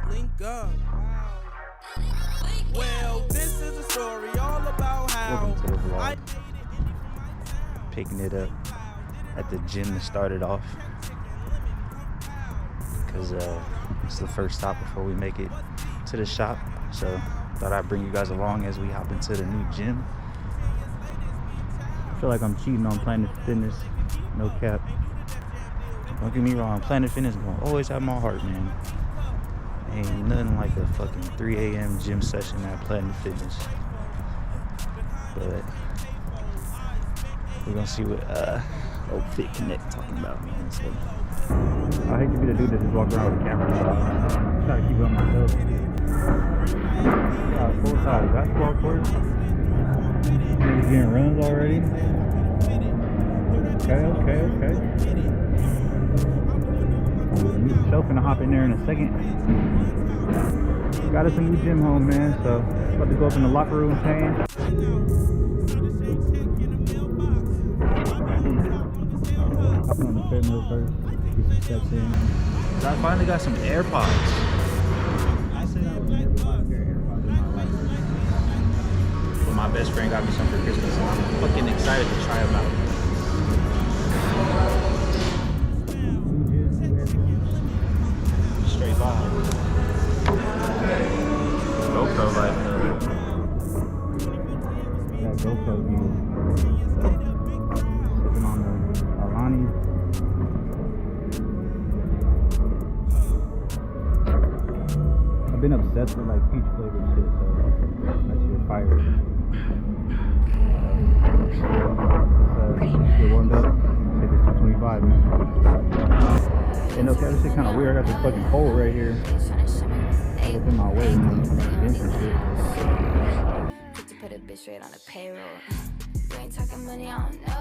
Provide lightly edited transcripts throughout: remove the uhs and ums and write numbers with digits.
Link up. Well, this is a story all about how Welcome to the vlog. Picking it up at the gym to start it off, because it's the first stop before we make it to the shop. So thought I'd bring you guys along as we hop into the new gym. I feel like I'm cheating on Planet Fitness, no cap. Don't get me wrong, Planet Fitness gonna always have my heart, man. Ain't nothing like a fucking 3 a.m. gym session at Planet Fitness. But we're gonna see what Old Fit Connect talking about, man. So I hate to be the dude that just walk around with a camera. I'm trying to keep it on myself. Full size basketball court. Niggas getting runs already. Okay. Shelf gonna hop in there in a second. Got us a new gym home, man. So about to go up in the locker room change. Hopping on the treadmill first. Get some steps in. I finally got some AirPods. I said I would never buy a pair of AirPods in my life. But my best friend got me some for Christmas, and I'm fucking excited to try them out. Straight vibe. GoPro life though. That GoPro view. Sipping on the Alani. I've been obsessed with like peach flavored shit, so that shit fire. Get warmed up. Take this 225, man. And okay, this shit kind of weird. I got this fucking hole right here. It's in my way. Put a bitch straight on the payroll. You ain't talking money, I don't know ya.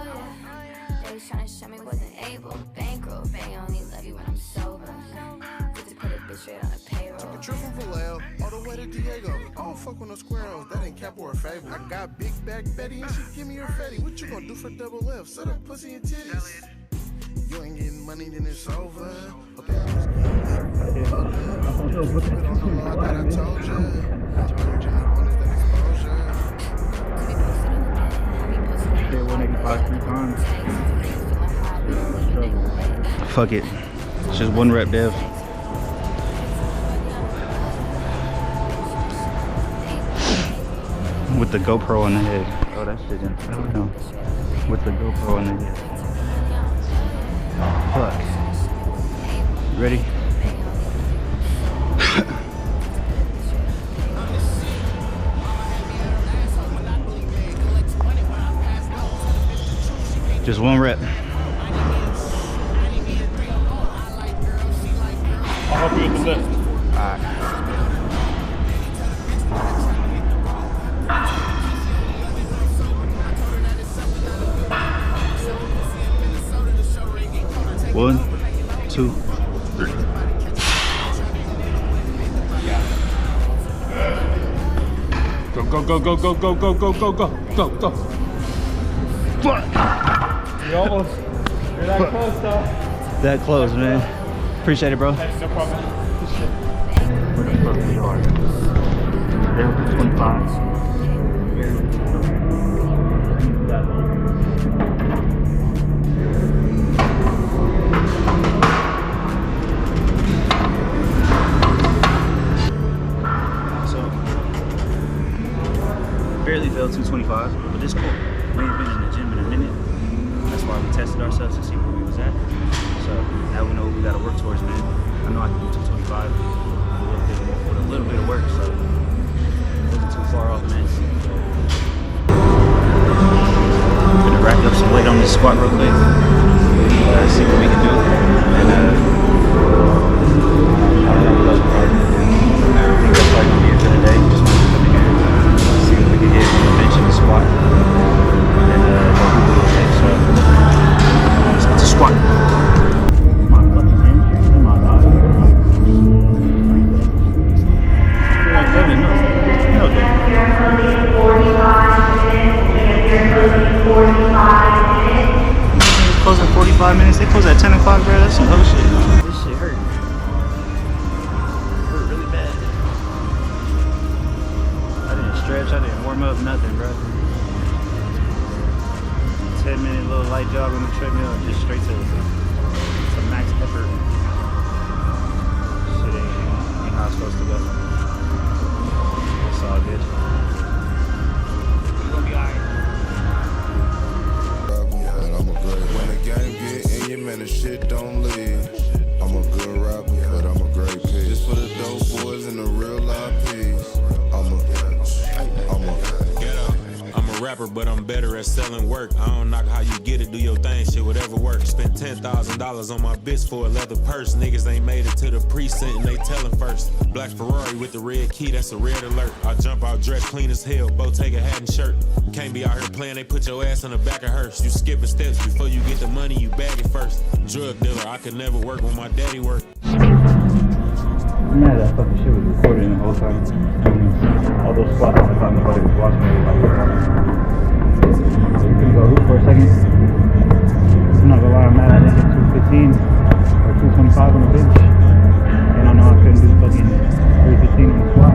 They was trying to show me wasn't able. Bankroll, bang, I only love you when I'm sober. To put a bitch straight on the payroll. A trip from Vallejo all the way to Diego. I don't fuck with no squirrels, that ain't cap or a fable. I got big back Betty and she give me her fatty. What you gonna do for double F? Set up pussy and titties. You ain't getting money, then it's over. Okay, I'm just kidding. I told you. Shit, 185 3 times. Fuck it. It's just one rep dev. With the GoPro on the head. Oh, that shit didn't feel no. With the GoPro on the head. Fuck. You ready? Just one rep. I'll help you with the lift. Alright. One, two, three. Go. Fuck. You're that close, though. That close, man. Appreciate it, bro. No problem. Where the fuck we are? There, 25. Barely fell 225, but it's cool. We ain't been in the gym in a minute. That's why we tested ourselves to see where we was at. So now we know what we gotta work towards, man. I know I can do 225 with a little bit of work, so it wasn't too far off, man. I'm gonna rack up some weight on this squat real quick. See what we can do. And I think that's probably gonna be it for the day. Just wanted to come in here. See if we can hit the bench and the squat, and go do a little bit. So let's get to squat. My fucking hamstring in my body. I feel like Devin knows. You know Devin. 45 minutes. Closing 45. 5 minutes. They close at 10 o'clock, bro. That's some whole shit. This shit hurt. Hurt really bad. I didn't stretch. I didn't warm up. Nothing, bro. 10-minute little light jog on the treadmill, just straight to max effort. Shit ain't how it's supposed to go. It's all good. You're gonna be alright. I'm a good. When the game get in you, man, the shit don't leave. I'm a good rapper, but I'm a great piece. Just for the dope boys and the real IPs. I'm a rapper, but I'm better at selling work. I don't knock how you get it, do your thing, shit, whatever works. Spent $10,000 on my bitch for a leather purse. Niggas ain't made it to the precinct and they tellin' first. Black Ferrari with the red key, that's a red alert. I jump out dressed clean as hell, Bottega hat and shirt. Can't be out here playing, they put your ass on the back of hearse. You skipping steps before you get the money, you bag it first. Drug dealer, I could never work when my daddy worked. Yeah, that fucking shit was recording the whole time. All those spots I thought nobody was watching everybody. We can go hoop for a second. I'm not gonna lie, I'm mad I didn't get 215 or 225 on the bench. And I know I couldn't do fucking 315 on the squat.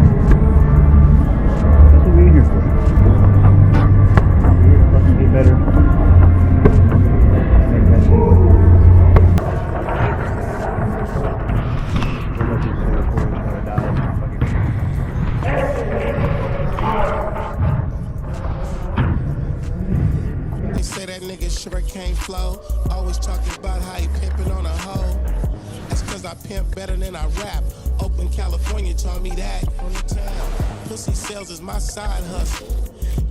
That's what we're here for. We're here to fucking get better. Make that shit work. They say that nigga sure can't flow. Always talking about how he pimpin' on a hoe. That's cause I pimp better than I rap. Oakland, California taught me that. From the town, pussy sales is my side hustle.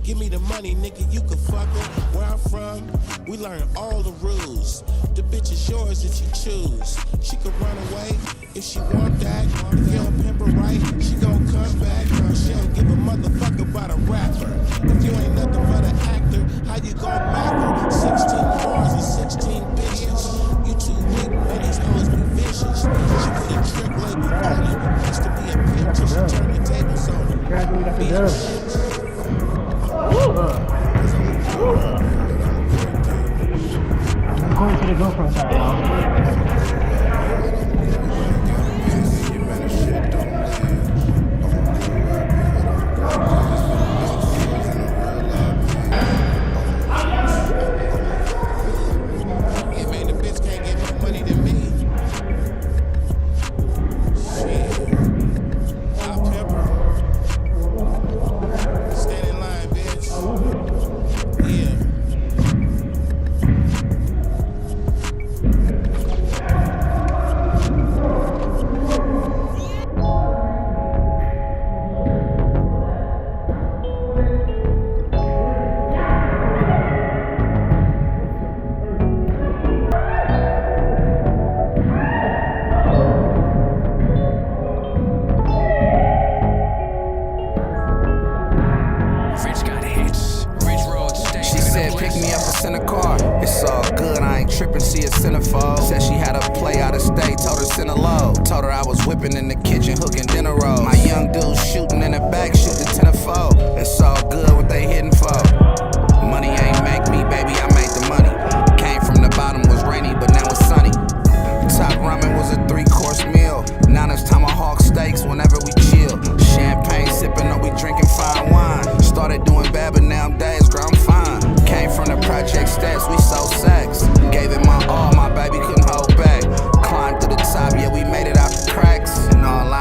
Give me the money, nigga, you can fuck it. Where I'm from, we learn all the rules. The bitch is yours if you choose. She could run away if she want that. If you don't pimp her right, she gon' come back. She don't give a motherfucker about a rapper. If you ain't nothing but an actor, how you gon' back her? 16 bars and 16 bitches. You too weak, man, these hoes be vicious. She put a trick label on it. Used to be a pimp till she turned the tables on it. I'm going to the GoPro side now. Yeah, man, the bitch can't get more money than me. Shit. I'll pimp her. Stand in line, bitch. Yeah. She said, pick me up and send a car. It's all good, I ain't tripping, she a centerfold. Said she had a play out of state, told her send a load. Told her I was whipping in the kitchen, hooking dinner rolls. My young dude shooting in the back, shooting 10-fold. It's all good, what they hitting for. Money ain't make me, baby, I made the money. Came from the bottom, was rainy, but now it's sunny. Top ramen was a 3-course meal. Now it's tomahawk steaks whenever we chill. Champagne sipping, or we drinking fine wine. Started doing bad, but nowadays, girl, I'm fine. Came from the project stats, we sold sex. Gave it my all, my baby couldn't hold back. Climbed to the top, yeah, we made it out the cracks. In all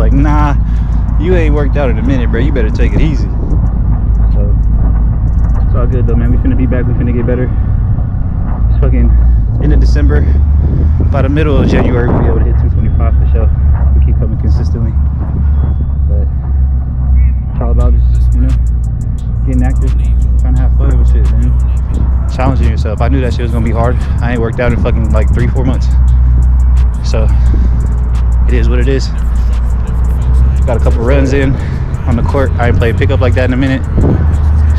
like, nah, you ain't worked out in a minute, bro. You better take it easy. So it's all good though, man. We finna be back. We finna get better. It's fucking end of December. By the middle of January, we'll be able to hit 225 for sure. We keep coming consistently. But it's all about just, you know, getting active, trying to have fun with shit, man. Challenging yourself. I knew that shit was gonna be hard. I ain't worked out in fucking like 3-4 months. So it is what it is. Got a couple runs in on the court. I ain't played pickup like that in a minute.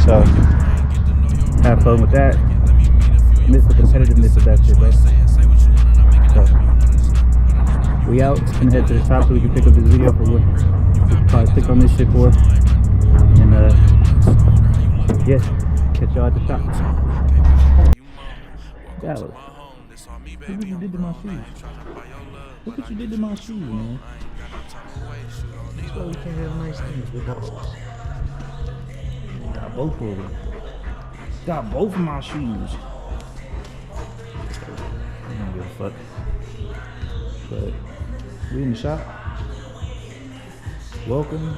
So have fun with that. Miss the competitiveness of that shit, bro. So we out. Gonna head to the top so we can pick up this video for what probably click on this shit for. And yeah, catch y'all at the shop. Dallas, look what you did to my shoes. Look what you did to my shoes, man. That's why we can't have nice things with dogs. Got both of them. Got both of my shoes. I don't give a fuck. But we in the shop. Welcome.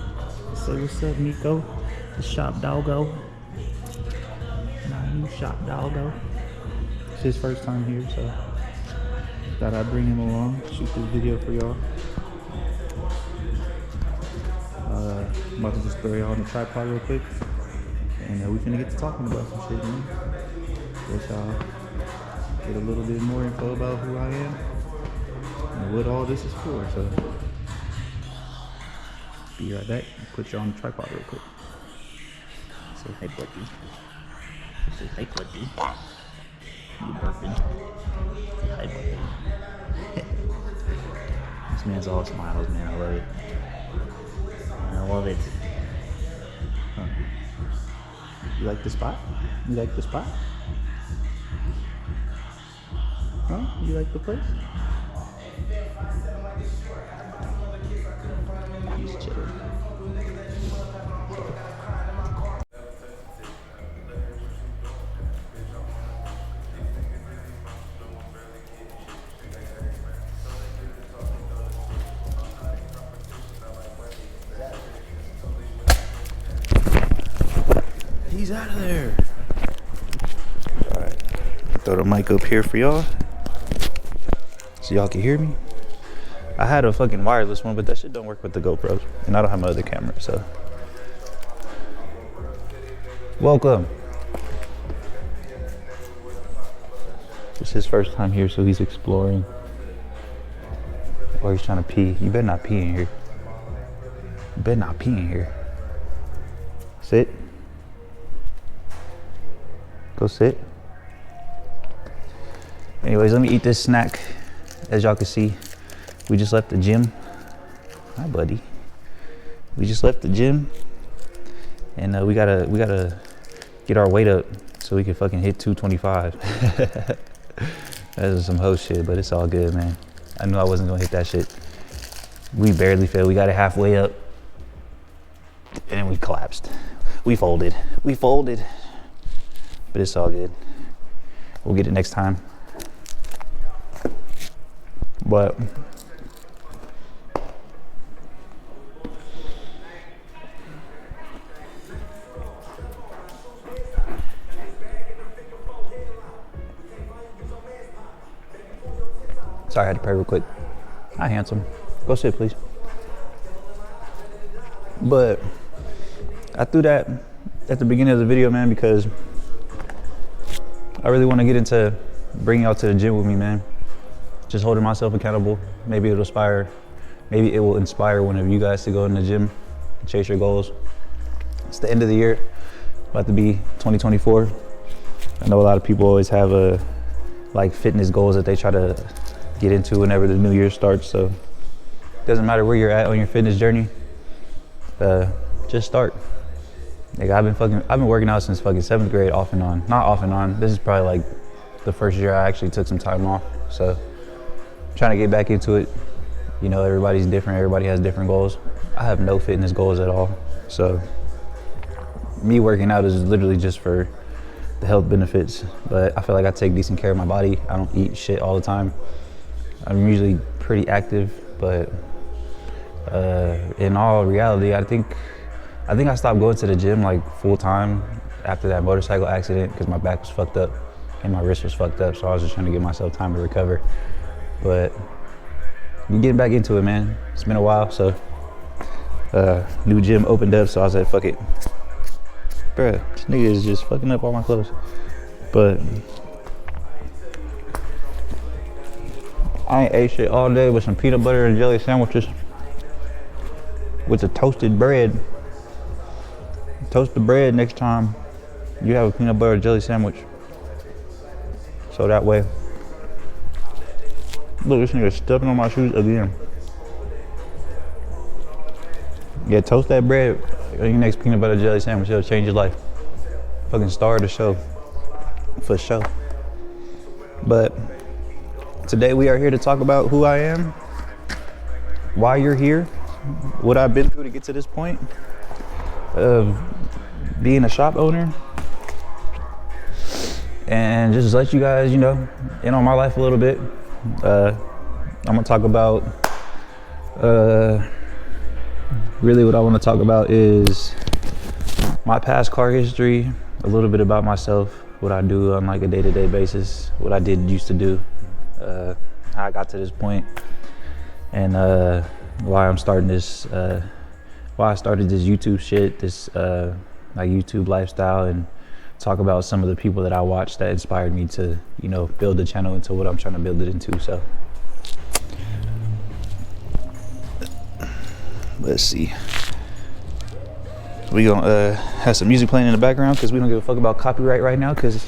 Say what's up, Nico. The shop doggo. My new shop doggo. It's his first time here, so thought I'd bring him along, shoot this video for y'all. I'm about to just throw y'all on the tripod real quick, and we finna get to talking about some shit, man. Let y'all get a little bit more info about who I am and what all this is for. So be right back. Put y'all on the tripod real quick. Say hey, buddy. Say hey, buddy. You burping. Hi, buddy. This man's all smiles, man. I love it. I love it. Huh. You like the spot? You like the spot? Huh? You like the place? He's chilling. He's out of there. Alright. Throw the mic up here for y'all so y'all can hear me. I had a fucking wireless one, but that shit don't work with the GoPros. And I don't have my other camera, so. Welcome. It's his first time here, so he's exploring. Or he's trying to pee. You better not pee in here. You better not pee in here. Sit. Go sit. Anyways, let me eat this snack. As y'all can see, we just left the gym. Hi, buddy. We just left the gym, and we gotta get our weight up so we can fucking hit 225. That is some hoe shit, but it's all good, man. I knew I wasn't gonna hit that shit. We barely failed. We got it halfway up, and then we collapsed. We folded. We folded. But it's all good. We'll get it next time. But sorry, I had to pray real quick. Hi, handsome. Go sit, please. But I threw that at the beginning of the video, man, because I really want to get into bringing y'all to the gym with me, man. Just holding myself accountable. Maybe it'll inspire. Maybe it will inspire one of you guys to go in the gym and chase your goals. It's the end of the year, about to be 2024. I know a lot of people always have like fitness goals that they try to get into whenever the new year starts. So it doesn't matter where you're at on your fitness journey. Just start. Like I've been working out since fucking 7th grade, off and on. Not off and on. This is probably like the first year I actually took some time off. So I'm trying to get back into it. You know, everybody's different. Everybody has different goals. I have no fitness goals at all. So me working out is literally just for the health benefits. But I feel like I take decent care of my body. I don't eat shit all the time. I'm usually pretty active, but In all reality, I think I stopped going to the gym like full time after that motorcycle accident because my back was fucked up and my wrist was fucked up. So I was just trying to give myself time to recover. But I'm getting back into it, man. It's been a while, so new gym opened up, so I was like, fuck it. Bruh, this nigga is just fucking up all my clothes. But I ain't ate shit all day with some peanut butter and jelly sandwiches with the toasted bread. Toast the bread next time you have a peanut butter and jelly sandwich. So that way, look, this nigga stepping on my shoes again. Yeah, toast that bread on your next peanut butter jelly sandwich. It'll change your life. Fucking star of the show. For sure. But today we are here to talk about who I am, why you're here, what I've been through to get to this point of being a shop owner, and just let you guys, you know, in on my life a little bit. I'm gonna talk about, really what I wanna talk about is my past car history, a little bit about myself, what I do on like a day-to-day basis, what I used to do, how I got to this point, and why I'm starting this, why I started this YouTube shit, this like YouTube lifestyle, and talk about some of the people that I watched that inspired me to, you know, build the channel into what I'm trying to build it into. So let's see. We gonna have some music playing in the background because we don't give a fuck about copyright right now, because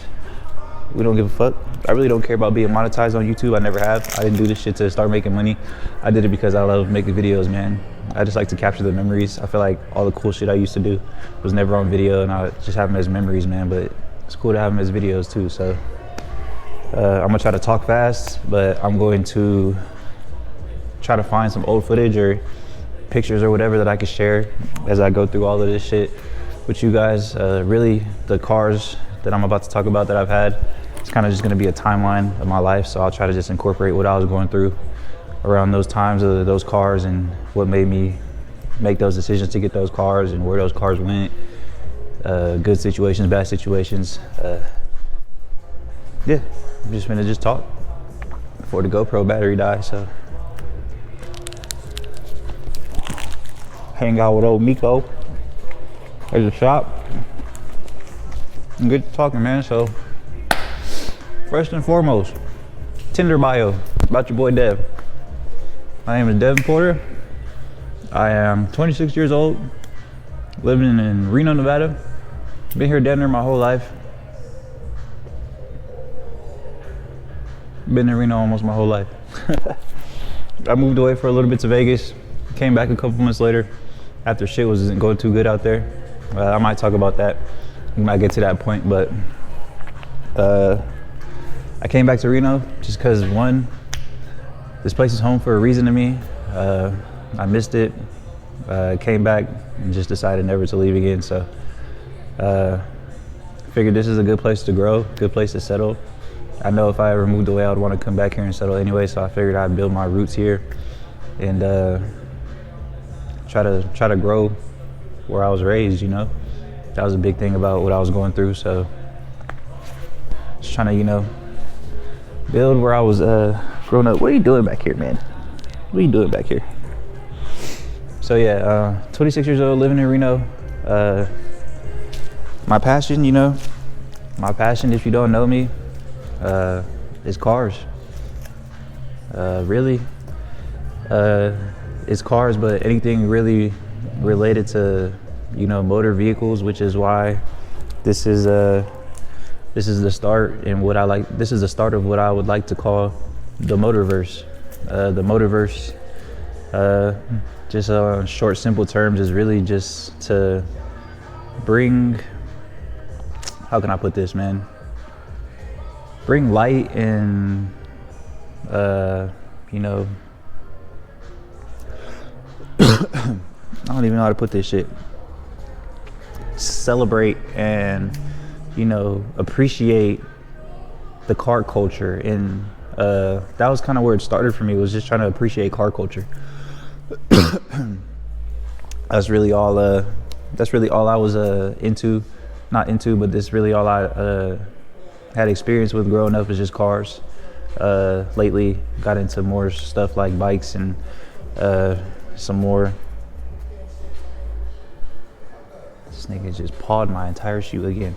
we don't give a fuck. I really don't care about being monetized on YouTube. I never have. I didn't do this shit to start making money. I did it because I love making videos, man. I just like to capture the memories. I feel like all the cool shit I used to do was never on video, and I just have them as memories, man. But it's cool to have them as videos too. So I'm gonna try to talk fast, but I'm going to try to find some old footage or pictures or whatever that I could share as I go through all of this shit with you guys. Really, the cars that I'm about to talk about that I've had, it's kind of just gonna be a timeline of my life. So I'll try to just incorporate what I was going through around those times of those cars and what made me make those decisions to get those cars and where those cars went. Good situations, bad situations. Yeah, I'm just gonna just talk before the GoPro battery dies. So hang out with old Miko at the shop and get to talking, man. So first and foremost, Tinder bio about your boy Dev. My name is Devin Porter. I am 26 years old, living in Reno, Nevada. Been here damn near my whole life. Been in Reno almost my whole life. I moved away for a little bit to Vegas, came back a couple months later after shit wasn't going too good out there. I might talk about that. We might get to that point, but I came back to Reno just because, one, this place is home for a reason to me. I missed it. Came back and just decided never to leave again. So figured this is a good place to grow, good place to settle. I know if I ever moved away, I would want to come back here and settle anyway. So I figured I'd build my roots here and try to grow where I was raised. You know, that was a big thing about what I was going through. So just trying to, you know, build where I was growing up. What are you doing back here, man? What are you doing back here? So yeah, 26 years old, living in Reno. My passion, you know, if you don't know me, is cars. Really, it's cars, but anything really related to, you know, motor vehicles, which is why this is the start and what I like. This is the start of what I would like to call the motorverse. The motorverse, just on short, simple terms, is really just to bring, how can I put this, man? Bring light and, you know, I don't even know how to put this shit. Celebrate and, you know, appreciate the car culture. And that was kind of where it started for me, was just trying to appreciate car culture. that's really all I was not into, but this really all I had experience with growing up is just cars. Lately got into more stuff like bikes and some more. This nigga just pawed my entire shoe again.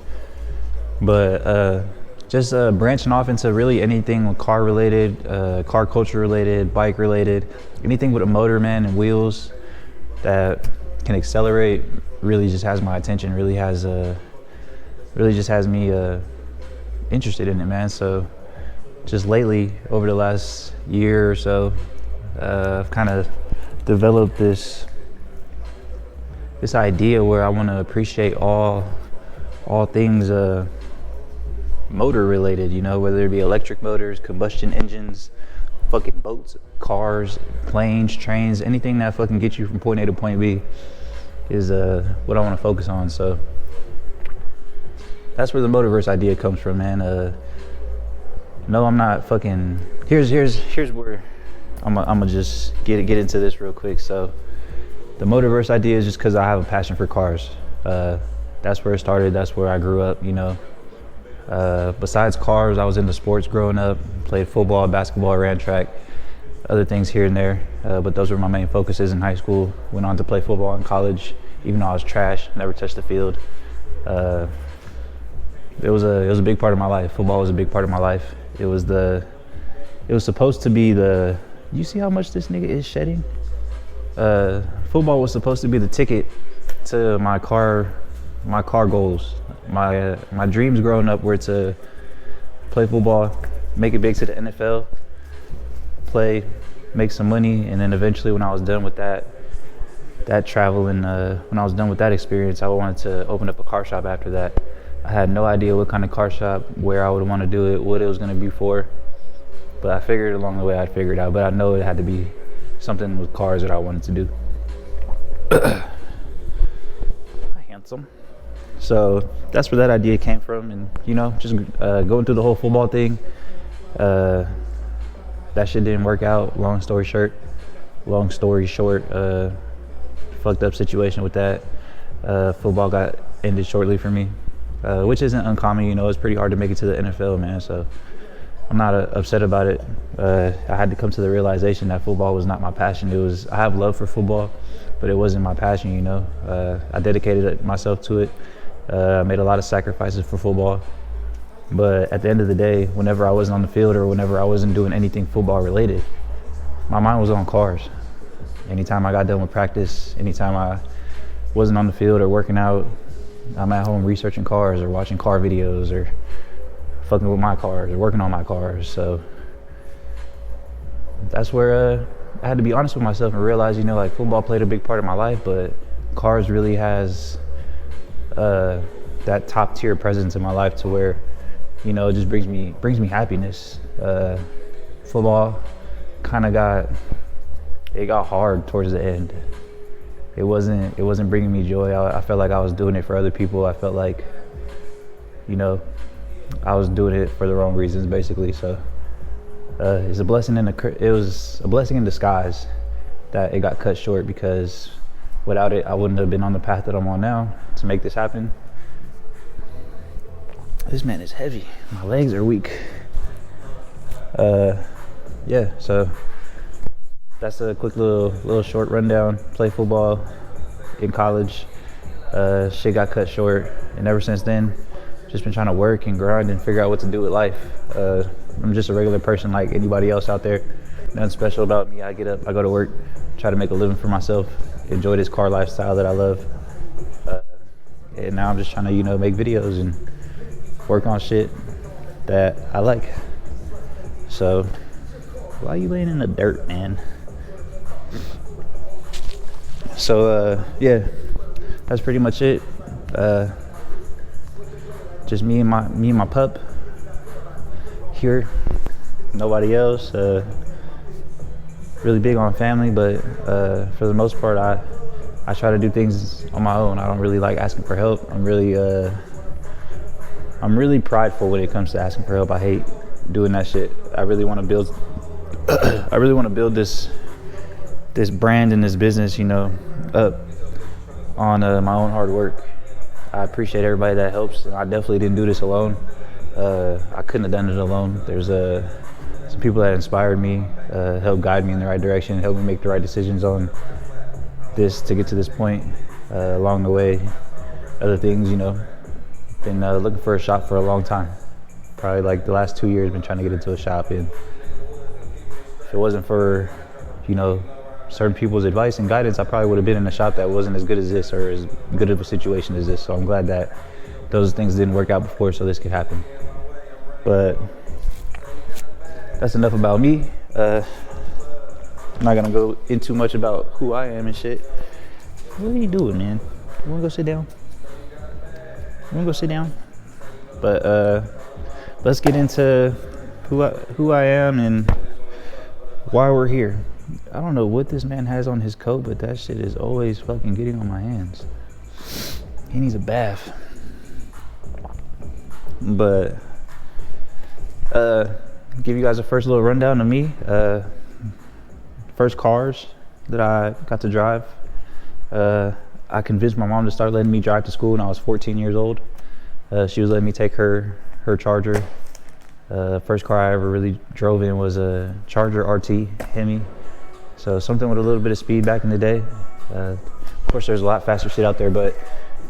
But just branching off into really anything car related, car culture related, bike related, anything with a motor, man, and wheels that can accelerate really just has my attention, really just has me interested in it, man. So just lately, over the last year or so, I've kind of developed this idea where I want to appreciate all things motor related, you know, whether it be electric motors, combustion engines, fucking boats, cars, planes, trains, anything that fucking gets you from point A to point B is what I want to focus on. So that's where the Motorverse idea comes from, man. No, I'm not fucking. Here's where I'm gonna just get into this real quick. So the Motorverse idea is just because I have a passion for cars. That's where it started. That's where I grew up, you know. Besides cars, I was into sports growing up. Played football, basketball, ran track, other things here and there. But those were my main focuses in high school. Went on to play football in college, even though I was trash, never touched the field. It was a big part of my life. Football was a big part of my life. It was supposed to be you see how much this nigga is shedding? Football was supposed to be the ticket to my car goals. My dreams growing up were to play football, make it big to the NFL, play, make some money, and then eventually when I was done with that travel and when I was done with that experience, I wanted to open up a car shop after that. I had no idea what kind of car shop, where I would want to do it, what it was going to be for, but I figured along the way I'd figure it out. But I know it had to be something with cars that I wanted to do. Handsome. So that's where that idea came from, and you know, just going through the whole football thing, that shit didn't work out. Long story short, fucked up situation with that. Football got ended shortly for me, which isn't uncommon. You know, it's pretty hard to make it to the NFL, man. So I'm not upset about it. I had to come to the realization that football was not my passion. I have love for football, but it wasn't my passion, you know. I dedicated myself to it. I made a lot of sacrifices for football. But at the end of the day, whenever I wasn't on the field or whenever I wasn't doing anything football related, my mind was on cars. Anytime I got done with practice, anytime I wasn't on the field or working out, I'm at home researching cars or watching car videos or fucking with my cars or working on my cars. So that's where I had to be honest with myself and realize, you know, like football played a big part of my life, but cars really has that top tier presence in my life to where, you know, it just brings me happiness. Football kind of got hard towards the end. It wasn't bringing me joy. I felt like I was doing it for other people. I felt like, you know, I was doing it for the wrong reasons, basically. So it was a blessing in disguise that it got cut short, because without it, I wouldn't have been on the path that I'm on now to make this happen. This man is heavy. My legs are weak. Yeah, so that's a quick little short rundown. Play football in college. Shit got cut short, and ever since then, just been trying to work and grind and figure out what to do with life. I'm just a regular person like anybody else out there. Nothing special about me. I get up, I go to work, try to make a living for myself, enjoy this car lifestyle that I love. And now I'm just trying to, you know, make videos and work on shit that I like. So, why are you laying in the dirt, man? So, yeah, that's pretty much it. Just me and my pup here. Nobody else. Really big on family, but for the most part, I try to do things on my own. I don't really like asking for help. I'm really prideful when it comes to asking for help. I hate doing that shit. I really want to build this brand and this business, you know, up on my own hard work. I appreciate everybody that helps, and I definitely didn't do this alone. I couldn't have done it alone. There's some people that inspired me, helped guide me in the right direction, helped me make the right decisions on this to get to this point. Along the way, other things, you know, been looking for a shop for a long time. Probably like the last 2 years, been trying to get into a shop, and if it wasn't for, you know, certain people's advice and guidance, I probably would have been in a shop that wasn't as good as this or as good of a situation as this. So I'm glad that those things didn't work out before so this could happen. But that's enough about me. I'm not gonna go into much about who I am and shit. What are you doing, man? You wanna go sit down? You wanna go sit down? But let's get into who I am and why we're here. I don't know what this man has on his coat, but that shit is always fucking getting on my hands. He needs a bath. But give you guys a first little rundown of me. First cars that I got to drive. I convinced my mom to start letting me drive to school when I was 14 years old. She was letting me take her Charger. First car I ever really drove in was a Charger RT Hemi. So something with a little bit of speed back in the day. Of course, there's a lot faster shit out there, but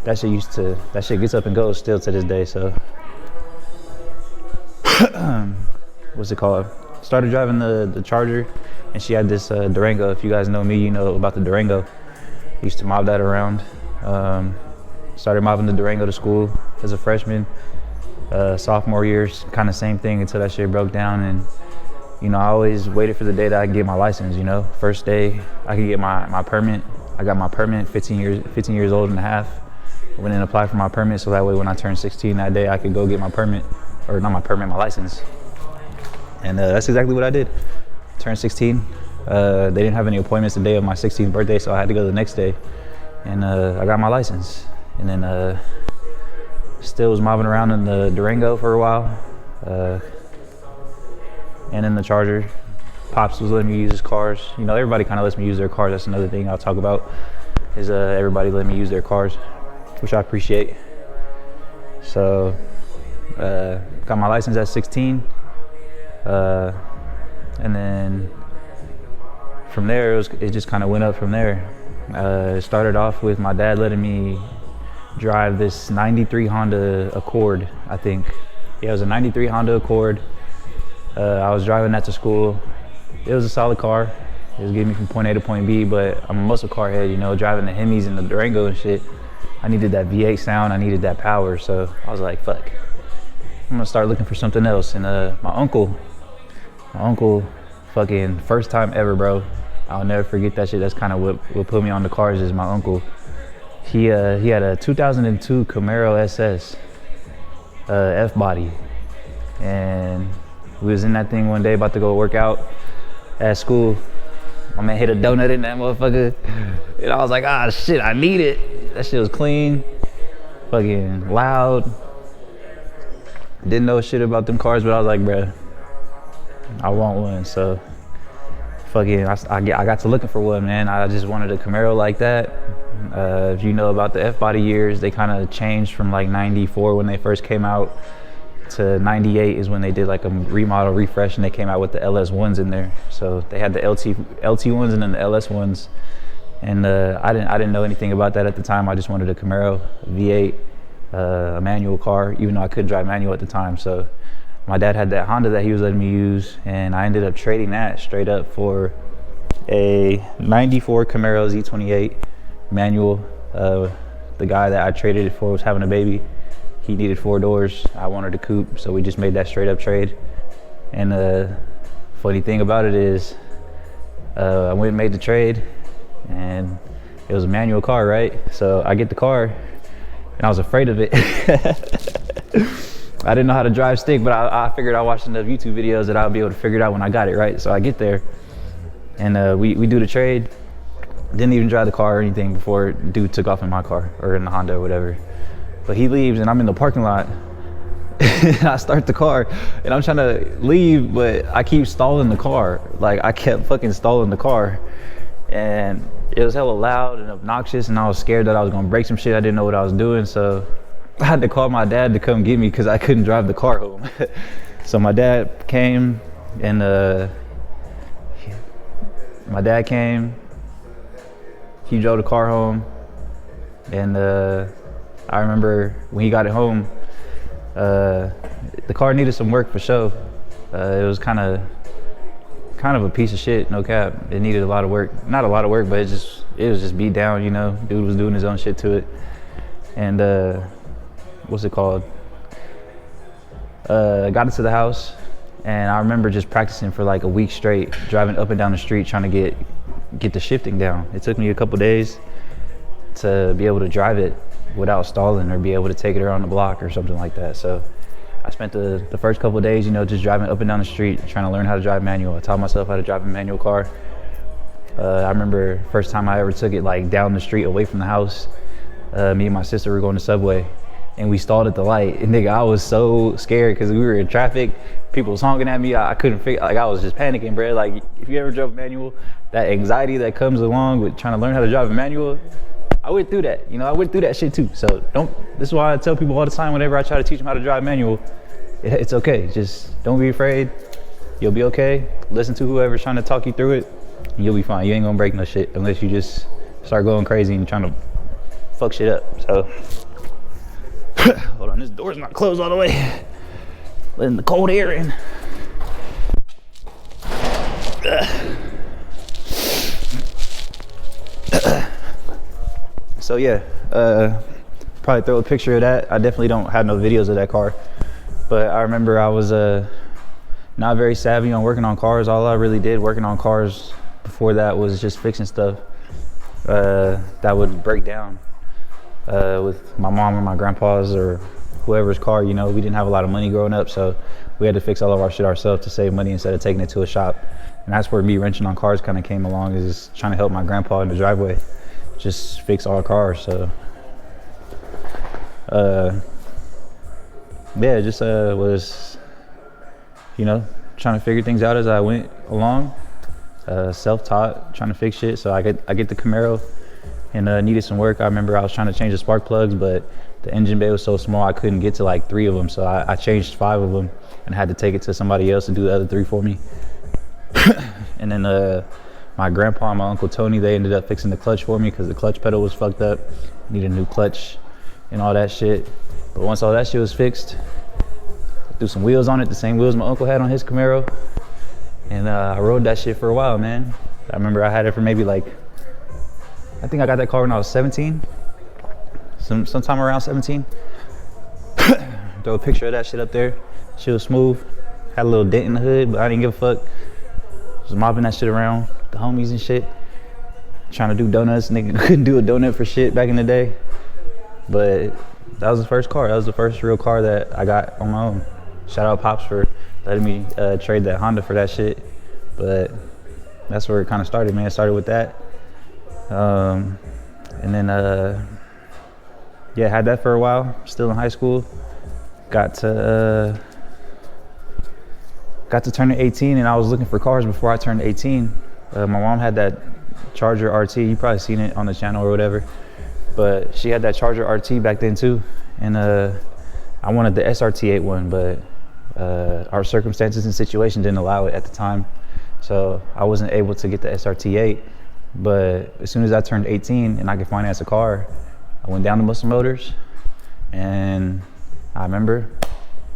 that shit gets up and goes still to this day. So, what's it called? Started driving the Charger, and she had this Durango. If you guys know me, you know about the Durango. Used to mob that around. Started mobbing the Durango to school as a freshman. Sophomore years, kind of same thing until that shit broke down. And you know, I always waited for the day that I could get my license, you know. First day I could get my permit. I got my permit 15 years old and a half. I went and applied for my permit so that way when I turned 16 that day I could go get my permit, or not my permit, my license. And that's exactly what I did. Turned 16. They didn't have any appointments the day of my 16th birthday, so I had to go the next day. And I got my license. And then still was mobbing around in the Durango for a while. And in the Charger. Pops was letting me use his cars. You know, everybody kind of lets me use their cars. That's another thing I'll talk about, is everybody letting me use their cars, which I appreciate. So, got my license at 16. And then from there, it just kind of went up from there. It started off with my dad letting me drive this 93 Honda Accord, I think. Yeah, it was a 93 Honda Accord. I was driving that to school. It was a solid car. It was getting me from point A to point B, but I'm a muscle car head, you know, driving the Hemis and the Durango and shit. I needed that V8 sound, I needed that power, so I was like, fuck. I'm gonna start looking for something else. And my uncle, fucking first time ever, bro. I'll never forget that shit. That's kind of what put me on the cars, is my uncle. He had a 2002 Camaro SS F-body, and we was in that thing one day about to go work out at school. My man hit a donut in that motherfucker, and I was like, ah, shit, I need it. That shit was clean, fucking loud. Didn't know shit about them cars, but I was like, bruh, I want one. So fucking, I got to looking for one, man. I just wanted a Camaro like that. If you know about the F-body years, they kind of changed from like 94 when they first came out to 98 is when they did like a remodel refresh, and they came out with the LS ones in there. So they had the LT ones and then the LS ones. And I didn't know anything about that at the time. I just wanted a Camaro V8, a manual car, even though I couldn't drive manual at the time. So my dad had that Honda that he was letting me use, and I ended up trading that straight up for a 94 Camaro Z28 manual. The guy that I traded it for was having a baby. He needed 4 doors. I wanted a coupe, so we just made that straight up trade. And the funny thing about it is, I went and made the trade, and it was a manual car, right? So I get the car, and I was afraid of it. I didn't know how to drive stick, but I figured I watched enough YouTube videos that I'll be able to figure it out when I got it, right? So I get there, and we do the trade. Didn't even drive the car or anything before dude took off in my car, or in the Honda or whatever. But he leaves, and I'm in the parking lot. And I start the car, and I'm trying to leave, but I keep stalling the car. Like, I kept fucking stalling the car. and it was hella loud and obnoxious, and I was scared that I was gonna break some shit. I didn't know what I was doing, so I had to call my dad to come get me because I couldn't drive the car home. So my dad came, and he drove the car home, and I remember when he got it home, the car needed some work for sure. It was kind of a piece of shit, no cap. It needed a lot of work. Not a lot of work, but it was just beat down, you know. Dude was doing his own shit to it. And what's it called? Got into the house, and I remember just practicing for like a week straight, driving up and down the street trying to get the shifting down. It took me a couple days to be able to drive it without stalling or be able to take it around the block or something like that. So I spent the first couple of days, you know, just driving up and down the street, trying to learn how to drive manual. I taught myself how to drive a manual car. I remember first time I ever took it like down the street away from the house. Me and my sister were going to Subway, and we stalled at the light. And nigga, I was so scared because we were in traffic. People was honking at me. I couldn't figure, like I was just panicking, bro. Like if you ever drove manual, that anxiety that comes along with trying to learn how to drive a manual, I went through that. You know, I went through that shit too. So this is why I tell people all the time whenever I try to teach them how to drive manual, it's okay. Just don't be afraid. You'll be okay. Listen to whoever's trying to talk you through it, and you'll be fine. You ain't gonna break no shit unless you just start going crazy and trying to fuck shit up. So hold on, this door's not closed all the way. Letting the cold air in. So yeah, probably throw a picture of that. I definitely don't have no videos of that car, but I remember I was not very savvy on working on cars. All I really did working on cars before that was just fixing stuff that would break down with my mom or my grandpa's or whoever's car. You know, we didn't have a lot of money growing up, so we had to fix all of our shit ourselves to save money instead of taking it to a shop. And that's where me wrenching on cars kind of came along, is trying to help my grandpa in the driveway just fix all cars. So yeah, just was, you know, trying to figure things out as I went along, self-taught, trying to fix shit. So I get the Camaro, and needed some work. I remember I was trying to change the spark plugs, but the engine bay was so small I couldn't get to like 3 of them. So I changed 5 of them and had to take it to somebody else to do the other 3 for me. And then my grandpa and my uncle Tony, they ended up fixing the clutch for me because the clutch pedal was fucked up. Needed a new clutch and all that shit. But once all that shit was fixed, I threw some wheels on it, the same wheels my uncle had on his Camaro. And I rode that shit for a while, man. I remember I had it for maybe like, I think I got that car when I was 17. Sometime around 17. Throw a picture of that shit up there. Shit was smooth. Had a little dent in the hood, but I didn't give a fuck. Was mopping that shit around, the homies and shit. Trying to do donuts. Nigga couldn't do a donut for shit back in the day. But that was the first car. That was the first real car that I got on my own. Shout out Pops for letting me trade that Honda for that shit. But that's where it kind of started, man. It started with that. And then, yeah, had that for a while. Still in high school. Got to turning 18, and I was looking for cars before I turned 18. My mom had that Charger RT. You probably seen it on the channel or whatever. But she had that Charger RT back then too. And I wanted the SRT8 one, but our circumstances and situation didn't allow it at the time. So I wasn't able to get the SRT8. But as soon as I turned 18 and I could finance a car, I went down to Muscle Motors, and I remember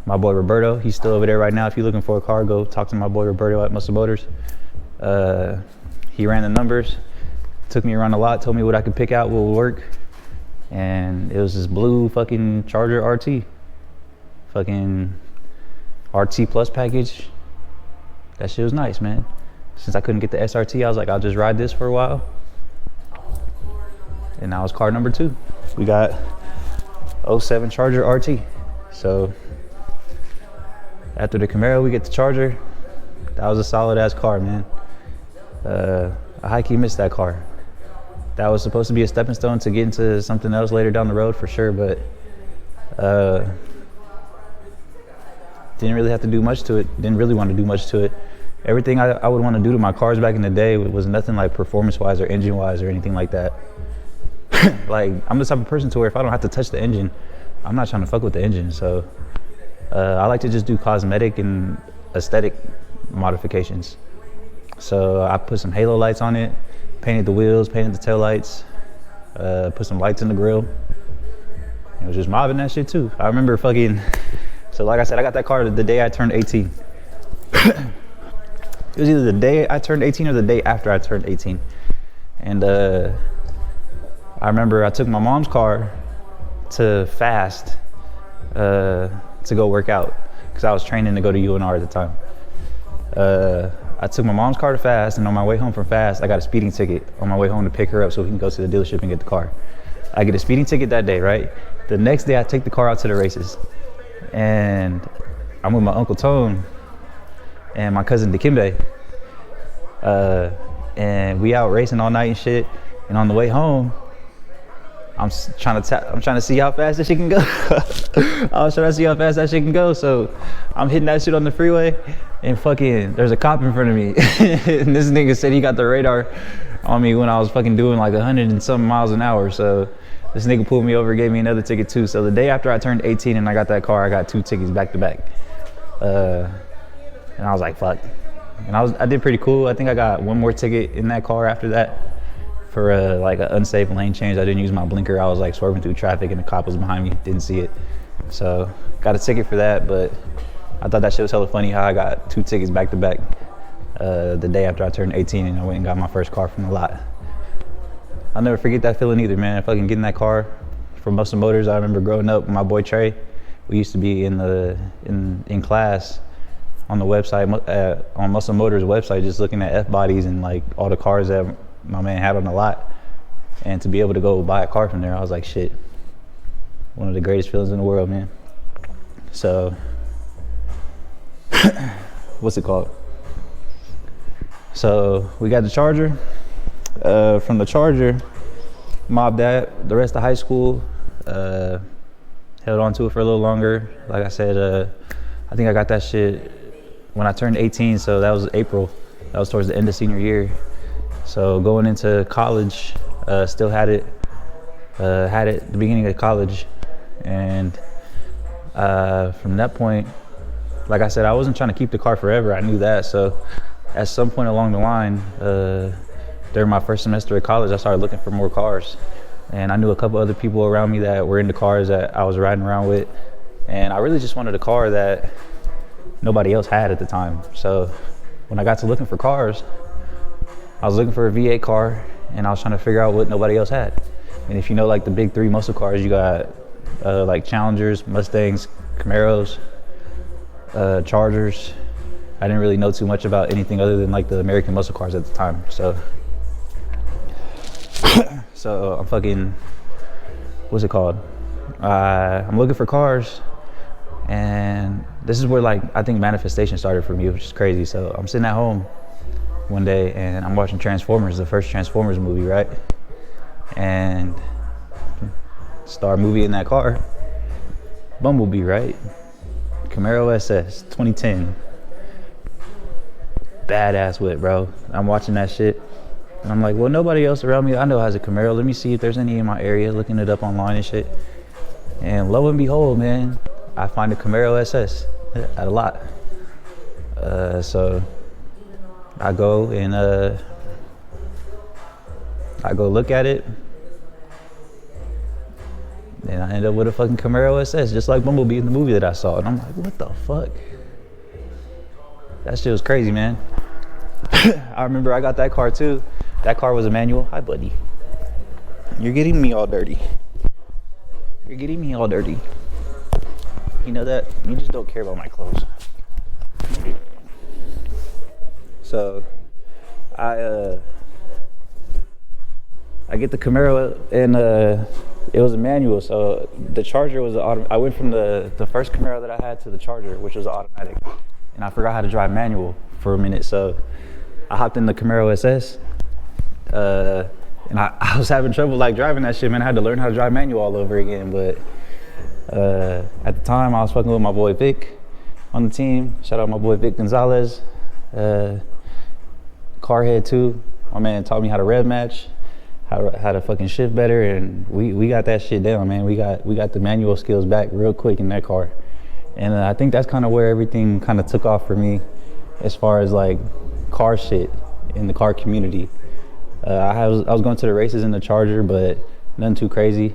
my boy Roberto, he's still over there right now. If you're looking for a car, go talk to my boy Roberto at Muscle Motors. He ran the numbers, took me around a lot, told me what I could pick out, what would work. And it was this blue fucking Charger RT. Fucking RT Plus package. That shit was nice, man. Since I couldn't get the SRT, I was like, I'll just ride this for a while. And now it's car number 2. We got 07 Charger RT. So after the Camaro, we get the Charger. That was a solid ass car, man. I high-key missed that car. That was supposed to be a stepping stone to get into something else later down the road for sure, but didn't really have to do much to it. Didn't really want to do much to it. everything I would want to do to my cars back in the day was nothing like performance-wise or engine-wise or anything like that. Like, I'm the type of person to where if I don't have to touch the engine, I'm not trying to fuck with the engine. So I like to just do cosmetic and aesthetic modifications. So I put some halo lights on it, painted the wheels, painted the tail lights, put some lights in the grill. It was just mobbing that shit too. I remember fucking, so like I said, I got that car the day I turned 18. It was either the day I turned 18 or the day after I turned 18. And I remember I took my mom's car to Fast to go work out because I was training to go to UNR at the time. I took my mom's car to Fast, and on my way home from Fast, I got a speeding ticket on my way home to pick her up so we can go to the dealership and get the car. I get a speeding ticket that day, right? The next day I take the car out to the races, and I'm with my Uncle Tone and my cousin Dikembe, and we out racing all night and shit. And on the way home, I'm trying to see how fast that shit can go. I was trying to see how fast that shit can go. So I'm hitting that shit on the freeway, and fucking there's a cop in front of me. And this nigga said he got the radar on me when I was fucking doing like 100 and something miles an hour. So this nigga pulled me over, gave me another ticket too. So the day after I turned 18 and I got that car, I got 2 tickets back to back. And I was like, fuck. And I did pretty cool. I think I got 1 more ticket in that car after that for like an unsafe lane change. I didn't use my blinker. I was like swerving through traffic and the cop was behind me, didn't see it. So got a ticket for that, but I thought that shit was hella funny how I got 2 tickets back to back the day after I turned 18 and I went and got my first car from the lot. I'll never forget that feeling either, man. Fucking getting that car from Muscle Motors. I remember growing up with my boy Trey. We used to be in class on the website, on Muscle Motors website, just looking at F-bodies and like all the cars that my man had on the lot. And to be able to go buy a car from there, I was like, shit, one of the greatest feelings in the world, man. So, what's it called? So we got the Charger. From the Charger, mobbed that the rest of high school, held on to it for a little longer. Like I said, I think I got that shit when I turned 18, so that was April. That was towards the end of senior year. So going into college, still had it at the beginning of college. And from that point, like I said, I wasn't trying to keep the car forever. I knew that. So at some point along the line, during my first semester of college, I started looking for more cars. And I knew a couple other people around me that were into cars that I was riding around with. And I really just wanted a car that nobody else had at the time. So when I got to looking for cars, I was looking for a V8 car and I was trying to figure out what nobody else had. And if you know like the big 3 muscle cars, you got like Challengers, Mustangs, Camaros, Chargers. I didn't really know too much about anything other than like the American muscle cars at the time. So I'm fucking, what's it called? I'm looking for cars, and this is where like I think manifestation started for me, which is crazy. So I'm sitting at home one day and I'm watching Transformers, the first Transformers movie, right? And star movie in that car, Bumblebee, right? Camaro SS 2010. Badass whip, bro. I'm watching that shit and I'm like, well, nobody else around me I know has a Camaro. Let me see if there's any in my area, looking it up online and shit. And lo and behold, man, I find a Camaro SS at a lot. So I go and I go look at it, and I end up with a fucking Camaro SS, just like Bumblebee in the movie that I saw. And I'm like, what the fuck? That shit was crazy, man. I remember I got that car too. That car was a manual. Hi, buddy. You're getting me all dirty. You're getting me all dirty. You know that? You just don't care about my clothes. So, I get the Camaro and it was a manual. So the Charger was I went from the first Camaro that I had to the Charger, which was automatic. And I forgot how to drive manual for a minute. So I hopped in the Camaro SS. And I was having trouble like driving that shit, man. I had to learn how to drive manual all over again. But at the time I was fucking with my boy Vic on the team. Shout out my boy Vic Gonzalez. Car head too. My man taught me how to rev match, how to fucking shift better, and we got that shit down, man. We got the manual skills back real quick in that car, and I think that's kind of where everything kind of took off for me, as far as like car shit in the car community. I was going to the races in the Charger, but nothing too crazy.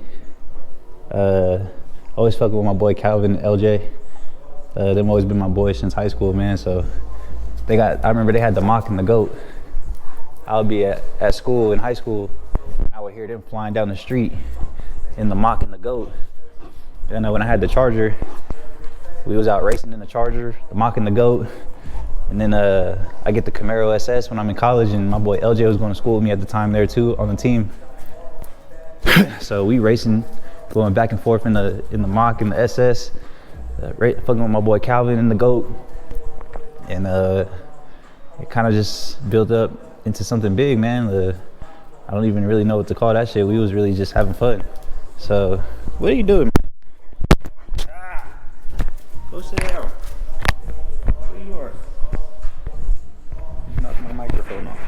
Always fucking with my boy Calvin and LJ. They've always been my boys since high school, man. So I remember they had the Mach and the Goat. I would be at school in high school. I would hear them flying down the street in the Mach and the Goat. And when I had the Charger, we was out racing in the Charger, the Mach and the Goat. And then I get the Camaro SS when I'm in college, and my boy LJ was going to school with me at the time there too on the team. So we racing, going back and forth in the Mach and the SS, fucking with my boy Calvin and the Goat. And it kind of just built up into something big, man. I don't even really know what to call that shit. We was really just having fun. So, what are you doing, man? Go sit down. Where you are? You're knocking my microphone off.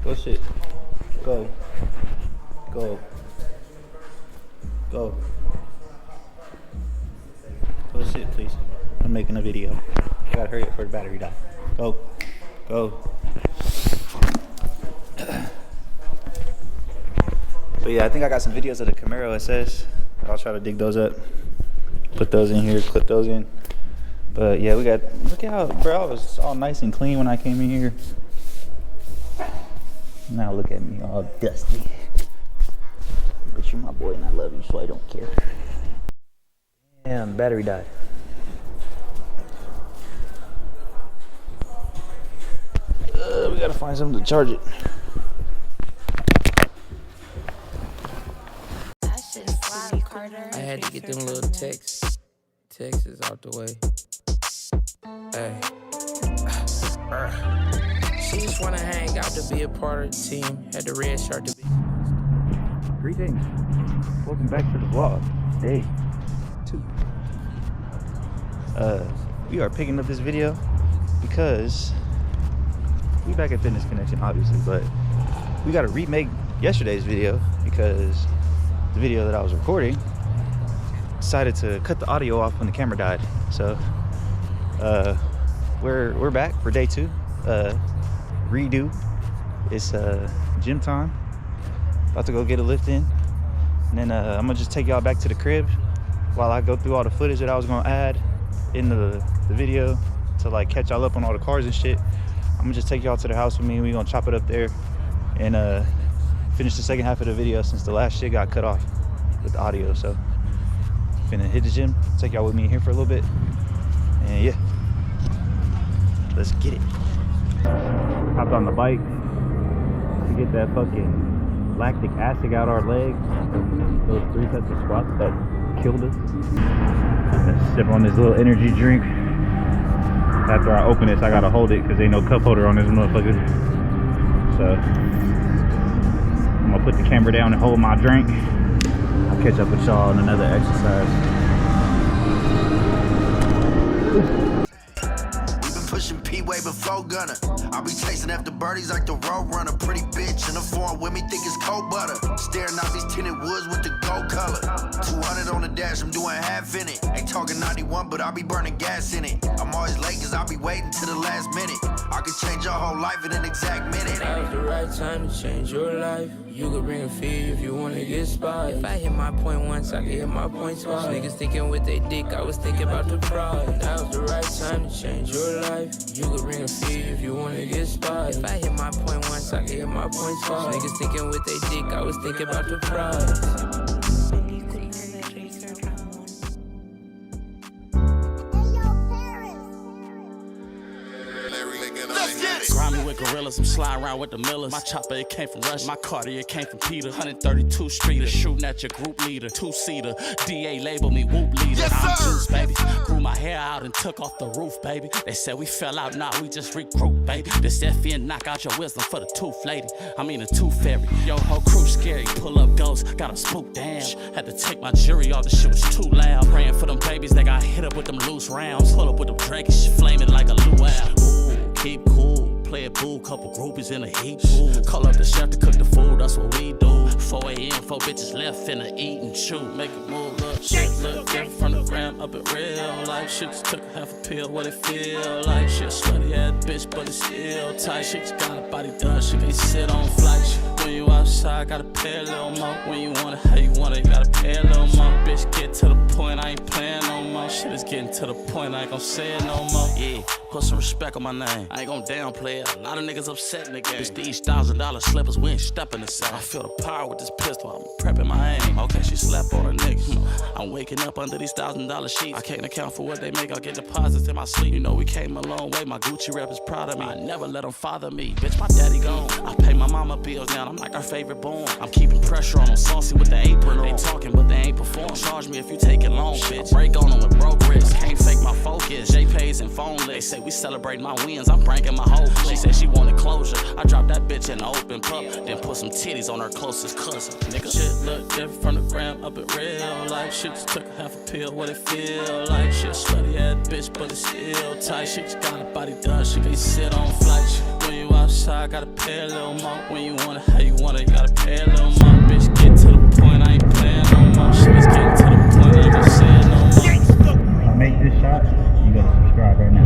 Go sit. Go. Go. Go. Go sit, please. I'm making a video. I gotta hurry up before the battery dies. Go. Go. But yeah, I think I got some videos of the Camaro SS. I'll try to dig those up. Put those in here, clip those in. But yeah, look at how, bro, I was all nice and clean when I came in here. Now look at me all dusty. But you're my boy and I love you, so I don't care. Damn, battery died. We gotta find something to charge it. I had to get them little texts out the way. Hey. She just wanna hang out to be a part of the team. Had the red shirt to be. Greetings. Welcome back to the vlog. Day 2. We are picking up this video because we back at Fitness Connection, obviously, but we got to remake yesterday's video because the video that I was recording decided to cut the audio off when the camera died. So we're back for day 2. Redo. It's gym time. About to go get a lift in, and then I'm gonna just take y'all back to the crib while I go through all the footage that I was gonna add in the video to like catch y'all up on all the cars and shit. I'm gonna just take y'all to the house with me, and we're gonna chop it up there and finish the second half of the video since the last shit got cut off with the audio. So finna hit the gym, take y'all with me here for a little bit, and yeah, let's get it. Hopped on the bike to get that fucking lactic acid out our legs. Those 3 sets of squats that killed us. Let's sip on this little energy drink. After I open this, I gotta hold it because ain't no cup holder on this motherfucker. So I'm gonna put the camera down and hold my drink. I'll catch up with y'all on another exercise. Pushing P way before Gunner. I'll be chasing after birdies like the road runner. Pretty bitch in the foreign with me, think it's cold butter. Staring out these tinted woods with the gold color. 200 on the dash, I'm doing half in it. Ain't talking 91, but I'll be burning gas in it. I'm always late cause I'll be waiting till the last minute. I could change your whole life in an exact minute. That was the right time to change your life. You could bring a fee if you wanna get spotted. If I hit my point once, I can hit my point twice. Niggas thinking with they dick, I was thinking about the fraud. That was the right time to change your life. You could bring a fee if you wanna get spotted. If I hit my point once, I can hit my point twice. Niggas thinking with they dick, I was thinking about the fraud. Grimy with gorillas, I'm sliding around with the Millers. My chopper, it came from Russia. My Cartier, it came from Peter. 132 Streeter, shooting at your group leader. 2-seater, DA labeled me whoop leader. Yes, I'm sir. juice, baby. Grew my hair out and took off the roof, baby. They said we fell out, nah, we just regroup, baby. This Effie and knock out your wisdom for the tooth lady. I mean the tooth fairy. Yo, whole crew scary, pull up ghosts, got them spooked, damn. Had to take my jury off, the shit was too loud. Praying for them babies that got hit up with them loose rounds. Pull up with them Drake, shit flaming like a luau. keep cool. Play it boo, couple groupies in a heap. Call up the chef to cook the food, that's what we do. 4 a.m., 4 bitches left, finna eat and chew. Make it move, look, shit, look different from the gram up in real life. Shit just took half a pill, what it feel like. Shit, slutty ass bitch, but it's still tight. Shit just got her body done, she can sit on flights. When you outside, gotta pay a little more. When you want it, how you want it, you gotta pay a little more. Bitch, get to the point, I ain't playing no more. Shit is getting to the point, I ain't gon' say it no more. Yeah, put some respect on my name, I ain't gon' downplay it. A lot of niggas upset in the game. It's these $1,000 slippers, we ain't stepping the same. I feel the power with this pistol, I'm prepping my aim. Okay, she slapped on her nigga. I'm waking up under these $1,000 sheets. I can't account for what they make, I'll get deposits in my sleep. You know we came a long way, my Gucci rep is proud of me. I never let them father me, bitch, my daddy gone. I pay my mama bills now, I'm like her favorite born. I'm keeping pressure on them, saucy with the apron on. They talking, but they ain't perform. Charge me if you take it long, bitch. Break on them with broke wrists, can't fake my focus. J-Pays and phone licks. They say we celebrating my wins, I'm pranking my whole clique. She said she wanted closure, I dropped that bitch in the open pub. Then put some titties on her closest cousin. Nigga, shit look different from the gram up in real life. Shit just took half a pill, what it feel like. Shit slutty ass bitch, but it's still tight. Shit just got her body done, she can sit on flights. When you outside, gotta pay a little more. When you want it, how you want it, you gotta pay a little more. Bitch, get to the point, I ain't playing no more. Shit is getting to the point, I ain't gon' say it no more. If I make this shot, you gotta subscribe right now.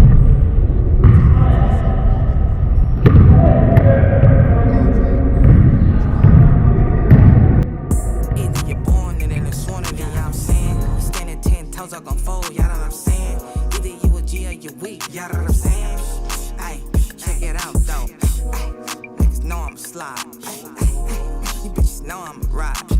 Either you're born and then it's one of you know what I'm saying? You standing 10 toes up on fold, y'all know what I'm saying? Either you a G or you weak, y'all know what I'm saying? Ay, check it out though. Ay, niggas know I'm a slide. You bitches know I'm a ride.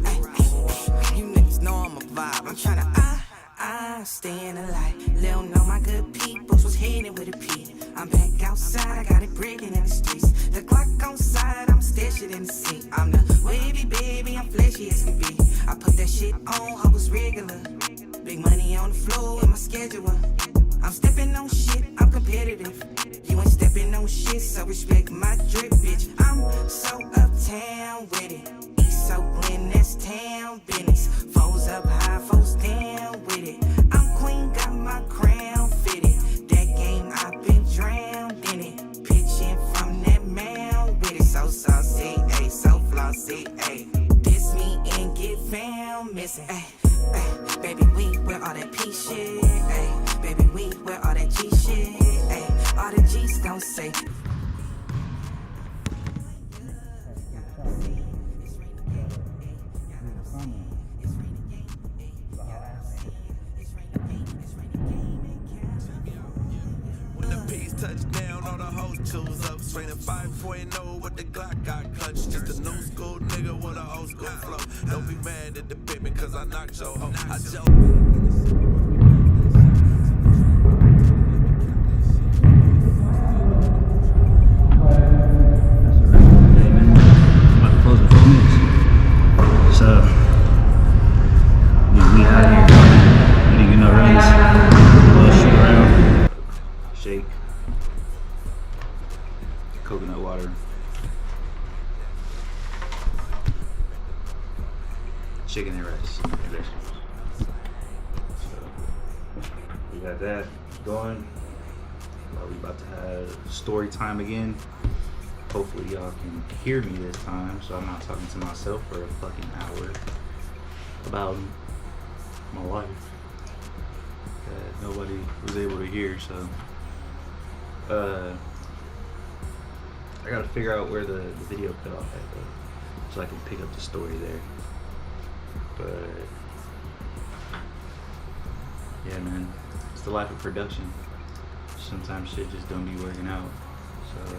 You niggas know I'm a vibe. I'm tryna stay in the light. Little know my good peoples was headed with a P. I'm back outside, I got it breaking in the streets. The clock on side, I'm stashing in the seat. I'm the wavy baby, I'm fleshy as can be. I put that shit on, I was regular. Big money on the floor in my schedule. I'm stepping on shit, I'm competitive. You ain't stepping on shit, so respect my drip, bitch. I'm so uptown with it. East Oakland, that's town business. Foes up high, foes down with it. I'm queen, got my crown fitted. That game, I've been drowned in it. Pitching from that mound with it. So saucy, ayy, so flossy, ayy. Diss me and get found missing, ayy. Baby, we wear all that P shit, ayy. Baby, we wear all that G shit, ayy. All the G's gon' say. Touchdown, all the hoes choose up. Straight at 5.0 with the Glock got clutched. Just a new school nigga with a old school flow. Don't be mad at the payment cause I knocked your hoe. I joke. Shake, coconut water, chicken and rice, and vegetables. So we got that going. We about to have story time again. Hopefully y'all can hear me this time, so I'm not talking to myself for a fucking hour about my life that nobody was able to hear. So I gotta figure out where the video cut off at though, so I can pick up the story there. But yeah, man, it's the life of production. Sometimes shit just don't be working out. So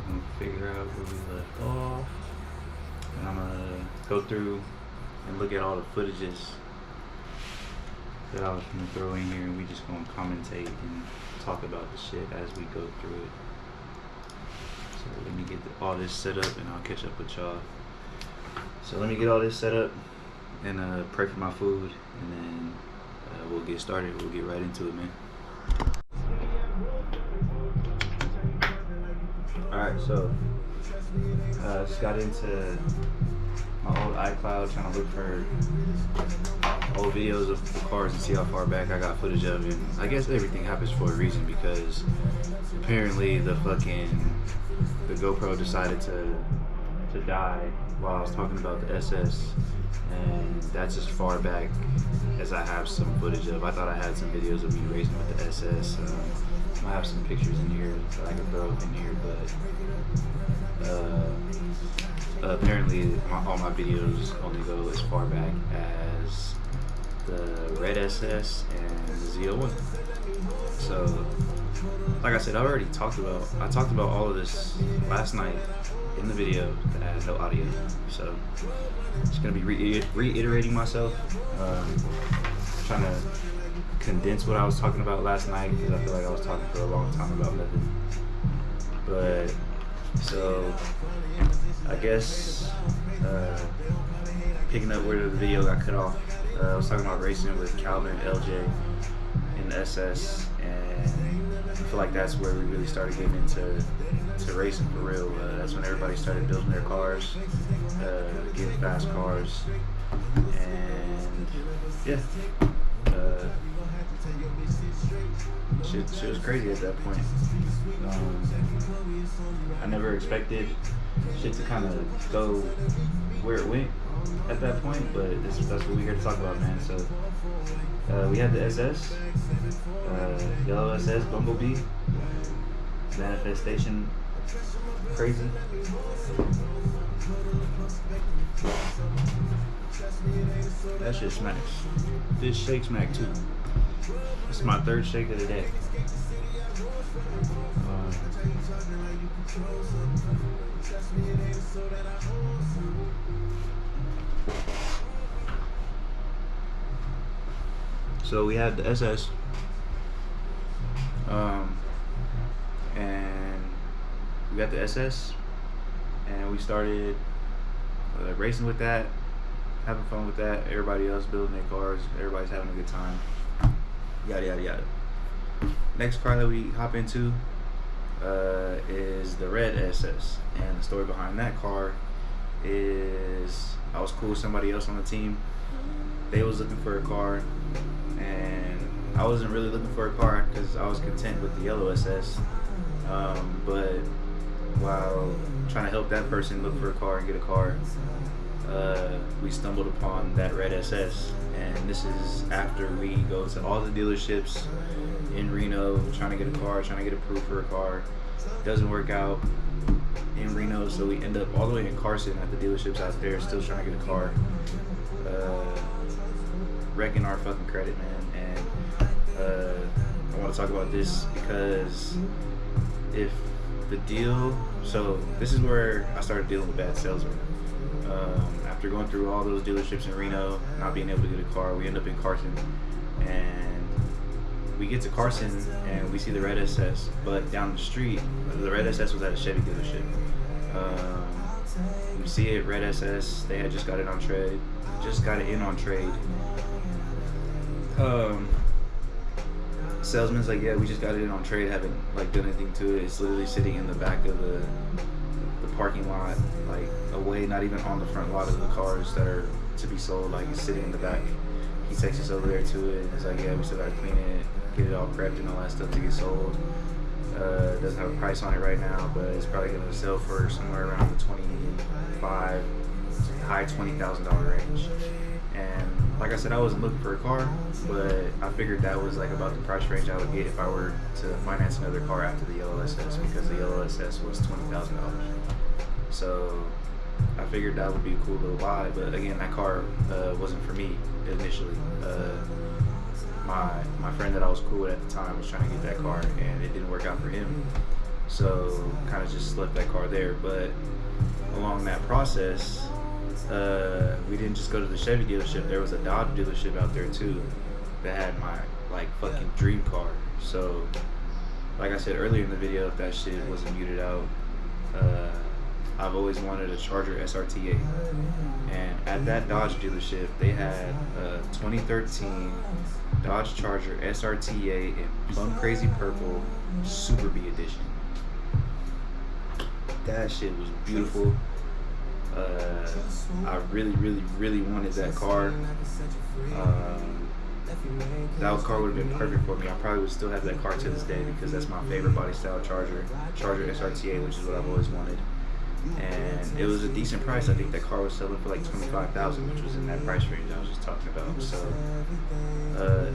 I'm gonna figure out where we left off, and I'm gonna go through and look at all the footages that I was gonna throw in here, and we just gonna commentate and talk about the shit as we go through it. So let me get all this set up and I'll catch up with y'all. So let me get all this set up and pray for my food, and then we'll get started. We'll get right into it, man. Alright, so just got into my old iCloud trying to look for old videos of the cars and see how far back I got footage of, and I guess everything happens for a reason, because apparently the GoPro decided to die while I was talking about the SS, and that's as far back as I have some footage of. I thought I had some videos of me racing with the SS. I have some pictures in here that I can throw up in here, but apparently all my videos only go as far back as the red SS and the Z01. So, like I said, I talked about all of this last night in the video that had no audio. So, just gonna be reiterating myself, trying to condense what I was talking about last night, because I feel like I was talking for a long time about nothing. But so I guess picking up where the video got cut off, I was talking about racing with Calvin and LJ in the SS, and I feel like that's where we really started getting into racing for real. That's when everybody started building their cars, getting fast cars, and yeah. Shit was crazy at that point. I never expected shit to kind of go where it went at that point, but that's what we're here to talk about, man. So we had the SS, yellow SS, Bumblebee, Manifestation, crazy. That shit smacks. This shake smack too. This is my third shake of the day. So we had the SS, and we got the SS, and we started racing with that, having fun with that. Everybody else building their cars, everybody's having a good time. Yada yada yada. Next car that we hop into is the red SS, and the story behind that car is I was cool with somebody else on the team. They was looking for a car, and I wasn't really looking for a car because I was content with the yellow SS. But while trying to help that person look for a car and get a car, we stumbled upon that red SS, and this is after we go to all the dealerships in Reno trying to get a car, trying to get approved for a car. Doesn't work out in Reno, so we end up all the way in Carson at the dealerships out there, still trying to get a car, wrecking our fucking credit, man. And I want to talk about this because if the deal, so this is where I started dealing with bad salesmen. After going through all those dealerships in Reno, not being able to get a car, we end up in Carson, and we get to Carson and we see the red SS, but down the street, the red SS was at a Chevy dealership. We see it, red SS, they had just got it on trade, salesman's like, yeah, we just got it in on trade, haven't like done anything to it. It's literally sitting in the back of the parking lot, like away, not even on the front lot of the cars that are to be sold. Like, it's sitting in the back. He takes us over there to it, and it's like, yeah, we still gotta clean it, get it all prepped and all that stuff to get sold. Doesn't have a price on it right now, but it's probably gonna sell for somewhere around the $25,000, high $20,000 range. And like I said, I wasn't looking for a car, but I figured that was like about the price range I would get if I were to finance another car after the yellow SS, because the yellow SS was $20,000. So I figured that would be a cool little buy, but again, that car wasn't for me initially. My friend that I was cool with at the time was trying to get that car, and it didn't work out for him. So kind of just left that car there. But along that process, we didn't just go to the Chevy dealership. There was a Dodge dealership out there too that had my like fucking dream car. So like I said earlier in the video, if that shit wasn't muted out, I've always wanted a Charger SRT8, and at that Dodge dealership they had a 2013 Dodge Charger SRT8 in plum crazy purple Super B edition. That shit was beautiful. I really wanted that car. That car would have been perfect for me. I probably would still have that car to this day because that's my favorite body style Charger SRTA, which is what I've always wanted. And it was a decent price. I think that car was selling for like $25,000, which was in that price range I was just talking about. So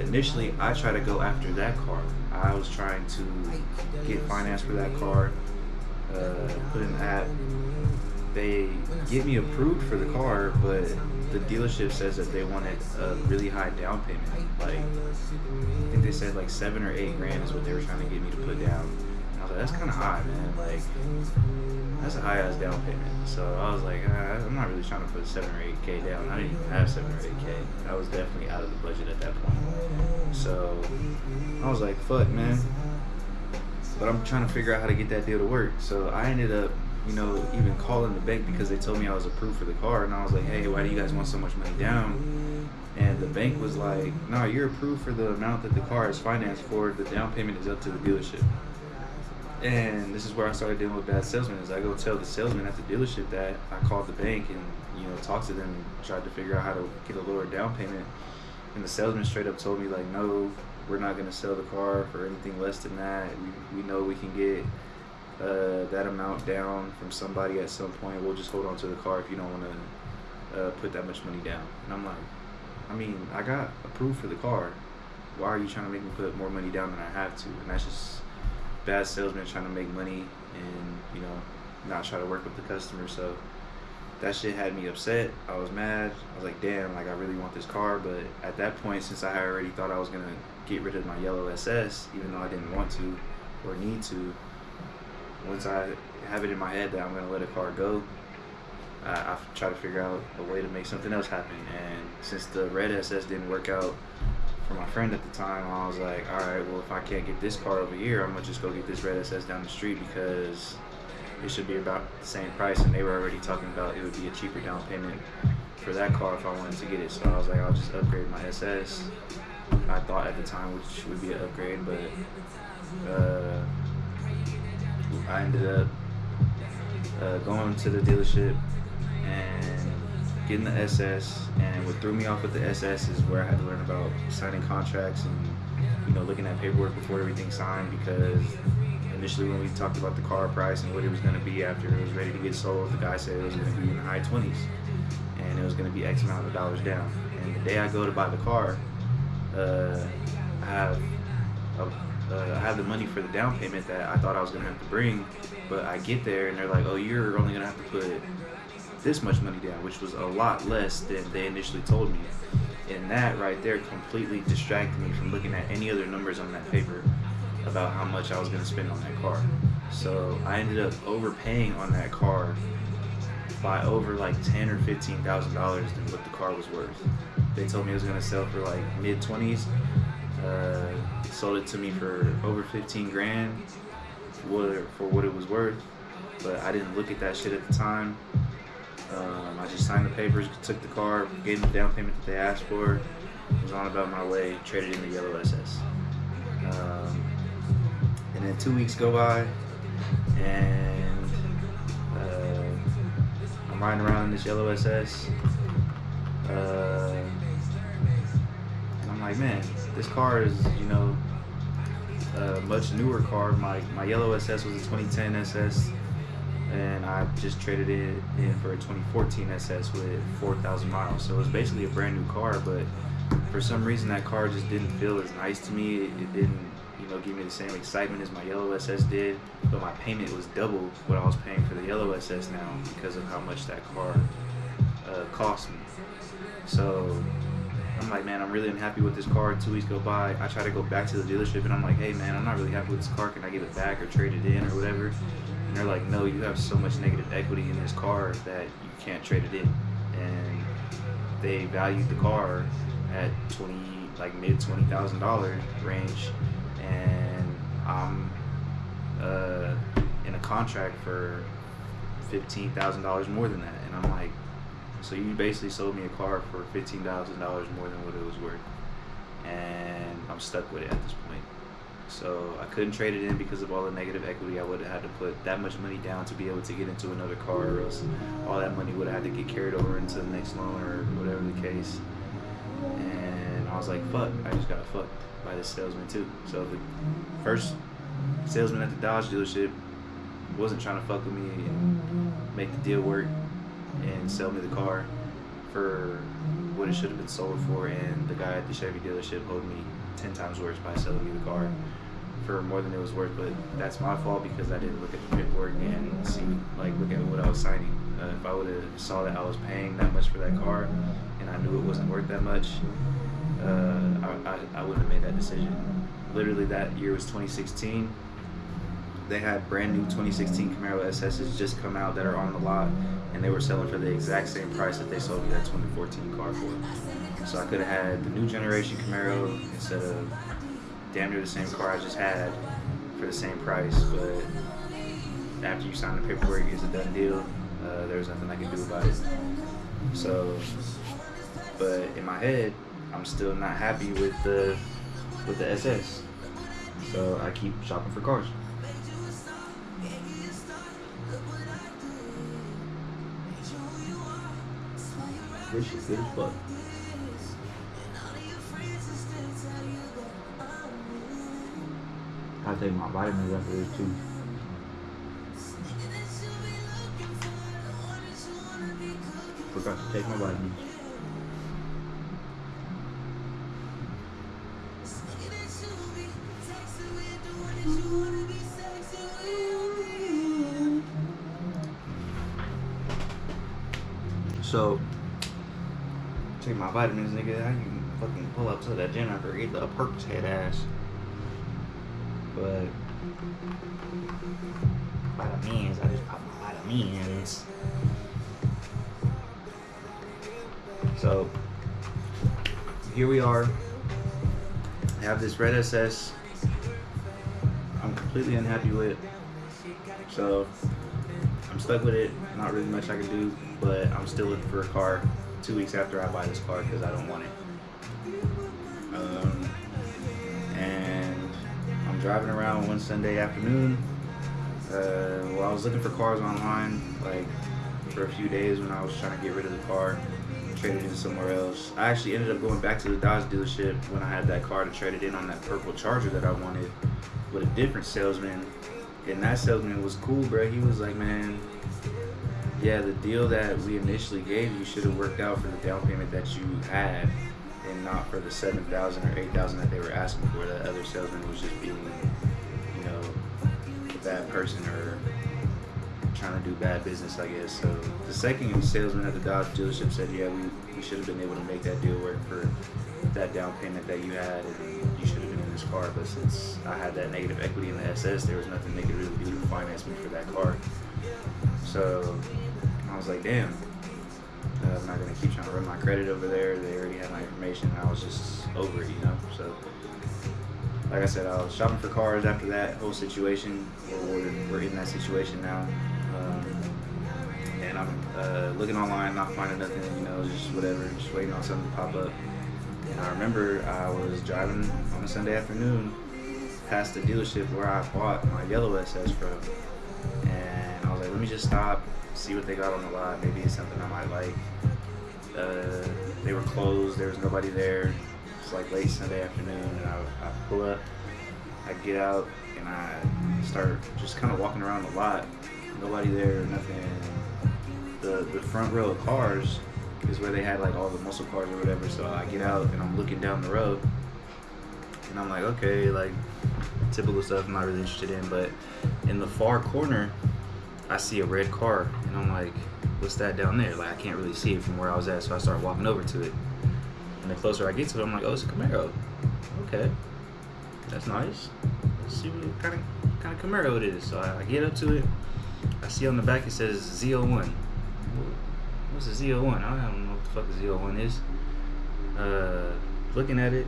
initially, I tried to go after that car. I was trying to get finance for that car, put in the app. They get me approved for the car, but the dealership says that they wanted a really high down payment. Like, I think they said like 7 or 8 grand is what they were trying to get me to put down. And I was like, that's kind of high, man. Like, that's a high ass down payment. So I was like, I'm not really trying to put 7 or 8K down. I didn't even have 7 or 8K. I was definitely out of the budget at that point. So I was like, fuck, man. But I'm trying to figure out how to get that deal to work. So I ended up, you know, even calling the bank because they told me I was approved for the car. And I was like, hey, why do you guys want so much money down? And the bank was like, no, you're approved for the amount that the car is financed for. The down payment is up to the dealership. And this is where I started dealing with bad salesmen. Is I go tell the salesman at the dealership that I called the bank and, you know, talked to them and tried to figure out how to get a lower down payment. And the salesman straight up told me, like, no, we're not going to sell the car for anything less than that. We know we can get that amount down from somebody at some point. We'll just hold on to the car if you don't want to put that much money down. And I'm like, I mean, I got approved for the car. Why are you trying to make me put more money down than I have to? And that's just bad salesman trying to make money and, you know, not try to work with the customer. So that shit had me upset. I was mad. I was like, damn, like, I really want this car. But at that point, since I already thought I was gonna get rid of my yellow SS, even though I didn't want to or need to, once I have it in my head that I'm gonna let a car go, I try to figure out a way to make something else happen. And since the red SS didn't work out for my friend at the time, I was like, all right, well, if I can't get this car over here, I'm gonna just go get this red SS down the street because it should be about the same price. And they were already talking about it would be a cheaper down payment for that car if I wanted to get it. So I was like, I'll just upgrade my SS. I thought at the time which would be an upgrade, but I ended up going to the dealership and getting the SS, and what threw me off with the SS is where I had to learn about signing contracts and, you know, looking at paperwork before everything's signed, because initially when we talked about the car price and what it was going to be after it was ready to get sold, the guy said it was going to be in the high 20s and it was going to be X amount of dollars down. And the day I go to buy the car, I have the money for the down payment that I thought I was going to have to bring, but I get there and they're like, oh, you're only going to have to put this much money down, which was a lot less than they initially told me. And that right there completely distracted me from looking at any other numbers on that paper about how much I was going to spend on that car. So I ended up overpaying on that car by over like $10,000 or $15,000 than what the car was worth. They told me it was going to sell for like mid-20s. Sold it to me for over 15 grand for what it was worth, but I didn't look at that shit at the time. I just signed the papers, took the car, gave them the down payment that they asked for, was on about my way, traded in the yellow SS. And then 2 weeks go by, and I'm riding around in this yellow SS. And I'm like, man, this car is, you know, a much newer car. My yellow SS was a 2010 SS, and I just traded it in for a 2014 SS with 4,000 miles. So it was basically a brand new car, but for some reason that car just didn't feel as nice to me. It didn't, you know, give me the same excitement as my yellow SS did, but my payment was double what I was paying for the yellow SS now because of how much that car cost me. So I'm like, man, I'm really unhappy with this car. 2 weeks go by, I try to go back to the dealership and I'm like, hey man, I'm not really happy with this car, can I get it back or trade it in or whatever? And they're like, no, you have so much negative equity in this car that you can't trade it in. And they valued the car at mid $20,000 range, and I'm in a contract for $15,000 more than that. And I'm like, so you basically sold me a car for $15,000 more than what it was worth, and I'm stuck with it at this point. So I couldn't trade it in because of all the negative equity. I would have had to put that much money down to be able to get into another car, or else all that money would have had to get carried over into the next loan or whatever the case. And I was like, fuck, I just got fucked by this salesman too. So the first salesman at the Dodge dealership wasn't trying to fuck with me and make the deal work and sell me the car for what it should have been sold for, and the guy at the Chevy dealership owed me 10 times worse by selling me the car for more than it was worth. But that's my fault because I didn't look at the paperwork and see, look at what I was signing. If I would have saw that I was paying that much for that car and I knew it wasn't worth that much, I wouldn't have made that decision. Literally, that year was 2016. They had brand new 2016 Camaro SS's just come out that are on the lot, and they were selling for the exact same price that they sold me that 2014 car for. So I could have had the new generation Camaro instead of damn near the same car I just had for the same price. But after you sign the paperwork, it's a done deal. There was nothing I could do about it. So, but in my head, I'm still not happy with the SS. So I keep shopping for cars. This shit good as fuck. I take my vitamins after this too. Forgot to take my vitamins. So, take my vitamins, nigga. I can fucking pull up to that gym after I eat the perks head ass. But vitamins, I just pop my vitamins. So here we are. I have this red SS. I'm completely unhappy with. So I'm stuck with it. Not really much I can do, but I'm still looking for a car 2 weeks after I buy this car because I don't want it. And I'm driving around one Sunday afternoon. Well, I was looking for cars online for a few days when I was trying to get rid of the car, trade it in somewhere else. I actually ended up going back to the Dodge dealership when I had that car to trade it in on that purple Charger that I wanted with a different salesman. And that salesman was cool, bro. He was like, man, yeah, the deal that we initially gave you should have worked out for the down payment that you had and not for the $7,000 or $8,000 that they were asking for. That other salesman was just being, a bad person or trying to do bad business, I guess. So the second salesman at the Dodge dealership said, yeah, we should have been able to make that deal work for that down payment that you had, and you should have been in this car. But since I had that negative equity in the SS, there was nothing they could really do to finance me for that car. So I was like, damn, I'm not gonna keep trying to run my credit over there. They already had my information. I was just over it, So like I said, I was shopping for cars after that whole situation. We're in that situation now. And I'm looking online, not finding nothing, just whatever, just waiting on something to pop up. And I remember I was driving on a Sunday afternoon past the dealership where I bought my yellow SS from. And I was like, let me just stop, see what they got on the lot. Maybe it's something I might like. They were closed, there was nobody there. It's like late Sunday afternoon, and I pull up, I get out, and I start just kind of walking around the lot. Nobody there, nothing. The front row of cars is where they had all the muscle cars or whatever. So I get out and I'm looking down the road, and I'm like, okay, typical stuff I'm not really interested in. But in the far corner, I see a red car, and I'm like, what's that down there? I can't really see it from where I was at, so I start walking over to it. And the closer I get to it, I'm like, oh, it's a Camaro. Okay, that's nice. Let's see what kind of Camaro it is. So I get up to it. I see on the back it says Z01. What's a Z01? I don't know what the fuck a Z01 is. Looking at it,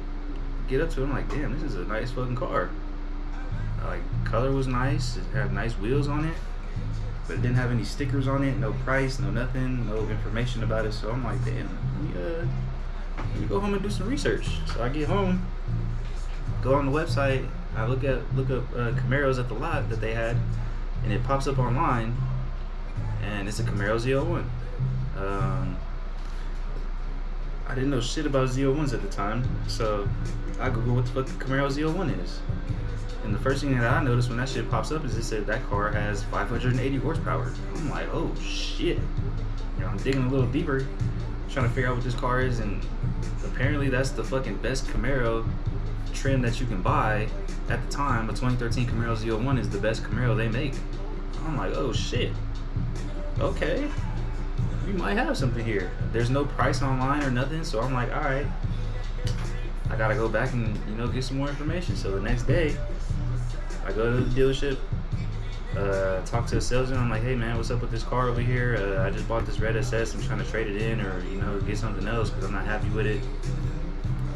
get up to it, I'm like, damn, this is a nice fucking car. Color was nice. It had nice wheels on it, but it didn't have any stickers on it, no price, no nothing, no information about it. So I'm like, damn, let me go home and do some research. So I get home, go on the website, I look up Camaros at the lot that they had, and it pops up online, and it's a Camaro Z01. I didn't know shit about Z01s at the time, so I googled what the fuck the Camaro Z01 is. And the first thing that I noticed when that shit pops up is it said that car has 580 horsepower. I'm like, oh shit. You know, I'm digging a little deeper, trying to figure out what this car is, and apparently that's the fucking best Camaro trim that you can buy at the time. A 2013 Camaro Z01 is the best Camaro they make. I'm like, oh shit. Okay. We might have something here. There's no price online or nothing, so I'm like, alright, I gotta go back and, you know, get some more information. So the next day, I go to the dealership, talk to a salesman. I'm like, hey man, what's up with this car over here? I just bought this red SS. I'm trying to trade it in, or, you know, get something else because I'm not happy with it.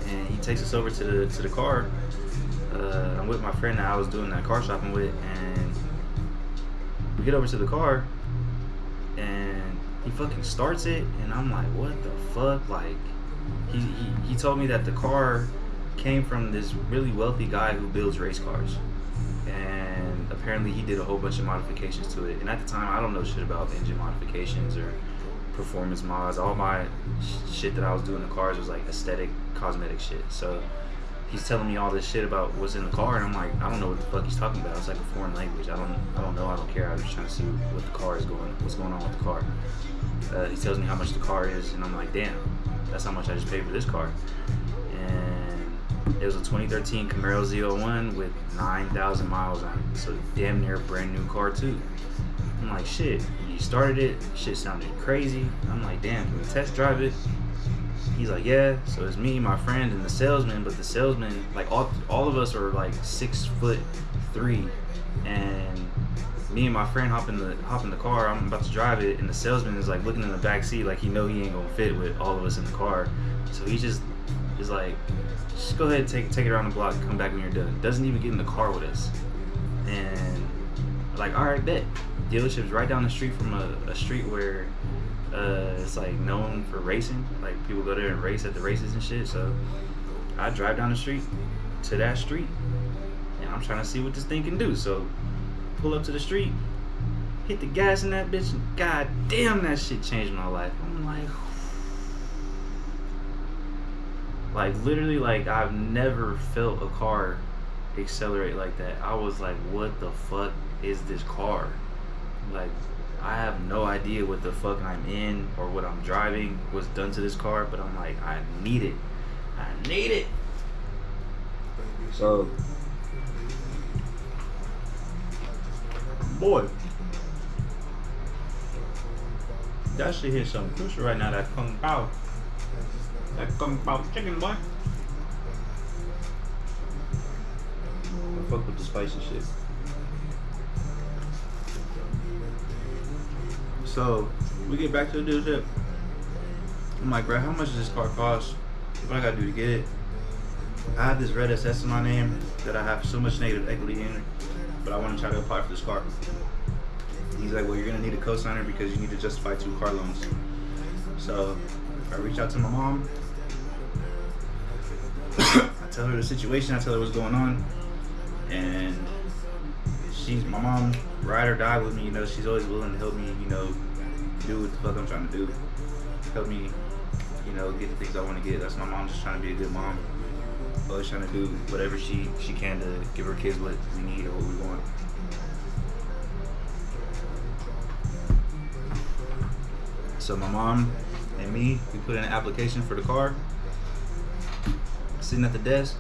And he takes us over to the car. I'm with my friend that I was doing that car shopping with, and we get over to the car, and he fucking starts it, and I'm like, what the fuck? Like, he told me that the car came from this really wealthy guy who builds race cars, and apparently he did a whole bunch of modifications to it. And at the time, I don't know shit about engine modifications or performance mods. All my shit that I was doing in the cars was like aesthetic, cosmetic shit. So he's telling me all this shit about what's in the car, and I'm like, I don't know what the fuck he's talking about. It's like a foreign language. I don't know. I don't care. I'm just trying to see what the car is what's going on with the car. He tells me how much the car is, and I'm like, damn, that's how much I just paid for this car. And it was a 2013 Camaro Z01 with 9,000 miles on it, so damn near a brand new car too. I'm like, shit. He started it, shit sounded crazy. I'm like, damn, can we test drive it? He's like, yeah. So it's me, my friend, and the salesman. But the salesman, like all of us are like 6'3", and me and my friend hop in the car. I'm about to drive it, and the salesman is like looking in the back seat, like he know he ain't gonna fit with all of us in the car. So he just is like, just go ahead and take it around the block, come back when you're done. Doesn't even get in the car with us. And like, all right, bet. Dealership's right down the street from a street where it's like known for racing. Like people go there and race at the races and shit. So I drive down the street to that street, and I'm trying to see what this thing can do. So pull up to the street, hit the gas in that bitch, and god damn, that shit changed my life. I'm like literally, like I've never felt a car accelerate like that. I was like, what the fuck is this car? Like, I have no idea what the fuck I'm in or what I'm driving, what's done to this car, but I'm like, I need it. I need it. So, boy, that shit hit something crucial right now. That kung pao chicken, boy. I fuck with the spicy shit. So we get back to the dealership. I'm like, bro, how much does this car cost? What I gotta do to get it? I have this red SS in my name that I have so much negative equity in, but I want to try to apply for this car. He's like, well, you're gonna need a co-signer because you need to justify 2 car loans. So I reach out to my mom. I tell her the situation. I tell her what's going on, and my mom, ride or die with me. You know, she's always willing to help me, you know, do what the fuck I'm trying to do. Help me, you know, get the things I want to get. That's my mom, just trying to be a good mom. Always trying to do whatever she can to give her kids what we need or what we want. So my mom and me, we put in an application for the car. Sitting at the desk,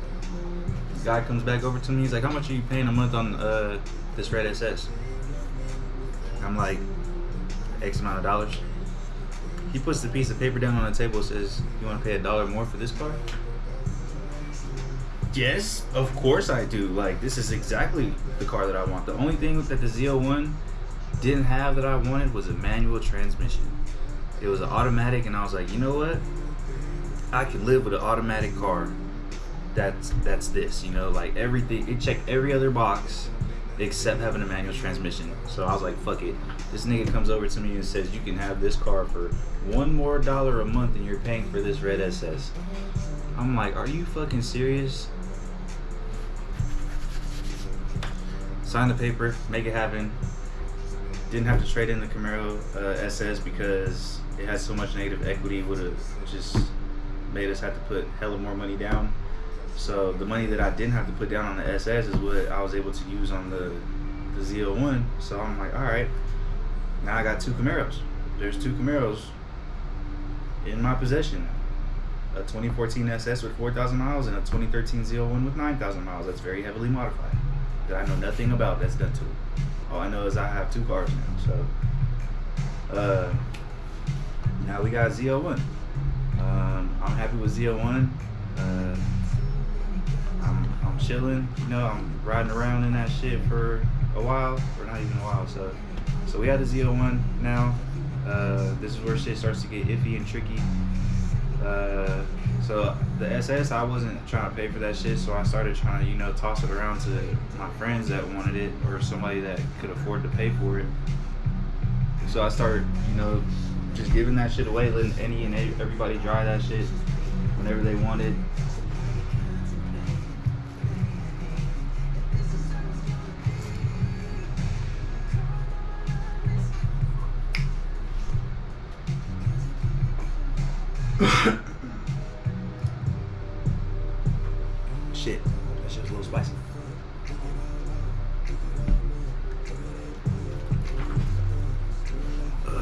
this guy comes back over to me. He's like, how much are you paying a month on this red SS? I'm like, X amount of dollars. He puts the piece of paper down on the table and says, you want to pay $1 more for this car? Yes, of course I do. Like, this is exactly the car that I want. The only thing that the Z01 didn't have that I wanted was a manual transmission. It was an automatic, and I was like, you know what? I can live with an automatic car. That's this, you know, like everything. It checked every other box except having a manual transmission. So I was like, fuck it. This nigga comes over to me and says, you can have this car for $1 more a month than you're paying for this red SS. I'm like, are you fucking serious? Sign the paper, make it happen. Didn't have to trade in the Camaro SS because it had so much negative equity. Would have just made us have to put hella more money down. So the money that I didn't have to put down on the SS is what I was able to use on the Z01. So I'm like, all right, now I got 2 Camaros. There's 2 Camaros in my possession. A 2014 SS with 4,000 miles and a 2013 Z01 with 9,000 miles. That's very heavily modified. That I know nothing about that's done to it. All I know is I have 2 cars now. So now we got Z01. I'm happy with Z01. I'm chilling, you know, I'm riding around in that shit for a while, or not even a while. So we had the Z01 now. This is where shit starts to get iffy and tricky. So the SS, I wasn't trying to pay for that shit, so I started trying to, you know, toss it around to my friends that wanted it, or somebody that could afford to pay for it. So I started, you know, just giving that shit away, letting any and everybody drive that shit whenever they wanted. Shit, that shit's a little spicy.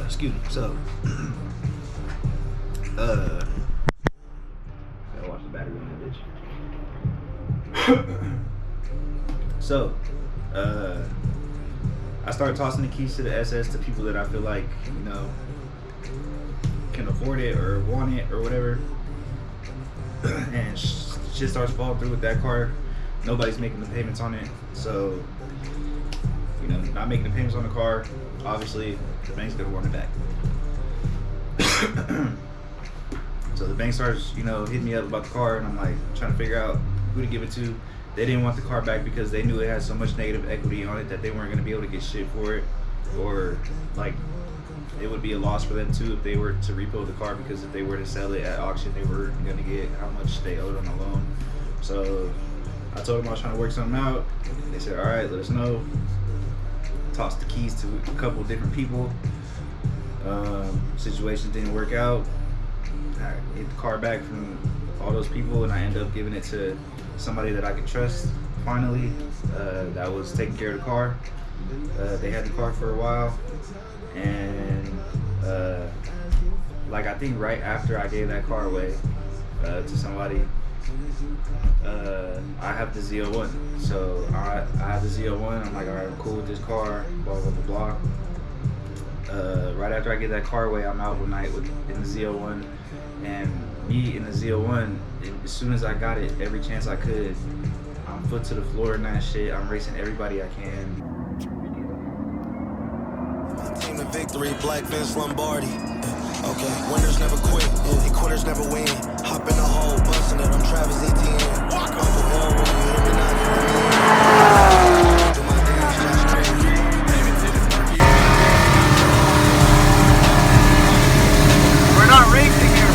Excuse me. So, gotta watch the battery on that bitch. So, I started tossing the keys to the SS to people that I feel like, you know, can afford it or want it or whatever. And shit starts falling through with that car. Nobody's making the payments on it. So, you know, not making the payments on the car, obviously the bank's gonna want it back. So the bank starts, you know, hitting me up about the car, and I'm like trying to figure out who to give it to. They didn't want the car back because they knew it had so much negative equity on it that they weren't gonna be able to get shit for it, or like it would be a loss for them too if they were to repo the car, because if they were to sell it at auction, they were gonna get how much they owed on the loan. So I told them I was trying to work something out. They said, all right, let us know. Tossed the keys to a couple different people. Situations didn't work out. I get the car back from all those people, and I end up giving it to somebody that I could trust finally, that was taking care of the car. They had the car for a while, and like I think right after I gave that car away to somebody, I have the Z01. So I have the Z01. I'm like, all right, I'm cool with this car, blah blah blah blah. Right after I get that car away, I'm out one night in the Z01, and me in the Z01, as soon as I got it, every chance I could, I'm foot to the floor in that shit. I'm racing everybody I can. Team to victory, Black Vince Lombardi. Okay, winners never quit, quitters never win. Hop in the hole, busting it, I'm Travis Etienne. Walk on the wall when you hear me knocking. Do my dance, Josh Crazy. We're not racing here.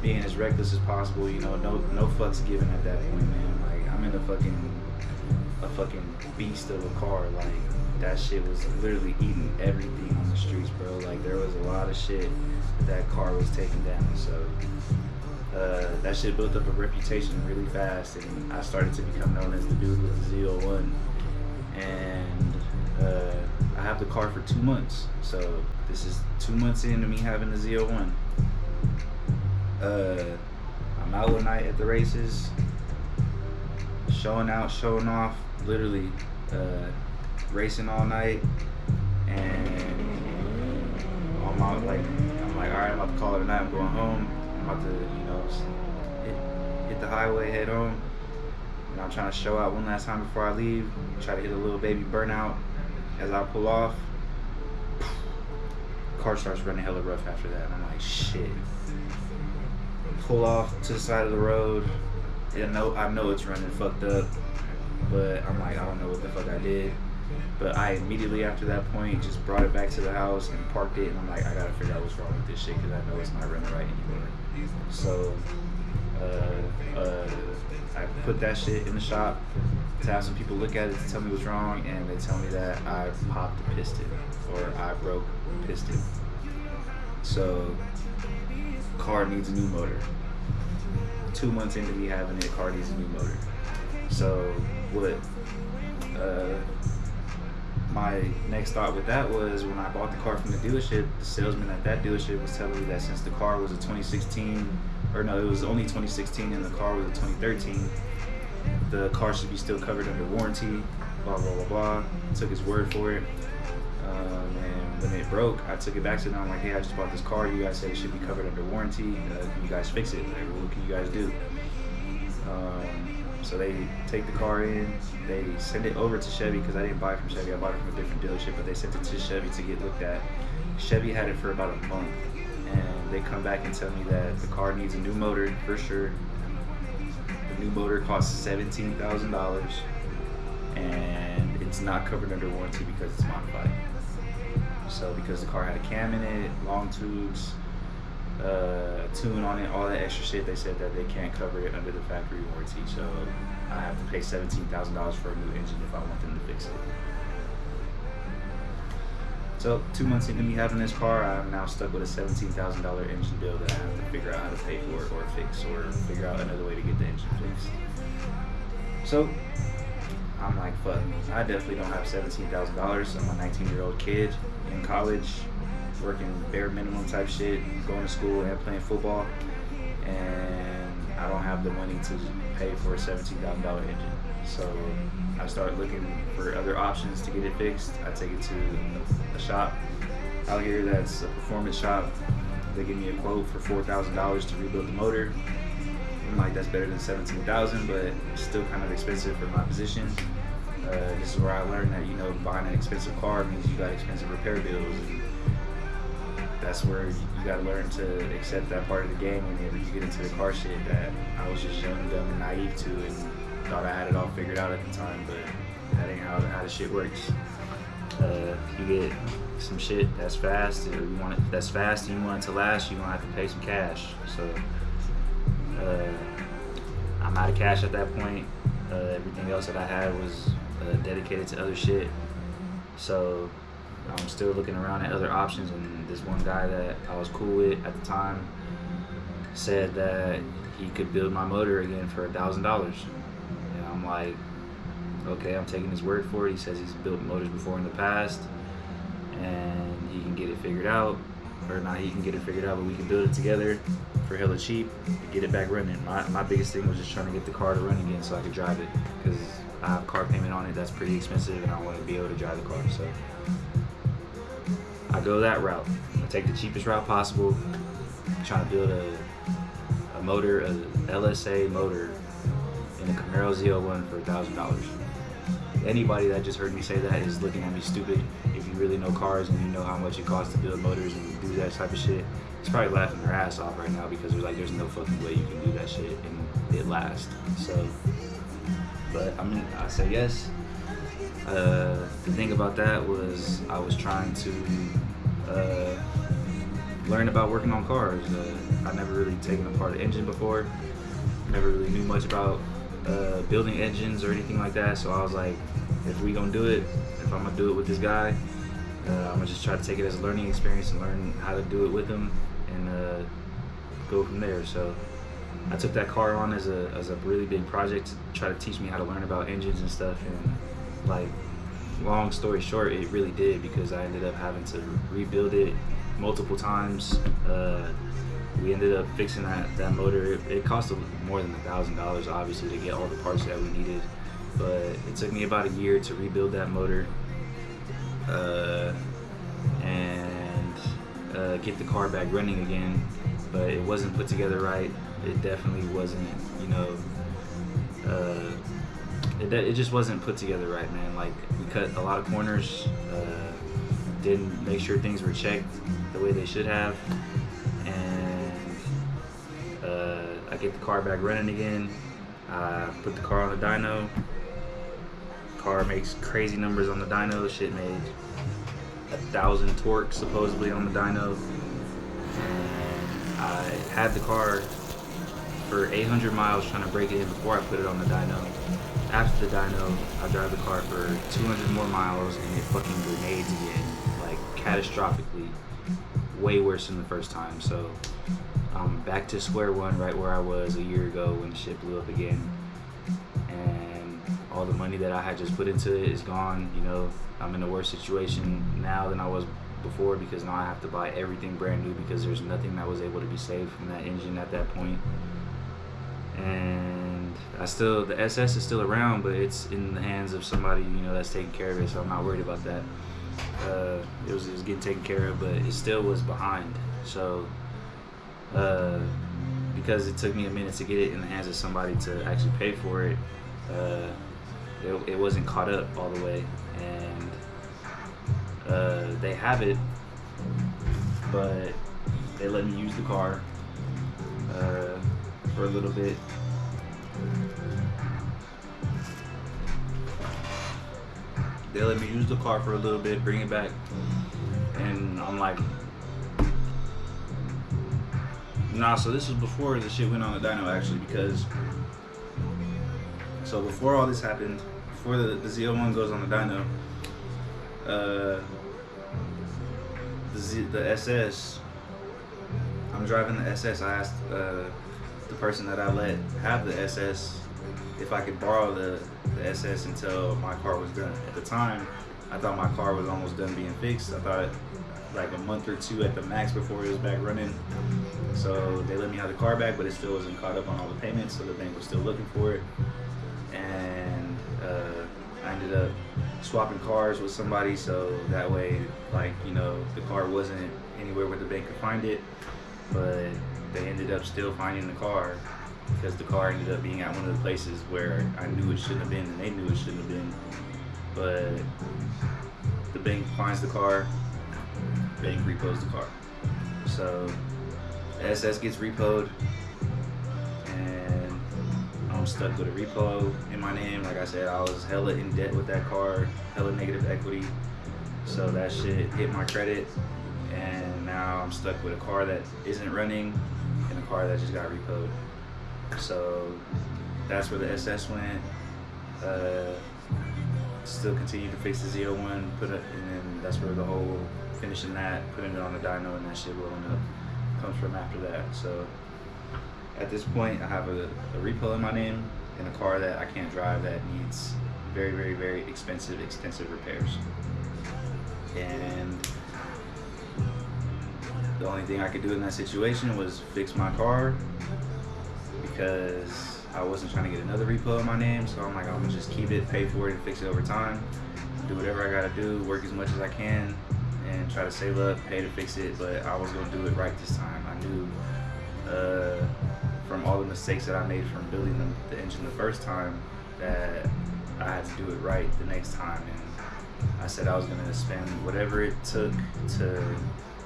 Being as reckless as possible, you know, no fucks given at that point, man. Like, I'm in a fucking beast of a car. Like, that shit was literally eating everything on the streets, bro. Like, there was a lot of shit that car was taking down. So that shit built up a reputation really fast, and I started to become known as the dude with the Z01. And I have the car for 2 months, so this is 2 months into me having the Z01. I'm out one night at the races, showing out, showing off, literally racing all night, and I'm like, all right, I'm about to call it a night. I'm going home. I'm about to, you know, hit the highway, head home, and I'm trying to show out one last time before I leave. Try to hit a little baby burnout. As I pull off, car starts running hella rough after that, and I'm like, shit. Pull off to the side of the road. I know it's running fucked up, but I'm like, I don't know what the fuck I did. But I immediately after that point just brought it back to the house and parked it, and I'm like, I gotta figure out what's wrong with this shit because I know it's not running right anymore. So I put that shit in the shop to have some people look at it to tell me what's wrong, and they tell me that I popped a piston or I broke a piston. So car needs a new motor. 2 months into me having it, car needs a new motor. So what my next thought with that was, when I bought the car from the dealership, the salesman at that dealership was telling me that since the car was a 2016, or no, it was only 2016 and the car was a 2013, the car should be still covered under warranty, blah, blah, blah, blah. Took his word for it. And when it broke, I took it back to them. I'm like, hey, I just bought this car. You guys said it should be covered under warranty. Can you guys fix it? Like, what can you guys do? So they take the car in, they send it over to Chevy, because I didn't buy it from Chevy, I bought it from a different dealership, but they sent it to Chevy to get looked at. Chevy had it for about a month, and they come back and tell me that the car needs a new motor for sure. The new motor costs $17,000, and it's not covered under warranty because it's modified. So because the car had a cam in it, long tubes, tune on it, all that extra shit, they said that they can't cover it under the factory warranty. So I have to pay $17,000 for a new engine if I want them to fix it. So 2 months into me having this car, I'm now stuck with a $17,000 engine bill that I have to figure out how to pay for it or fix, or figure out another way to get the engine fixed. So I'm like, fuck, I definitely don't have $17,000. I'm a 19-year-old kid in college, working bare minimum type shit, going to school and playing football, and I don't have the money to pay for a $17,000 engine. So I started looking for other options to get it fixed. I take it to a shop out here that's a performance shop. They give me a quote for $4,000 to rebuild the motor. I'm like, that's better than $17,000, but it's still kind of expensive for my position. This is where I learned that, you know, buying an expensive car means you got expensive repair bills. And that's where you gotta learn to accept that part of the game whenever you get into the car shit that I was just young, dumb, and naive to, and thought I had it all figured out at the time, but that ain't how the shit works. You get some shit that's fast, and you want it to last, you're gonna have to pay some cash. So I'm out of cash at that point. Everything else that I had was dedicated to other shit. So I'm still looking around at other options, and this one guy that I was cool with at the time said that he could build my motor again for $1,000. And I'm like, okay, I'm taking his word for it. He says he's built motors before in the past, and he can get it figured out. Or not, he can get it figured out, but we can build it together for hella cheap and get it back running. My biggest thing was just trying to get the car to run again so I could drive it, because I have car payment on it that's pretty expensive, and I want to be able to drive the car. So I go that route. I take the cheapest route possible, trying to build a motor, a LSA motor in a Camaro Z01 for $1,000. Anybody that just heard me say that is looking at me stupid. If you really know cars and you know how much it costs to build motors and do that type of shit, it's probably laughing their ass off right now, because they're like, there's no fucking way you can do that shit and it lasts. So, but I mean, I say yes. The thing about that was I was trying to learn about working on cars. I never really taken apart an engine before. Never really knew much about building engines or anything like that. So I was like, if we gonna do it, if I'm gonna do it with this guy, I'm gonna just try to take it as a learning experience and learn how to do it with him, and go from there. So I took that car on as a really big project to try to teach me how to learn about engines and stuff. And like, long story short, it really did, because I ended up having to rebuild it multiple times. We ended up fixing that motor. It cost more than $1,000 obviously to get all the parts that we needed, but it took me about a year to rebuild that motor and get the car back running again. But it wasn't put together right. It definitely wasn't, you know, it just wasn't put together right, man. Like, we cut a lot of corners, didn't make sure things were checked the way they should have, and I get the car back running again. I put the car on the dyno. Car makes crazy numbers on the dyno. Shit made 1,000 torque supposedly on the dyno. I had the car for 800 miles trying to break it in before I put it on the dyno. After the dyno, I drive the car for 200 more miles and it fucking grenades again, like catastrophically, way worse than the first time. So I'm back to square one, right where I was a year ago when the shit blew up again. And all the money that I had just put into it is gone. You know, I'm in a worse situation now than I was before, because now I have to buy everything brand new, because there's nothing that was able to be saved from that engine at that point. And the SS is still around, but it's in the hands of somebody, you know, that's taking care of it, so I'm not worried about that. It was getting taken care of, but it still was behind. So because it took me a minute to get it in the hands of somebody to actually pay for it, it wasn't caught up all the way. And they have it, but they let me use the car for a little bit. They let me use the car for a little bit, bring it back, and I'm like, nah. So this was before the shit went on the dyno, actually, because so before all this happened, before the Z01 goes on the dyno, the SS, I'm driving the SS. I asked the person that I let have the SS if I could borrow the SS until my car was done. At the time, I thought my car was almost done being fixed. I thought like a month or two at the max before it was back running. So they let me have the car back, but it still wasn't caught up on all the payments, so the bank was still looking for it. And I ended up swapping cars with somebody, so that way, like, you know, the car wasn't anywhere where the bank could find it, but they ended up still finding the car, because the car ended up being at one of the places where I knew it shouldn't have been and they knew it shouldn't have been. But the bank finds the car, bank repos the car. So the SS gets repoed and I'm stuck with a repo in my name. Like I said, I was hella in debt with that car, hella negative equity. So that shit hit my credit, and now I'm stuck with a car that isn't running and a car that just got repoed. So that's where the SS went. Still continued to fix the Z01, and then that's where the whole finishing that, putting it on the dyno, and that shit rolling up comes from after that. So at this point, I have a repo in my name and a car that I can't drive that needs very, very, very expensive repairs. And the only thing I could do in that situation was fix my car, because I wasn't trying to get another repo in my name. So I'm like, I'm gonna just keep it, pay for it, and fix it over time. Do whatever I gotta do, work as much as I can, and try to save up, pay to fix it. But I was gonna do it right this time. I knew from all the mistakes that I made from building the engine the first time that I had to do it right the next time. And I said I was gonna spend whatever it took to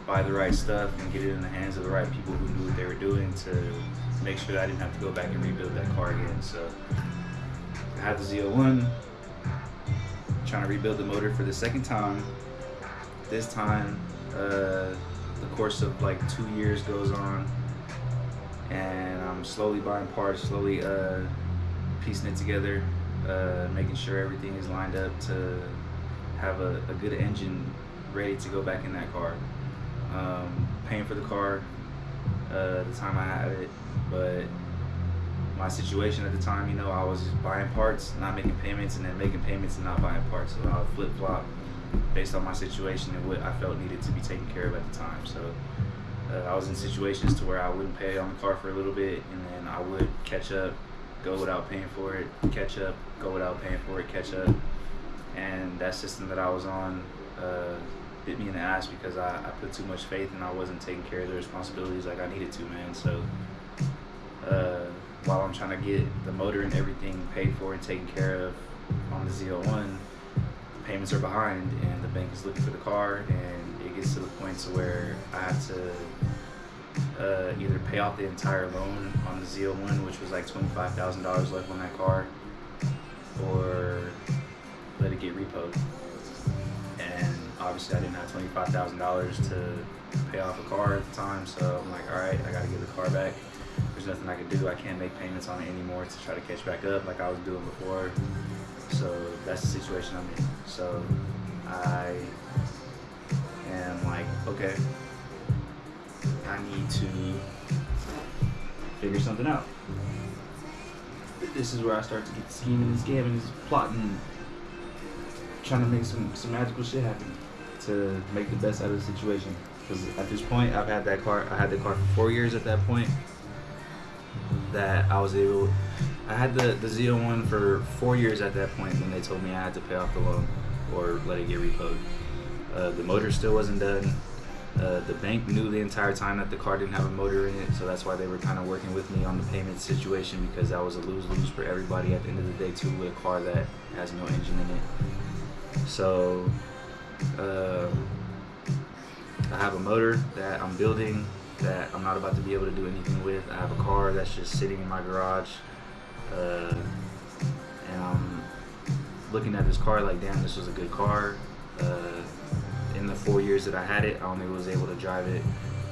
buy the right stuff and get it in the hands of the right people who knew what they were doing, to make sure that I didn't have to go back and rebuild that car again. So I had the Z01, trying to rebuild the motor for the second time. This time, the course of like 2 years goes on, and I'm slowly buying parts, slowly piecing it together, making sure everything is lined up to have a good engine ready to go back in that car. Paying for the car the time I had it, but my situation at the time, you know, I was buying parts, not making payments, and then making payments and not buying parts. So I would flip-flop based on my situation and what I felt needed to be taken care of at the time. So I was in situations to where I wouldn't pay on the car for a little bit, and then I would catch up, go without paying for it, catch up, go without paying for it, catch up. And that system that I was on bit me in the ass because I put too much faith and I wasn't taking care of the responsibilities like I needed to, man. So while I'm trying to get the motor and everything paid for and taken care of on the Z01, payments are behind and the bank is looking for the car, and it gets to the point to where I have to either pay off the entire loan on the Z01, which was like $25,000 left on that car, or let it get repoed. And obviously I didn't have $25,000 to pay off a car at the time, so I'm like, all right, I gotta give the car back. There's nothing I can do. I can't make payments on it anymore to try to catch back up like I was doing before. So that's the situation I'm in. So I am like, okay, I need to figure something out. This is where I start to get the scheming and scamming and plotting, trying to make some magical shit happen to make the best out of the situation. Because at this point, I had the car for 4 years at that point. That I had the Z01 for 4 years at that point when they told me I had to pay off the loan or let it get repoed. The motor still wasn't done. The bank knew the entire time that the car didn't have a motor in it, so that's why they were kind of working with me on the payment situation, because that was a lose-lose for everybody at the end of the day too, with a car that has no engine in it. So I have a motor that I'm building that I'm not about to be able to do anything with. I have a car that's just sitting in my garage, and I'm looking at this car like, damn, this was a good car. In the 4 years that I had it, I only was able to drive it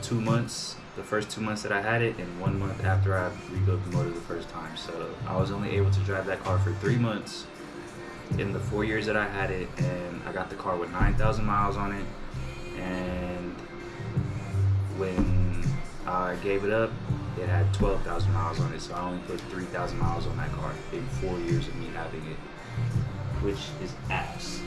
2 months, the first 2 months that I had it, and 1 month after I rebuilt the motor the first time. So I was only able to drive that car for 3 months in the 4 years that I had it, and I got the car with 9,000 miles on it. And when I gave it up, it had 12,000 miles on it, so I only put 3,000 miles on that car in 4 years of me having it, which is ass.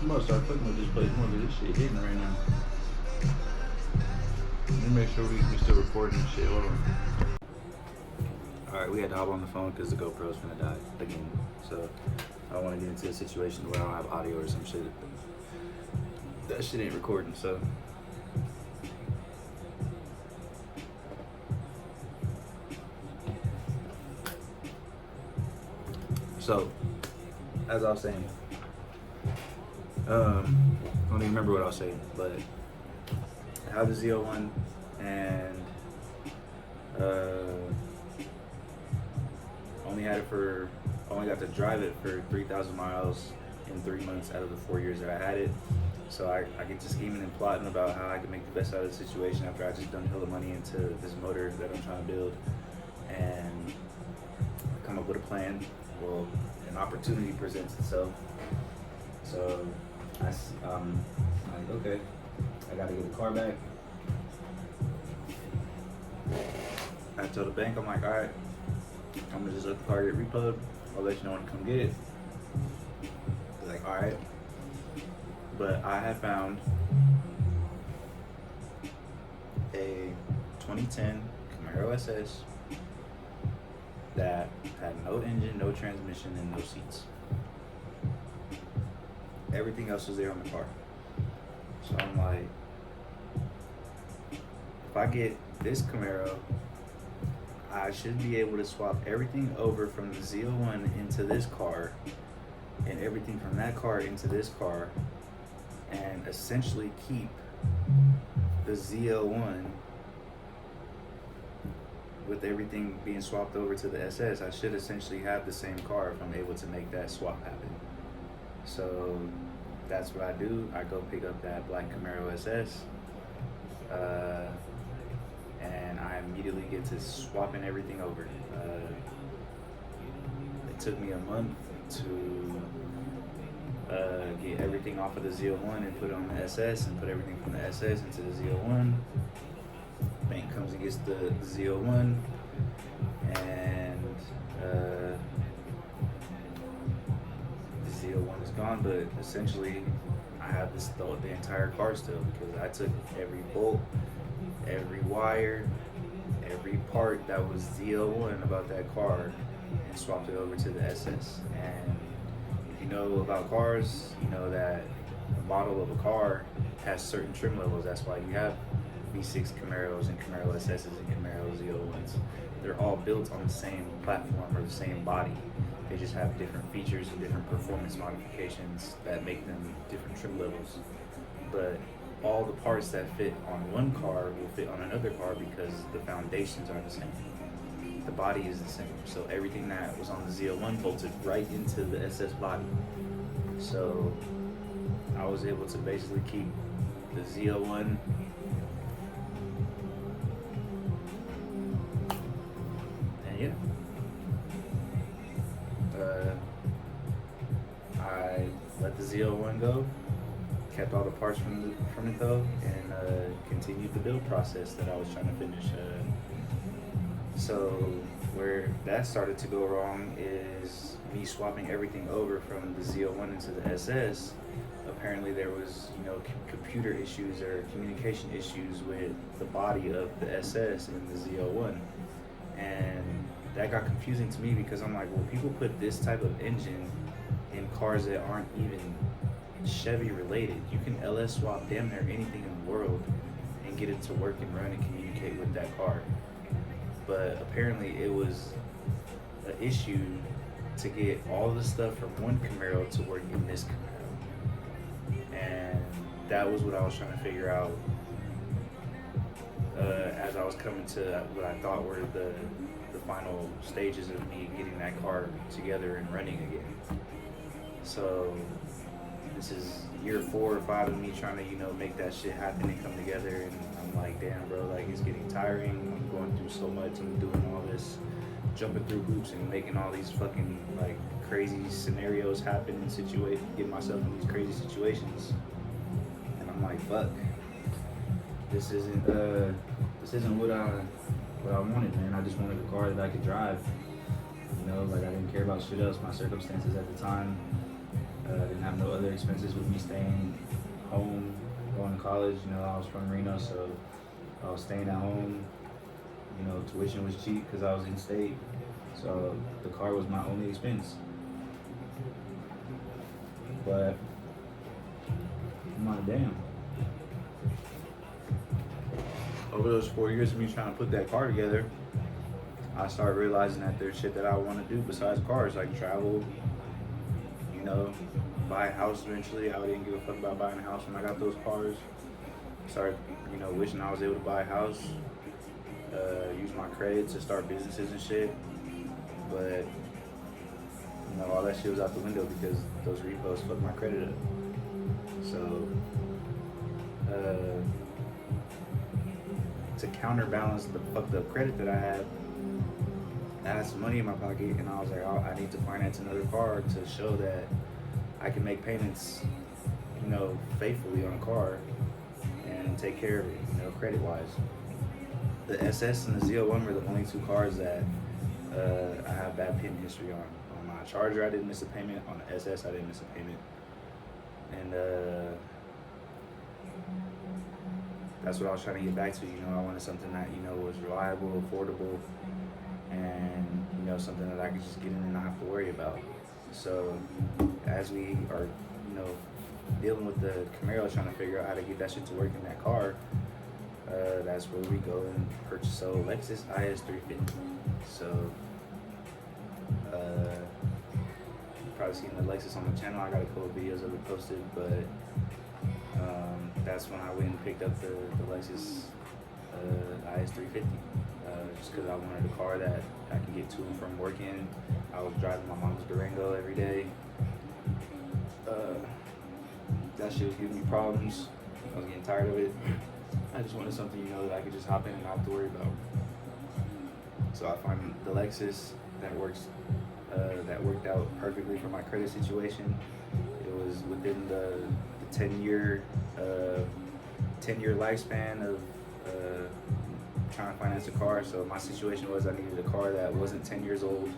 I'm gonna start fucking with this place more because this shit hitting right now. Let me make sure we still recording this shit. Hold on. Alright, we had to hop on the phone because the GoPro's finna die again. So I don't want to get into a situation where I don't have audio or some shit. That shit ain't recording, so. So, as I was saying, I don't even remember what I was saying, but I have the Z01 and only got to drive it for 3,000 miles in 3 months out of the 4 years that I had it. So I get to scheming and plotting about how I can make the best out of the situation after I just dumped a hell of money into this motor that I'm trying to build, and come up with a plan. Well, an opportunity presents itself. So I'm like, okay, I gotta get the car back. I told the bank, I'm like, all right, I'm gonna just let the car get repoed. I'll let you know when to come get it. They're like, all right. But I have found a 2010 Camaro SS that had no engine, no transmission, and no seats. Everything else was there on the car. So I'm like, if I get this Camaro, I should be able to swap everything over from the Z01 into this car, and everything from that car into this car, and essentially keep the ZL1 with everything being swapped over to the SS. I should essentially have the same car if I'm able to make that swap happen. So that's what I do. I go pick up that black Camaro SS, and I immediately get to swapping everything over. took me a month to get everything off of the Z01 and put it on the SS, and put everything from the SS into the Z01. Bank comes and gets the Z01, and the Z01 is gone, but essentially I have the entire car still, because I took every bolt, every wire, every part that was Z01 about that car and swapped it over to the SS. And if you know about cars, you know that the model of a car has certain trim levels. That's why you have V6 Camaros and Camaro SSs and Camaro Z01s. They're all built on the same platform or the same body. They just have different features and different performance modifications that make them different trim levels. But all the parts that fit on one car will fit on another car because the foundations are the same. The body is the same. So everything that was on the Z01 bolted right into the SS body. So I was able to basically keep the Z01 and yeah. I let the Z01 go, kept all the parts from it though, and continued the build process that I was trying to finish. So where that started to go wrong is me swapping everything over from the Z01 into the SS. Apparently there was, computer issues or communication issues with the body of the SS and the Z01. And that got confusing to me because I'm like, well, people put this type of engine in cars that aren't even Chevy related. You can LS swap damn near anything in the world and get it to work and run and communicate with that car. But apparently it was an issue to get all the stuff from one Camaro to work in this Camaro. And that was what I was trying to figure out as I was coming to what I thought were the final stages of me getting that car together and running again. So this is year 4 or 5 of me trying to, make that shit happen and come together. And I'm like, damn, bro, like it's getting tiring. I'm going through so much. I'm doing all this, jumping through hoops and making all these fucking like crazy scenarios happen and get myself in these crazy situations. And I'm like, fuck, this isn't what I wanted, man. I just wanted a car that I could drive. Like I didn't care about shit else. My circumstances at the time. I didn't have no other expenses with me staying home, going to college. I was from Reno, so I was staying at home. Tuition was cheap because I was in state. So the car was my only expense. But I'm like, damn. Over those 4 years of me trying to put that car together, I started realizing that there's shit that I want to do besides cars, like travel, buy a house eventually. I didn't give a fuck about buying a house when I got those cars. Started, wishing I was able to buy a house, use my credit to start businesses and shit. But, all that shit was out the window because those repos fucked my credit up. So, to counterbalance the fucked up credit that I had some money in my pocket, and I was like, oh, I need to finance another car to show that I can make payments, faithfully on a car and take care of it, credit-wise. The SS and the Z01 were the only 2 cars that I have bad payment history on. On my Charger, I didn't miss a payment. On the SS, I didn't miss a payment. And that's what I was trying to get back to. I wanted something that, was reliable, affordable, and, something that I could just get in and not have to worry about. So as we are, dealing with the Camaro, trying to figure out how to get that shit to work in that car, that's where we go and purchase a Lexus IS350. So you've probably seen the Lexus on the channel. I got a couple of videos of it posted, but that's when I went and picked up the Lexus IS350, just because I wanted a car that I could get to and from work in. I was driving my mom's Durango every day. That shit was giving me problems. I was getting tired of it. I just wanted something, that I could just hop in and not have to worry about. So I find the Lexus that works that worked out perfectly for my credit situation. It was within the 10-year lifespan of trying to finance a car. So my situation was I needed a car that wasn't 10 years old,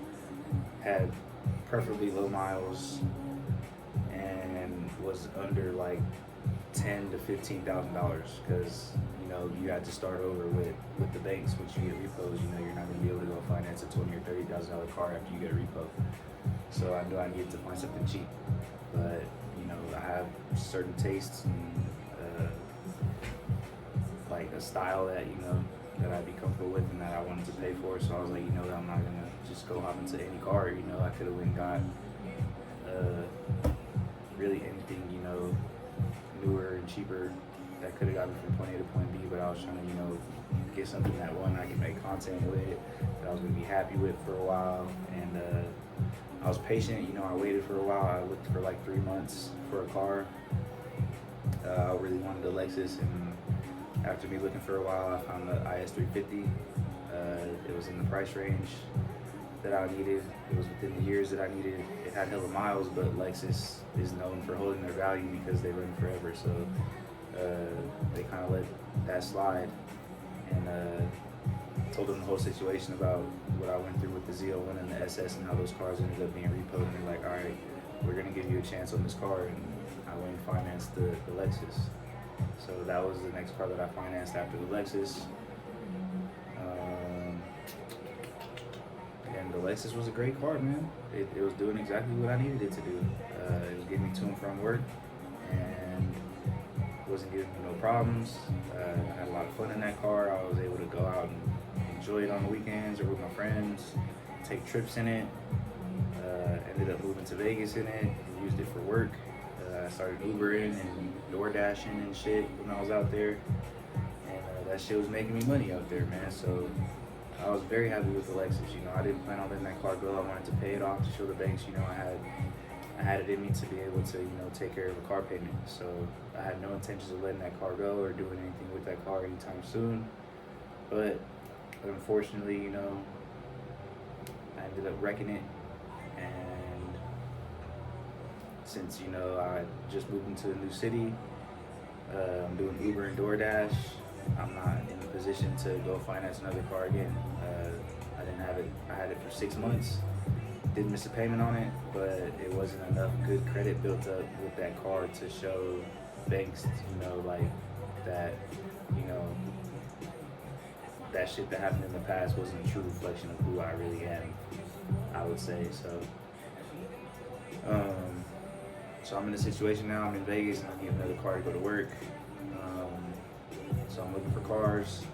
had preferably low miles, and was under like $10,000 to $15,000, because you had to start over with the banks. Once you get repos, you're not going to be able to go finance a $20,000 or $30,000 car after you get a repo. So I knew I needed to find something cheap, but I have certain tastes and like a style that that I'd be comfortable with and that I wanted to pay for. So I was like, I'm not gonna just go hop into any car. I could have went and got really anything newer and cheaper that could have got me from point A to point B, but I was trying to get something that one I could make content with, that I was gonna be happy with for a while. And I was patient. I waited for a while. I looked for like 3 months for a car. I really wanted a Lexus, and after me looking for a while, I found the IS350. It was in the price range that I needed. It was within the years that I needed. It had hella miles, but Lexus is known for holding their value because they run forever. So they kind of let that slide, and told them the whole situation about what I went through with the Z01 and the SS and how those cars ended up being repoed. And they're like, all right, we're gonna give you a chance on this car. And I went and financed the Lexus. So that was the next car that I financed after the Lexus. And the Lexus was a great car, man. It was doing exactly what I needed it to do. It was getting me to and from work, and wasn't giving me no problems. I had a lot of fun in that car. I was able to go out and enjoy it on the weekends or with my friends, take trips in it. Ended up moving to Vegas in it, used it for work. I started Ubering and DoorDashing and shit when I was out there, and that shit was making me money out there, man. So I was very happy with the Lexus. I didn't plan on letting that car go. I wanted to pay it off to show the banks, I had it in me to be able to, take care of a car payment. So I had no intentions of letting that car go or doing anything with that car anytime soon. But unfortunately, I ended up wrecking it. And since, I just moved into a new city, I'm doing Uber and DoorDash, I'm not in a position to go finance another car again. I didn't have it. I had it for 6 months. Didn't miss a payment on it, but it wasn't enough good credit built up with that car to show banks, like that, that shit that happened in the past wasn't a true reflection of who I really am, I would say. So I'm in a situation now. I'm in Vegas and I need another car to go to work. So I'm looking for cars.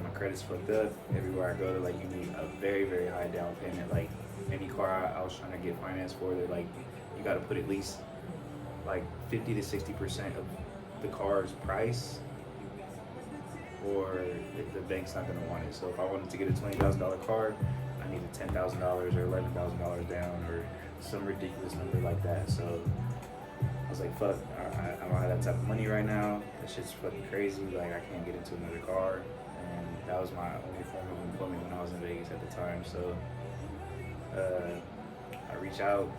My credit's fucked up. Everywhere I go, they're like, you need a very, very high down payment. Like any car I was trying to get financed for, they're like, you got to put at least like 50 to 60% of the car's price, or the bank's not gonna want it. So if I wanted to get a $20,000 car, I needed $10,000 or $11,000 down, or some ridiculous number like that. So I was like, fuck, I don't have that type of money right now. That shit's fucking crazy. Like, I can't get into another car. And that was my only form of employment when I was in Vegas at the time. So I reach out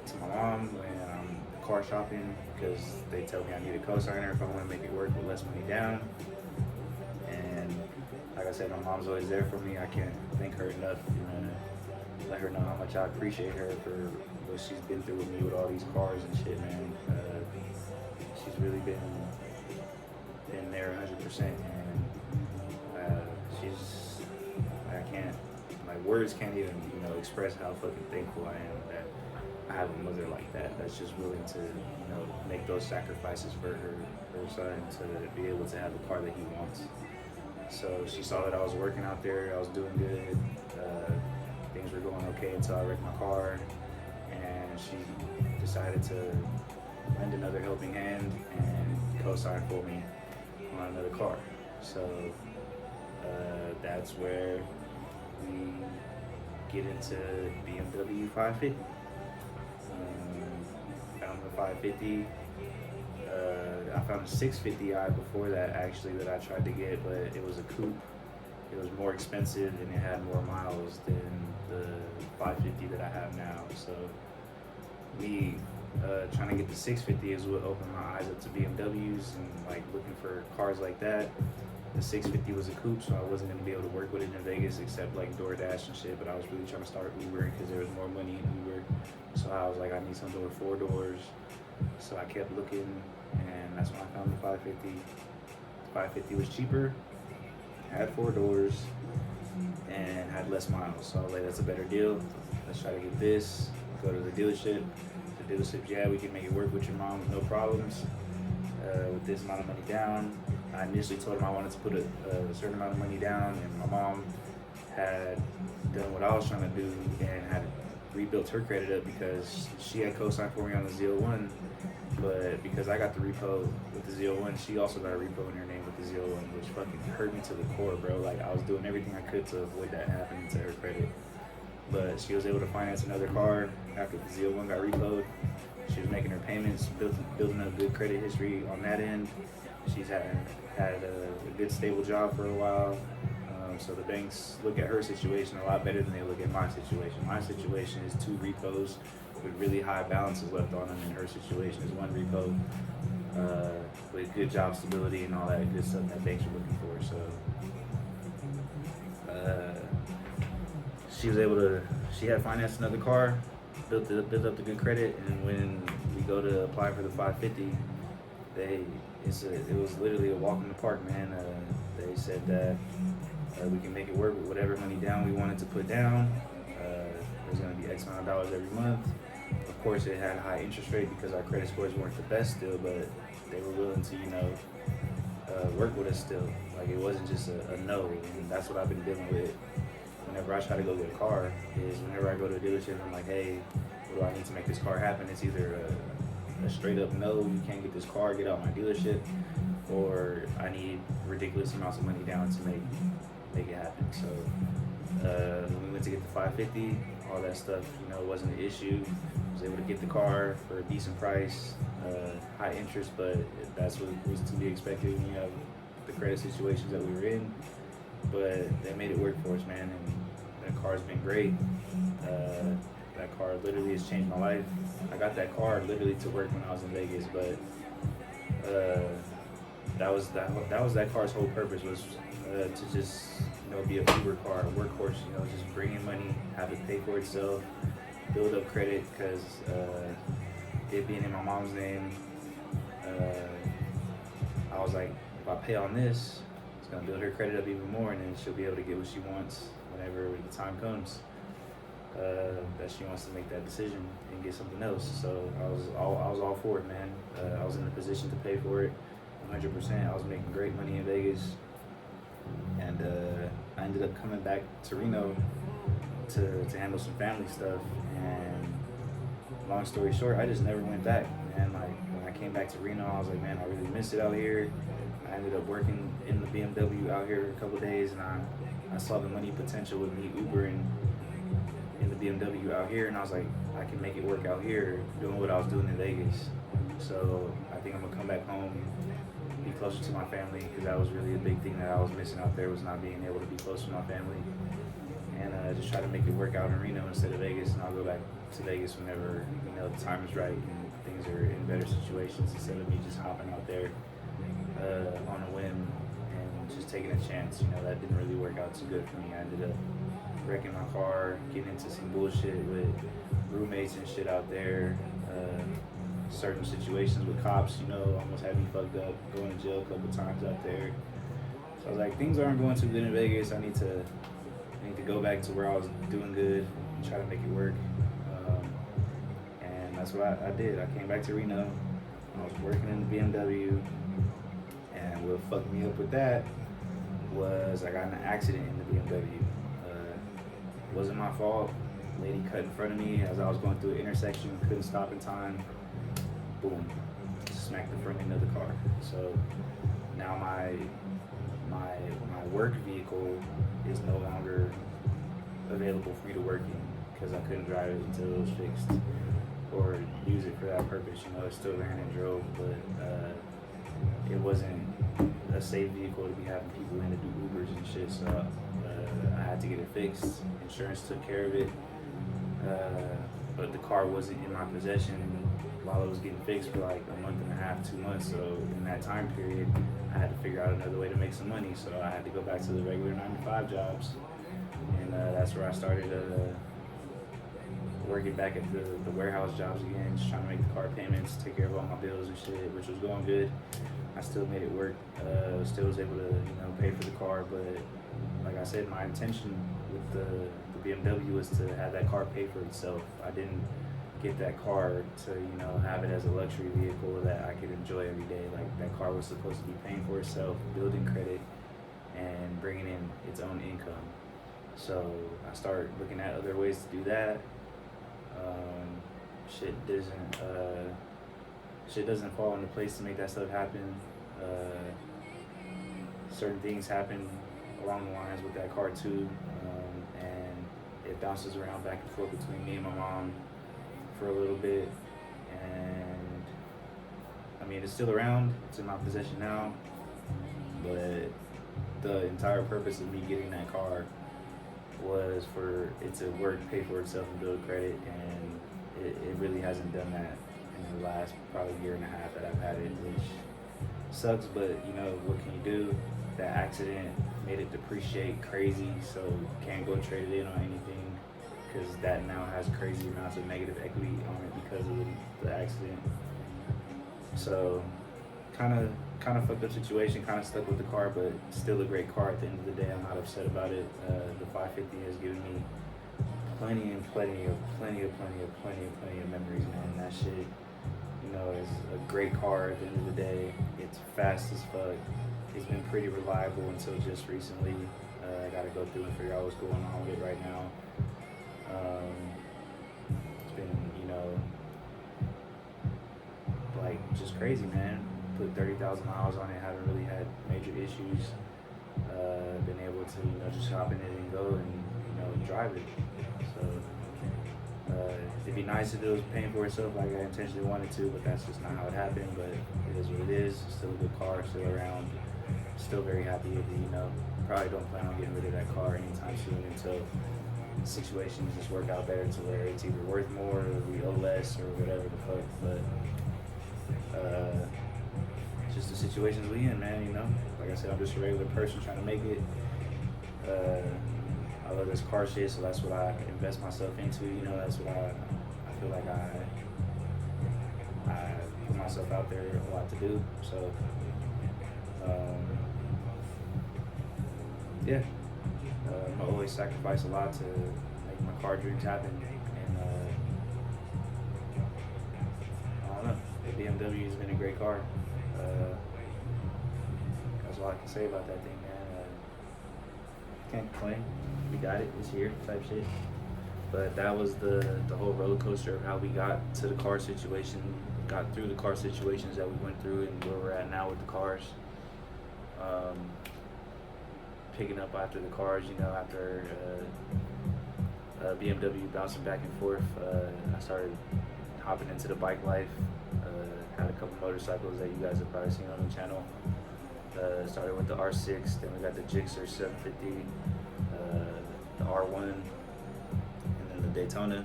to my mom when I'm car shopping, because they tell me I need a cosigner if I want to make it work with less money down. And like I said, my mom's always there for me. I can't thank her enough. Let her know how much I appreciate her for what she's been through with me with all these cars and shit, man. She's really been there 100%, and she's, I can't, my words can't even, express how fucking thankful I am that I have a mother like that, that's just willing to, make those sacrifices for her son to be able to have the car that he wants. So she saw that I was working out there, I was doing good, things were going okay until I wrecked my car, and she decided to lend another helping hand and co-sign for me on another car. So that's where we get into BMW 550. Found the 550. I found a 650i before that, actually, that I tried to get, but it was a coupe. it was more expensive and it had more miles than the 550 that I have now. So me trying to get the 650 is what opened my eyes up to BMWs and like looking for cars like that. The 650 was a coupe, so I wasn't gonna be able to work with it in Vegas except like DoorDash and shit. But I was really trying to start Uber because there was more money in Uber. So I was like, I need something with 4 doors. So I kept looking, and that's when I found the 550. The 550 was cheaper, had 4 doors, and had less miles. So I was like, that's a better deal. Let's try to get this. Go to the dealership. The dealership, yeah, we can make it work with your mom with no problems. With this amount of money down. I initially told him I wanted to put a certain amount of money down, and my mom had done what I was trying to do and had rebuilt her credit up because she had co-signed for me on the Z01, but because I got the repo with the Z01, she also got a repo in her name with the Z01, which fucking hurt me to the core, bro. Like, I was doing everything I could to avoid that happening to her credit, but she was able to finance another car after the Z01 got repoed. She was making her payments, building a good credit history on that end. She's had a good stable job for a while. So the banks look at her situation a lot better than they look at my situation. My situation is 2 repos with really high balances left on them, and her situation is 1 repo with good job stability and all that good stuff that banks are looking for. So she was able to, she had financed another car, built up the good credit, and when we go to apply for the 550, it was literally a walk in the park, man. They said that we can make it work with whatever money down we wanted to put down. There's going to be X amount of dollars every month. Of course, it had a high interest rate because our credit scores weren't the best still, but they were willing to, work with us still. Like, it wasn't just a no, and that's what I've been dealing with whenever I try to go get a car, is whenever I go to a dealership, I'm like, hey, what do I need to make this car happen? It's either a straight up no, you can't get this car, get out my dealership, or I need ridiculous amounts of money down to make it happen. So when we went to get the 550, all that stuff, wasn't an issue. I was able to get the car for a decent price, high interest, but that's what was to be expected when you have the credit situations that we were in. But they made it work for us, man, and that car's been great. That car literally has changed my life. I got that car literally to work when I was in Vegas, but that was that car's whole purpose, was to just be a Uber car, a workhorse. Just bring in money, have it pay for itself, build up credit. Because it being in my mom's name, I was like, if I pay on this, it's gonna build her credit up even more, and then she'll be able to get what she wants whenever the time comes. That she wants to make that decision and get something else. So I was all for it, man. I was in a position to pay for it 100%. I was making great money in Vegas, and I ended up coming back to Reno to handle some family stuff. And long story short, I just never went back, man. Like, when I came back to Reno, I was like, man, I really miss it out here. I ended up working in the BMW out here a couple of days, and I saw the money potential with me Ubering in the BMW out here, and I was like, I can make it work out here doing what I was doing in Vegas. So I think I'm gonna come back home, be closer to my family, because that was really a big thing that I was missing out there, was not being able to be close to my family, and just try to make it work out in Reno instead of Vegas. And I'll go back to Vegas whenever the time is right and things are in better situations, instead of me just hopping out there on a whim and just taking a chance. That didn't really work out too good for me. I ended up wrecking my car, getting into some bullshit with roommates and shit out there, certain situations with cops, almost had me fucked up, going to jail a couple times out there. So I was like, things aren't going too good in Vegas. I need to go back to where I was doing good and try to make it work. And that's what I did. I came back to Reno. I was working in the BMW, and what fucked me up with that was I got in an accident in the BMW. It wasn't my fault. Lady cut in front of me as I was going through an intersection, couldn't stop in time. Boom, smacked the front end of the car. So now my work vehicle is no longer available for me to work in, because I couldn't drive it until it was fixed or use it for that purpose. It's still ran and drove, but it wasn't a safe vehicle to be having people in to do Ubers and shit. So I had to get it fixed. Insurance took care of it, but the car wasn't in my possession while it was getting fixed for like a month and a half, 2 months. So in that time period, I had to figure out another way to make some money. So I had to go back to the regular 9-to-5 jobs, and that's where I started working back at the warehouse jobs again, just trying to make the car payments, take care of all my bills and shit, which was going good. I still made it work. Still was able to, pay for the car, but like I said, my intention with the BMW was to have that car pay for itself. I didn't get that car to, have it as a luxury vehicle that I could enjoy every day. Like, that car was supposed to be paying for itself, building credit, and bringing in its own income. So I started looking at other ways to do that. Shit doesn't fall into place to make that stuff happen. Certain things happen along the lines with that car too, and it bounces around back and forth between me and my mom for a little bit. And I mean, it's still around, it's in my possession now, but the entire purpose of me getting that car was for it to work, pay for itself, and build credit, and it really hasn't done that in the last probably year and a half that I've had it, which sucks, but what can you do? That accident made it depreciate crazy, so can't go trade it in on anything, because that now has crazy amounts of negative equity on it because of the accident. So kind of fucked up situation, kind of stuck with the car, but still a great car at the end of the day. I'm not upset about it. The 550 has given me plenty of memories, man. That shit, is a great car at the end of the day. It's fast as fuck. It's been pretty reliable until just recently. I gotta go through and figure out what's going on with it right now. It's been, like, just crazy, man. Put 30,000 miles on it, haven't really had major issues. Been able to, just hop in it and go and, drive it. So it'd be nice if it was paying for itself like I intentionally wanted to, but that's just not how it happened. But it is what it is. Still a good car, still around. Still very happy with it, Probably don't plan on getting rid of that car anytime soon until situations just work out better to where it's either worth more or we owe less or whatever the fuck. But just the situations we in, man, Like I said, I'm just a regular person trying to make it. I love this car shit, so that's what I invest myself into, that's what I feel like I put myself out there a lot to do. So yeah, I always sacrifice a lot to make my car dreams happen, and I don't know, the BMW has been a great car. That's all I can say about that thing, man. Can't complain. We got it, it's here, type shit. But that was the whole roller coaster of how we got to the car situation, got through the car situations that we went through, and where we're at now with the cars. Picking up after the cars, after BMW bouncing back and forth, I started hopping into the bike life. Had a couple motorcycles that you guys have probably seen on the channel. Started with the R6, then we got the Gixxer 750, the R1, and then the Daytona.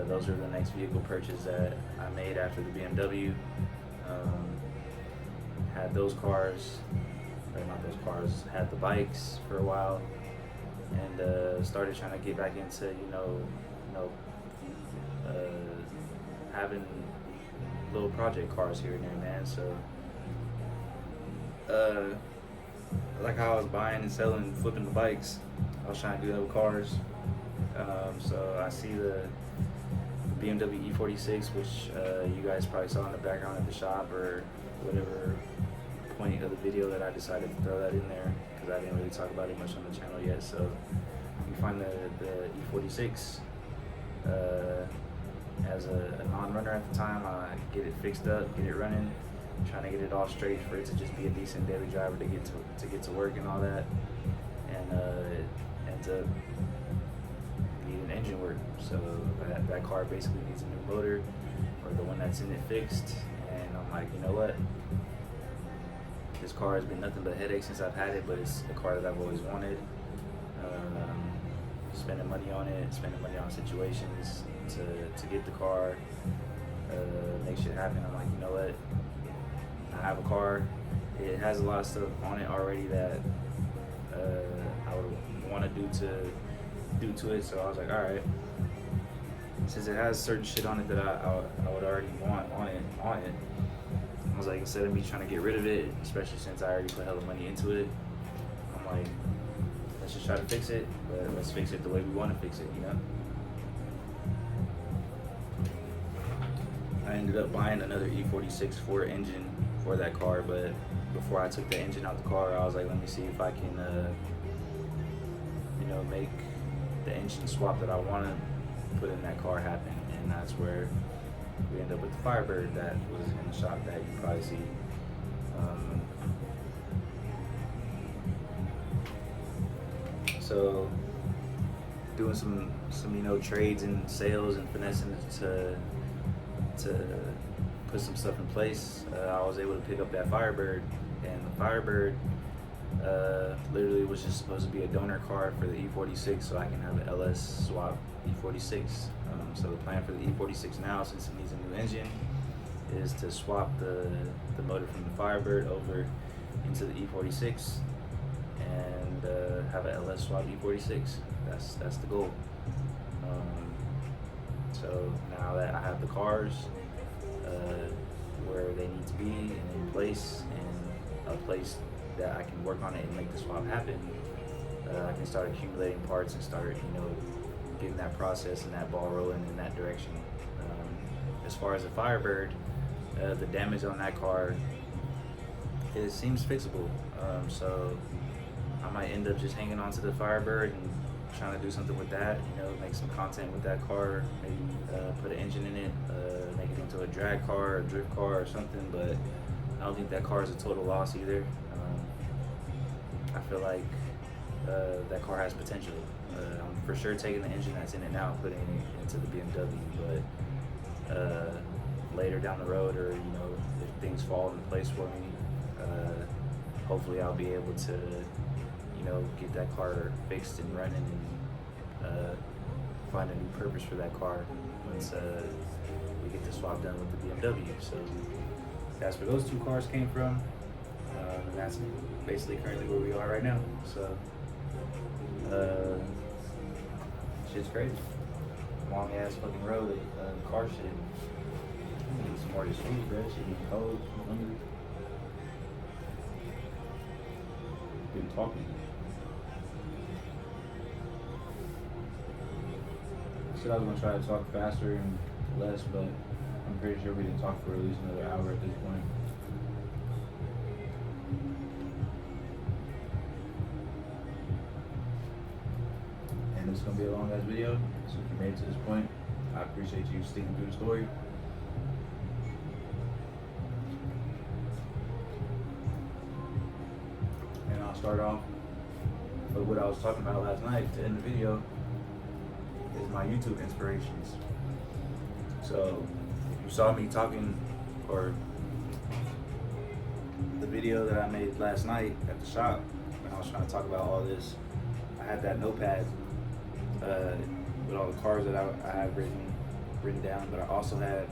Those are the next vehicle purchase that I made after the BMW. Had those cars, or not those cars, had the bikes for a while, and started trying to get back into, having little project cars here and there, man. So like how I was buying and selling, flipping the bikes, I was trying to do that with cars. So I see the BMW E46, which you guys probably saw in the background at the shop, or whatever point of the video that I decided to throw that in there, because I didn't really talk about it much on the channel yet. So you find the E46 as a non-runner at the time. I get it fixed up, get it running, trying to get it all straight for it to just be a decent daily driver to get to work and all that. And it ends up needing engine work. So that car basically needs a new motor, or the one that's in it fixed. And I'm like, you know what? This car has been nothing but headaches since I've had it, but it's a car that I've always wanted. Spending money on it, spending money on situations to get the car, make shit happen. I'm like, you know what? I have a car. It has a lot of stuff on it already that I would want to do to it. So I was like, all right. Since it has certain shit on it that I would already want on it, I was like, instead of me trying to get rid of it, especially since I already put hella money into it, I'm like, let's just try to fix it, but let's fix it the way we want to fix it, you know? I ended up buying another E46 Ford engine for that car, but before I took the engine out the car, I was like, let me see if I can, you know, make the engine swap that I want to put in that car happen, and that's where we end up with the Firebird that was in the shop that you probably see. So doing some you know, trades and sales and finessing to put some stuff in place, I was able to pick up that Firebird, and the Firebird literally was just supposed to be a donor car for the E46 so I can have an LS swap E46. So the plan for the E46 now, since it needs a new engine, is to swap the motor from the Firebird over into the E46 and have an LS swap E46. That's the goal. So now that I have the cars where they need to be and in place, and a place that I can work on it and make the swap happen, I can start accumulating parts and start, you know, getting that process and that ball rolling in that direction. As far as the Firebird, the damage on that car, it seems fixable. So I might end up just hanging on to the Firebird and trying to do something with that, you know, make some content with that car, maybe put an engine in it, make it into a drag car, a drift car or something, but I don't think that car is a total loss either. I feel like that car has potential. I'm for sure taking the engine that's in it now and putting it into the BMW, but later down the road, or, you know, if things fall into place for me, hopefully I'll be able to, you know, get that car fixed and running and find a new purpose for that car once we get the swap done with the BMW. So that's where those two cars came from, and that's basically currently where we are right now. So shit's crazy. Long ass fucking road of car shit. I need some more of this food, bro. Shit getting cold. I'm hungry. Been talking. I said I was gonna try to talk faster and less, but I'm pretty sure we didn't talk for at least another hour at this point. And it's gonna be a long ass video, so if you made it to this point, I appreciate you sticking through the story. And I'll start off with what I was talking about last night to end the video, is my YouTube inspirations. So if you saw me talking, or the video that I made last night at the shop when I was trying to talk about all this, I had that notepad with all the cars that I have written down, but I also had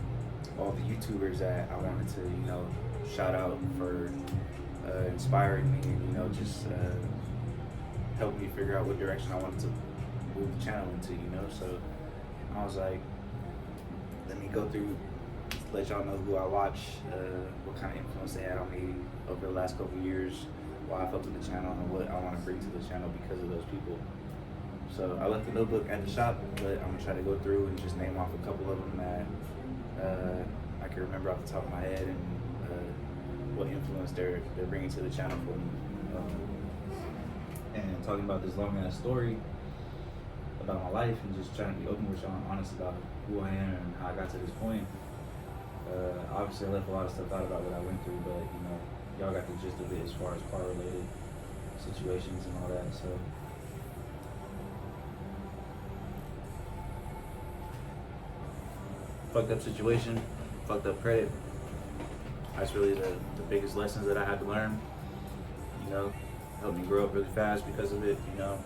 all the YouTubers that I wanted to, you know, shout out for inspiring me and, you know, just helped me figure out what direction I wanted to move the channel into, you know. So I was like, let me go through, let y'all know who I watch, what kind of influence they had on me over the last couple of years, why I fucked with the channel, and what I want to bring to the channel because of those people. So I left the notebook at the shop, but I'm gonna try to go through and just name off a couple of them that I can remember off the top of my head, and what influence they're bringing to the channel for me. And talking about this long ass story about my life, and just trying to be open with y'all and honest about who I am and how I got to this point. Obviously I left a lot of stuff out about what I went through, but, you know, y'all got the gist of it as far as car related situations and all that. So fucked up situation, fucked up credit. That's really the biggest lessons that I had to learn. you know, helped me grow up really fast because of it, you know.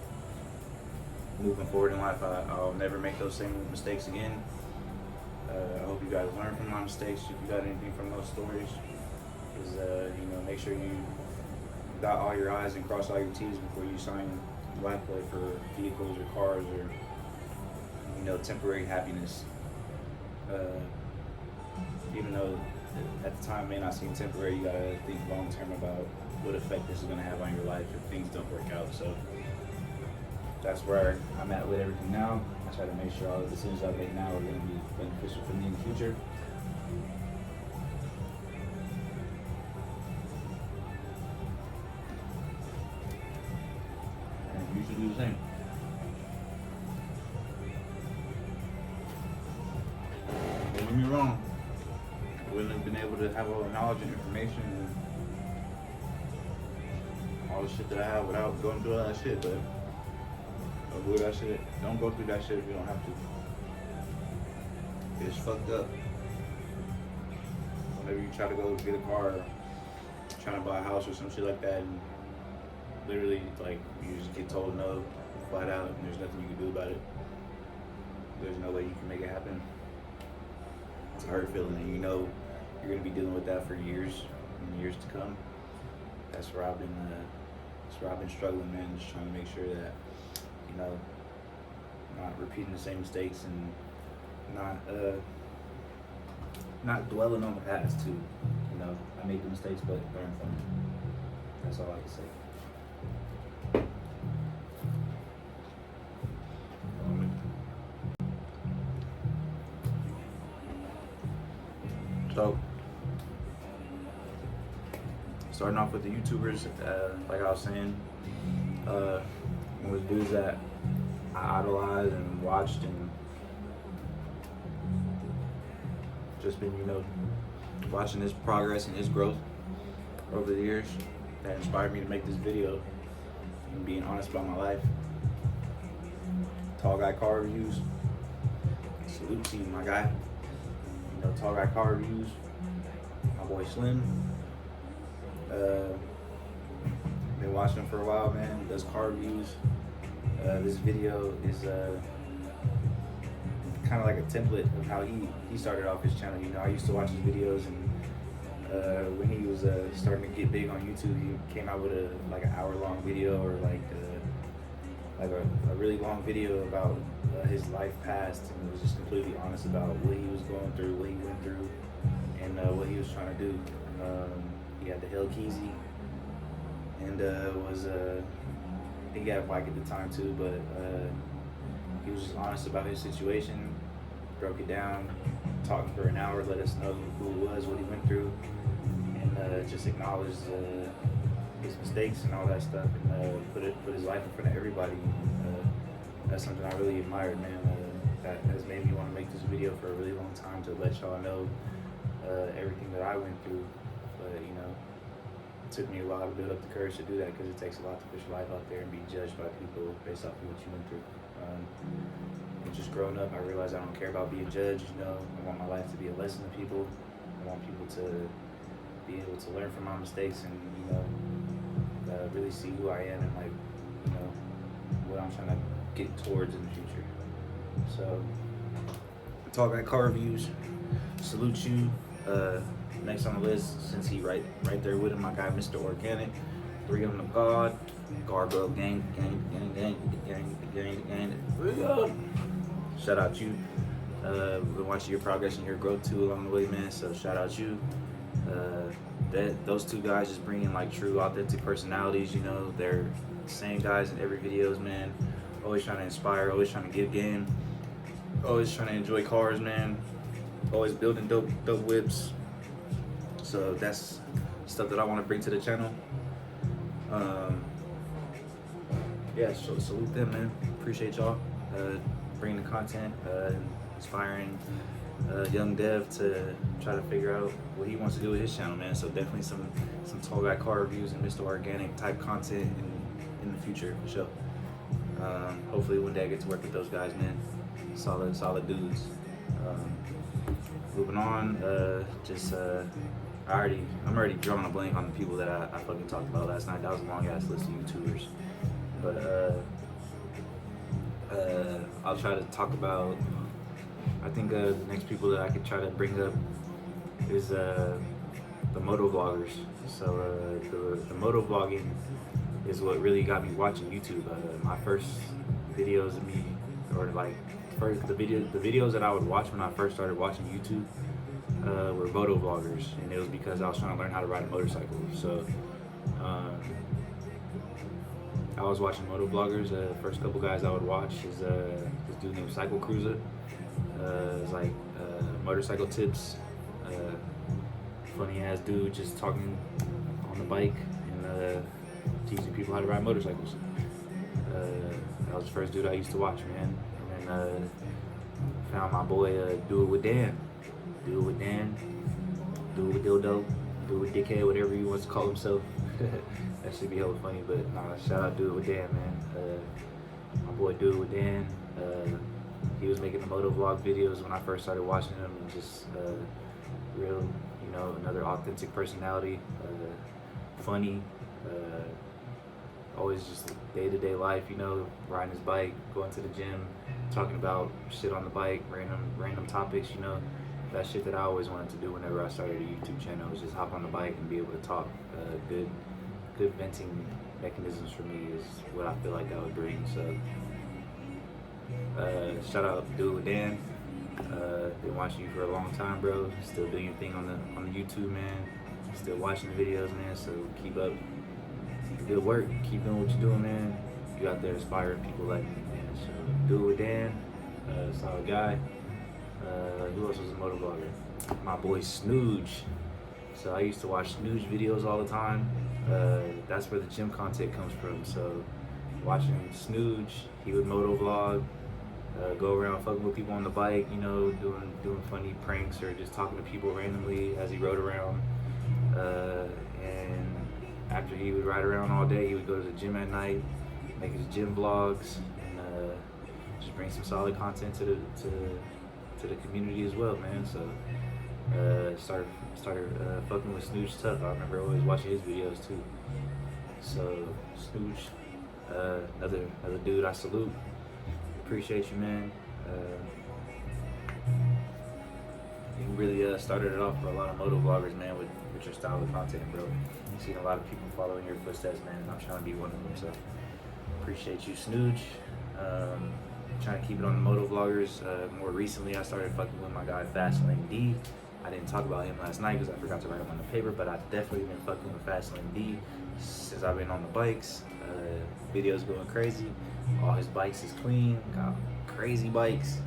Moving forward in life, I'll never make those same mistakes again. I hope you guys learn from my mistakes. If you got anything from those stories, is you know, make sure you dot all your I's and cross all your T's before you sign life play for vehicles or cars or, you know, temporary happiness. Even though at the time it may not seem temporary, you gotta think long term about what effect this is gonna have on your life if things don't work out. So that's where I'm at with everything now. I try to make sure all the decisions I make now are gonna be beneficial for me in the future. And you should do the same. Don't get me wrong. I wouldn't have been able to have all the knowledge and information and all the shit that I have without going through all that shit, but don't do that shit. Don't go through that shit if you don't have to. It's fucked up. Whenever you try to go get a car or trying to buy a house or some shit like that, and literally, like, you just get told no, flat out, and there's nothing you can do about it. There's no way you can make it happen. It's a hard feeling, and you know you're gonna be dealing with that for years and years to come. That's where I've been struggling, man. Just trying to make sure that, you know, not repeating the same mistakes and not dwelling on the past too. You know, I made the mistakes, but learn from them. That's all I can say. So, starting off with the YouTubers, like I was saying, was dudes that I idolized and watched and just been, you know, watching his progress and his growth over the years that inspired me to make this video and being honest about my life. Tall Guy Car Reviews, salute to you, my guy. You know, Tall Guy Car Reviews, my boy Slim. Been watching him for a while, man. He does car reviews. This video is kind of like a template of how he started off his channel. You know, I used to watch his videos, and when he was starting to get big on YouTube, he came out with like an hour-long video or like a really long video about his life past, and was just completely honest about what he was going through, what he went through, and what he was trying to do. He had the Hellkeezy, and I think he had a bike at the time too, but he was just honest about his situation, broke it down, talked for an hour, let us know who he was, what he went through, and just acknowledged his mistakes and all that stuff, and put his life in front of everybody. That's something I really admired, man. That has made me want to make this video for a really long time, to let y'all know everything that I went through. But you know, it took me a while to build up the courage to do that, because it takes a lot to push life out there and be judged by people based off of what you went through. And just growing up, I realized I don't care about being judged. You know, I want my life to be a lesson to people. I want people to be able to learn from my mistakes and, you know, really see who I am and, like, you know, what I'm trying to get towards in the future. So, Tall Guy Car Reviews, salute you. Next on the list, since he right there with him, my guy Mr. Organic, 3 on the God, Gargoyle Gang. Shout out you. Been watching your progress and your growth too along the way, man. So shout out you. Those two guys just bring in like true, authentic personalities. You know, they're the same guys in every videos, man. Always trying to inspire, always trying to give game, always trying to enjoy cars, man. Always building dope whips. So that's stuff that I want to bring to the channel. Yeah, so salute them, man. Appreciate y'all bringing the content, inspiring young dev to try to figure out what he wants to do with his channel, man. So definitely some Tall Guy Car Reviews and Mr. Organic type content in the future, for sure. Hopefully one day I get to work with those guys, man. Solid dudes. Moving on, I'm already drawing a blank on the people that I fucking talked about last night. That was a long ass list of YouTubers. But I'll try to talk about, I think the next people that I could try to bring up is the moto vloggers. So the moto vlogging is what really got me watching YouTube. My first videos of me, or like the videos that I would watch when I first started watching YouTube were moto vloggers, and it was because I was trying to learn how to ride a motorcycle. So I was watching moto vloggers. The first couple guys I would watch is this dude named Cycle Cruiser. It's like motorcycle tips. Funny ass dude just talking on the bike and teaching people how to ride motorcycles. That was the first dude I used to watch, man. And then found my boy Do It With Dan. Do It With Dan. Do It With Dildo. Do It With Dickhead, whatever he wants to call himself. That should be hella funny, but nah, shout out Do It With Dan, man. My boy Do It With Dan. He was making the moto vlog videos when I first started watching him, and just real, you know, another authentic personality, funny, always just day-to-day life, you know, riding his bike, going to the gym, talking about shit on the bike, random topics, you know. That shit that I always wanted to do whenever I started a YouTube channel was just hop on the bike and be able to talk. Good venting mechanisms for me is what I feel like that would bring. So shout out to Do It With Dan. Been watching you for a long time, bro. Still doing your thing on the YouTube, man. Still watching the videos, man. So keep up. Good work. Keep doing what you're doing, man. You out there inspiring people like me, man. So Do It With Dan. Solid guy. Who else was a motor vlogger? My boy Snooge. So I used to watch Snooge videos all the time. That's where the gym content comes from. So watching Snooge, he would moto vlog, go around fucking with people on the bike, you know, doing funny pranks or just talking to people randomly as he rode around. And after he would ride around all day, he would go to the gym at night, make his gym vlogs, and just bring some solid content to the community as well, man. So started fucking with Snooge tough. I remember always watching his videos too. So Snooge, another dude I salute. Appreciate you, man. You really started it off for a lot of moto vloggers, man, with your style of content, bro. You've seen a lot of people following your footsteps, man, and I'm trying to be one of them. So appreciate you, Snooge. Trying to keep it on the moto vloggers. More recently, I started fucking with my guy Fastlane D. I didn't talk about him last night because I forgot to write him on the paper, but I've definitely been fucking with Fastlane D since I've been on the bikes. Videos going crazy. All his bikes is clean. Got crazy bikes.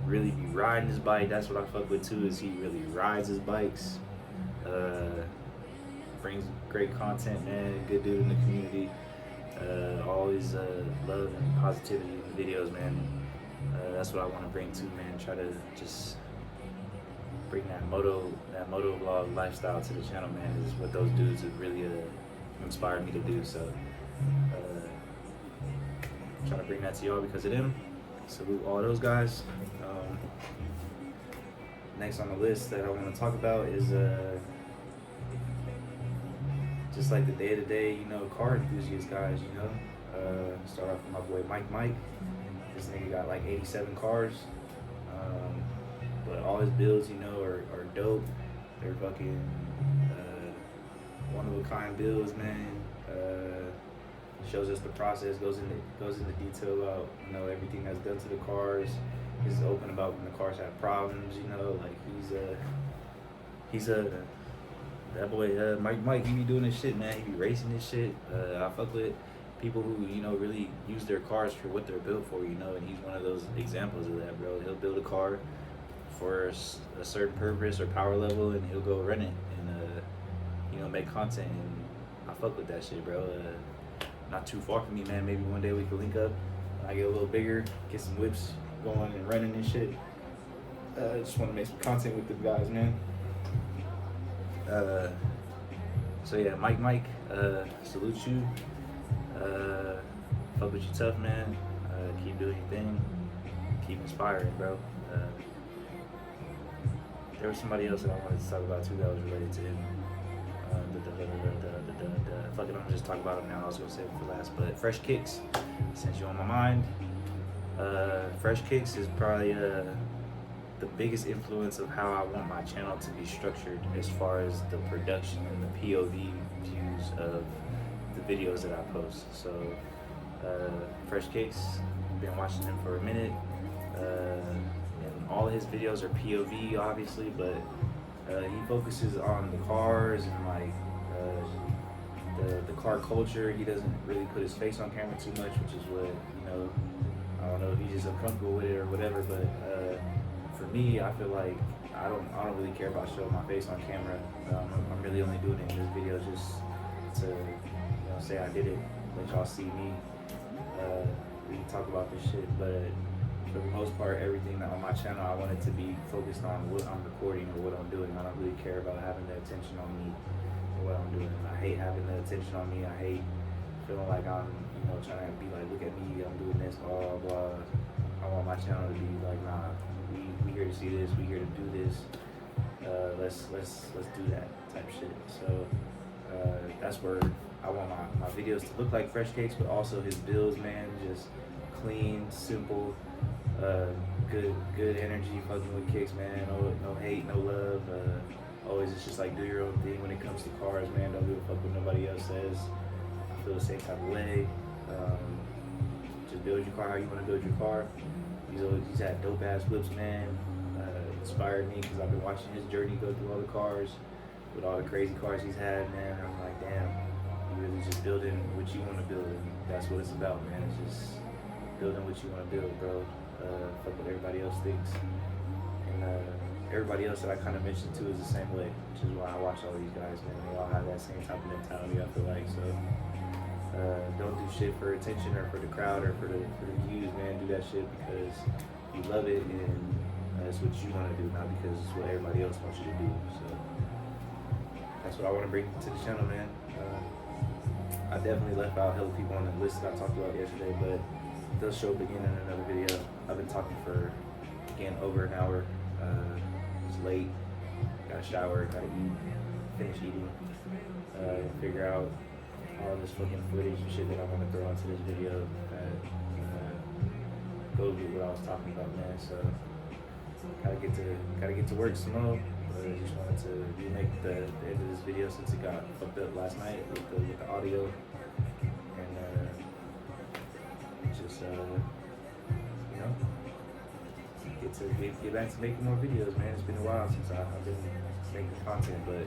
Really be riding his bike. That's what I fuck with too, is he really rides his bikes. Brings great content, man. Good dude in the community. Always love and positivity in the videos, man. That's what I want to bring too, man. Try to just bring that moto vlog lifestyle to the channel, man. Is what those dudes have really inspired me to do. So trying to bring that to y'all because of them. Salute all those guys. Next on the list that I want to talk about is just like the day-to-day, you know, car enthusiast guys, you know. Start off with my boy Mike. This nigga got like 87 cars. But all his builds, you know, are dope. They're fucking one-of-a-kind builds, man. Shows us the process, goes into detail about, you know, everything that's done to the cars. He's open about when the cars have problems, you know, like that boy Mike, he be doing this shit, man. He be racing this shit. I fuck with people who, you know, really use their cars for what they're built for, you know, and he's one of those examples of that, bro. He'll build a car for a certain purpose or power level, and he'll go run it and you know, make content, and I fuck with that shit, bro. Not too far from me, man. Maybe one day we can link up. When I get a little bigger, get some whips going and running and shit. Just want to make some content with the guys, man. So yeah, Mike, salute you. Fuck with you tough, man. Keep doing your thing. Keep inspiring, bro. There was somebody else that I wanted to talk about too that was related to him. Fuck it, I'm gonna just talk about him now. I was gonna save it for last, but Fresh Kicks, since you're on my mind, Fresh Kicks is probably the biggest influence of how I want my channel to be structured as far as the production and the POV views of the videos that I post. So Fresh Kicks, been watching him for a minute, and all of his videos are POV obviously, but he focuses on the cars and like the car culture. He doesn't really put his face on camera too much, which is what, you know, I don't know if he's just uncomfortable with it or whatever, but for me, I feel like I don't really care about showing my face on camera. I'm really only doing it in this video just to, you know, say I did it, let y'all see me. We can talk about this shit, but for the most part, everything on my channel, I want it to be focused on what I'm recording or what I'm doing. I don't really care about having the attention on me or what I'm doing. I hate having the attention on me. I hate feeling like I'm, you know, trying to be like, look at me, I'm doing this, blah, blah, blah. I want my channel to be like, nah, we here to see this, we here to do this. Let's do that type shit. So that's where I want my videos to look like Fresh Cakes, but also his builds, man, just clean, simple, good energy, fucking with kicks, man. No hate, no love. Always it's just like do your own thing when it comes to cars, man. Don't give a fuck what nobody else says. I feel the same type of way. Just build your car how you want to build your car. He's had dope ass whips, man. Inspired me because I've been watching his journey go through all the cars, with all the crazy cars he's had, man. I'm like, damn, you really just building what you want to build, and that's what it's about, man. It's just building what you want to build, bro. Fuck what everybody else thinks. And everybody else that I kind of mentioned too is the same way, which is why I watch all these guys, man. They all have that same type of mentality, I feel like. So don't do shit for attention or for the crowd or for the views, man. Do that shit because you love it and that's what you want to do, not because it's what everybody else wants you to do. So that's what I want to bring to the channel, man. I definitely left out hella people on the list that I talked about yesterday, but they'll show up again in another video. I've been talking for, again, over an hour. It's late, gotta shower, gotta eat, finish eating, figure out all this fucking footage and shit that I want to throw onto this video that goes with what I was talking about, man. So gotta get to work some more. But I just wanted to remake the end of this video since it got fucked up last night with the audio, and just you know, get back to making more videos, man. It's been a while since I've been making content, but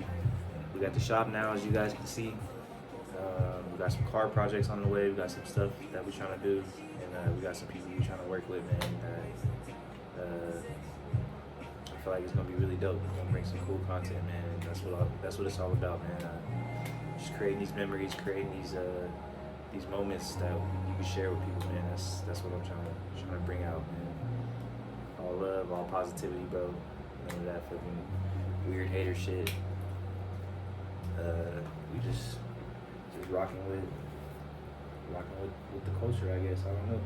we got the shop now, as you guys can see. We got some car projects on the way. We got some stuff that we're trying to do, and we got some people we're trying to work with, man. I feel like it's gonna be really dope. We're gonna bring some cool content, man. And that's what it's all about, man. Just creating these memories, creating these moments that you can share with people, man. That's what I'm trying to bring out, man. All love, all positivity, bro. None of that fucking weird hater shit. We just rocking with the culture, I guess. I don't know.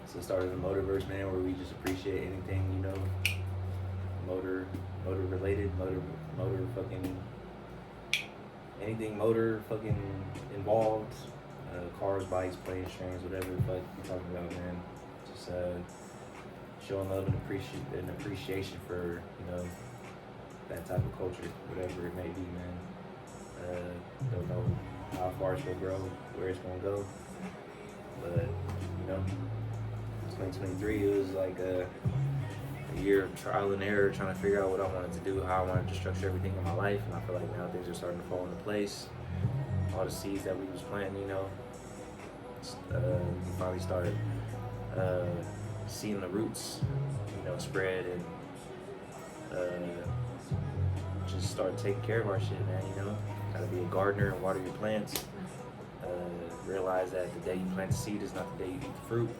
It's the start of the Motorverse, man, where we just appreciate anything, you know, motor related, motor fucking, anything motor fucking involved, cars, bikes, planes, trains, whatever the fuck you're talking about, man. Just showing love and appreciation for, you know, that type of culture, whatever it may be, man. Don't know how far it's gonna grow, where it's gonna go, but you know, 2023 it was like a year of trial and error, trying to figure out what I wanted to do, how I wanted to structure everything in my life, and I feel like now things are starting to fall into place. All the seeds that we was planting, you know, we finally started seeing the roots, you know, spread, and just start taking care of our shit, man, you know. Gotta be a gardener and water your plants. Realize that the day you plant the seed is not the day you eat the fruit.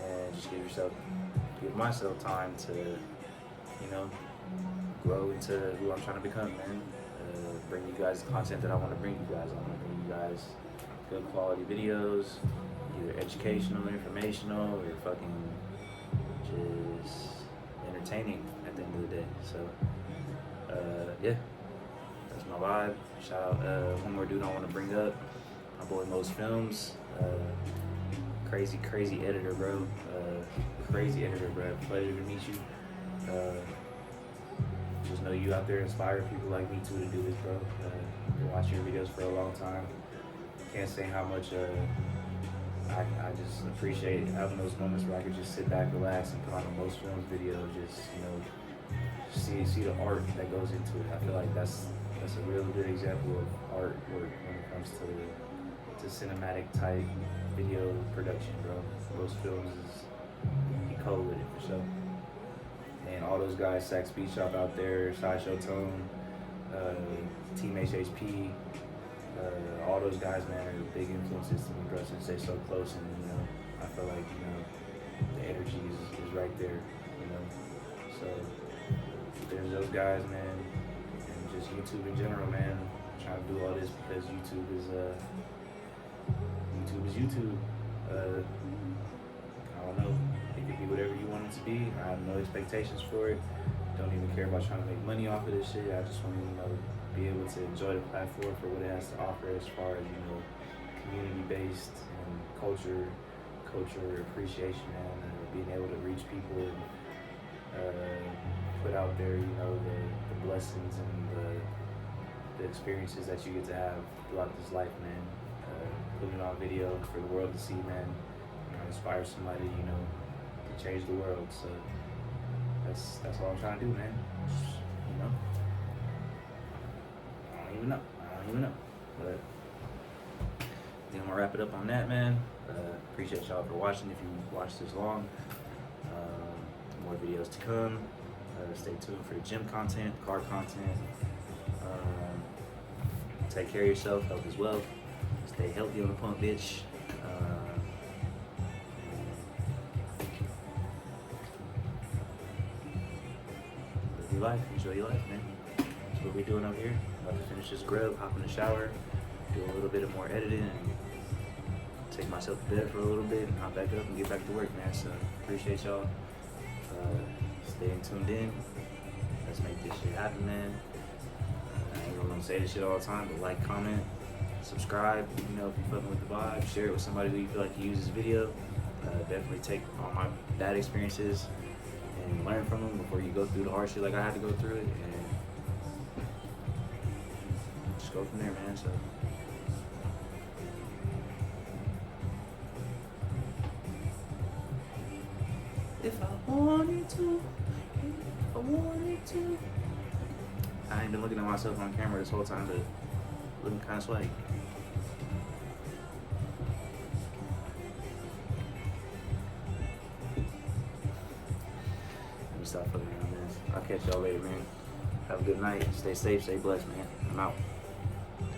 And just give myself time to, you know, grow into who I'm trying to become, man. Bring you guys the content that I want to bring you guys. I want to bring you guys good quality videos, either educational, informational, or fucking is entertaining at the end of the day. So, yeah, that's my vibe. Shout out one more dude I want to bring up, my boy Most Films. Crazy editor, bro. Crazy editor, bro. Pleasure to meet you. Just know you out there inspire people like me too to do this, bro. Been watching your videos for a long time. Can't say how much I just appreciate having those moments where I could just sit back, relax, and put on a Most Films video. Just, you know, see the art that goes into it. I feel like that's a real good example of artwork when it comes to cinematic type video production, bro. Most Films is he cold with it for sure. And all those guys, Sax Beat Shop out there, Sideshow Tone, Team HHP, all those guys, man, are big influences to me, bro, since they're so close. And, you know, I feel like, you know, the energy is right there, you know. So there's those guys, man, and just YouTube in general, man. I'm trying to do all this because YouTube is YouTube. I don't know. It could be whatever you want it to be. I have no expectations for it. Don't even care about trying to make money off of this shit. I just want to, you know, be able to enjoy the platform for what it has to offer as far as, you know, community-based and culture appreciation, and being able to reach people and put out there, you know, the blessings and the experiences that you get to have throughout this life, man. Putting it on video for the world to see, man. You know, inspire somebody, you know, to change the world. So that's all I'm trying to do, man. Just, you know, I don't even know. But I think I'm gonna wrap it up on that, man. Appreciate y'all for watching. If you watched this long, more videos to come. Stay tuned for the gym content, car content. Take care of yourself, health as well. Stay healthy on the pump, bitch. Live your life, enjoy your life, man. That's what we're doing out here. About to finish this grub, hop in the shower, do a little bit of more editing, and take myself to bed for a little bit, and hop back up and get back to work, man. So appreciate y'all. Staying tuned in. Let's make this shit happen, man. I ain't gonna say this shit all the time, but like, comment, subscribe, you know, if you're fucking with the vibe, share it with somebody who you feel like uses video. Definitely take all my bad experiences and learn from them before you go through the hard shit like I had to go through it, and just go from there, man. So if I wanted to, I ain't been looking at myself on camera this whole time, but looking kind of swag. Let me stop fucking around, man. I'll catch y'all later, man. Have a good night. Stay safe, stay blessed, man. I'm out.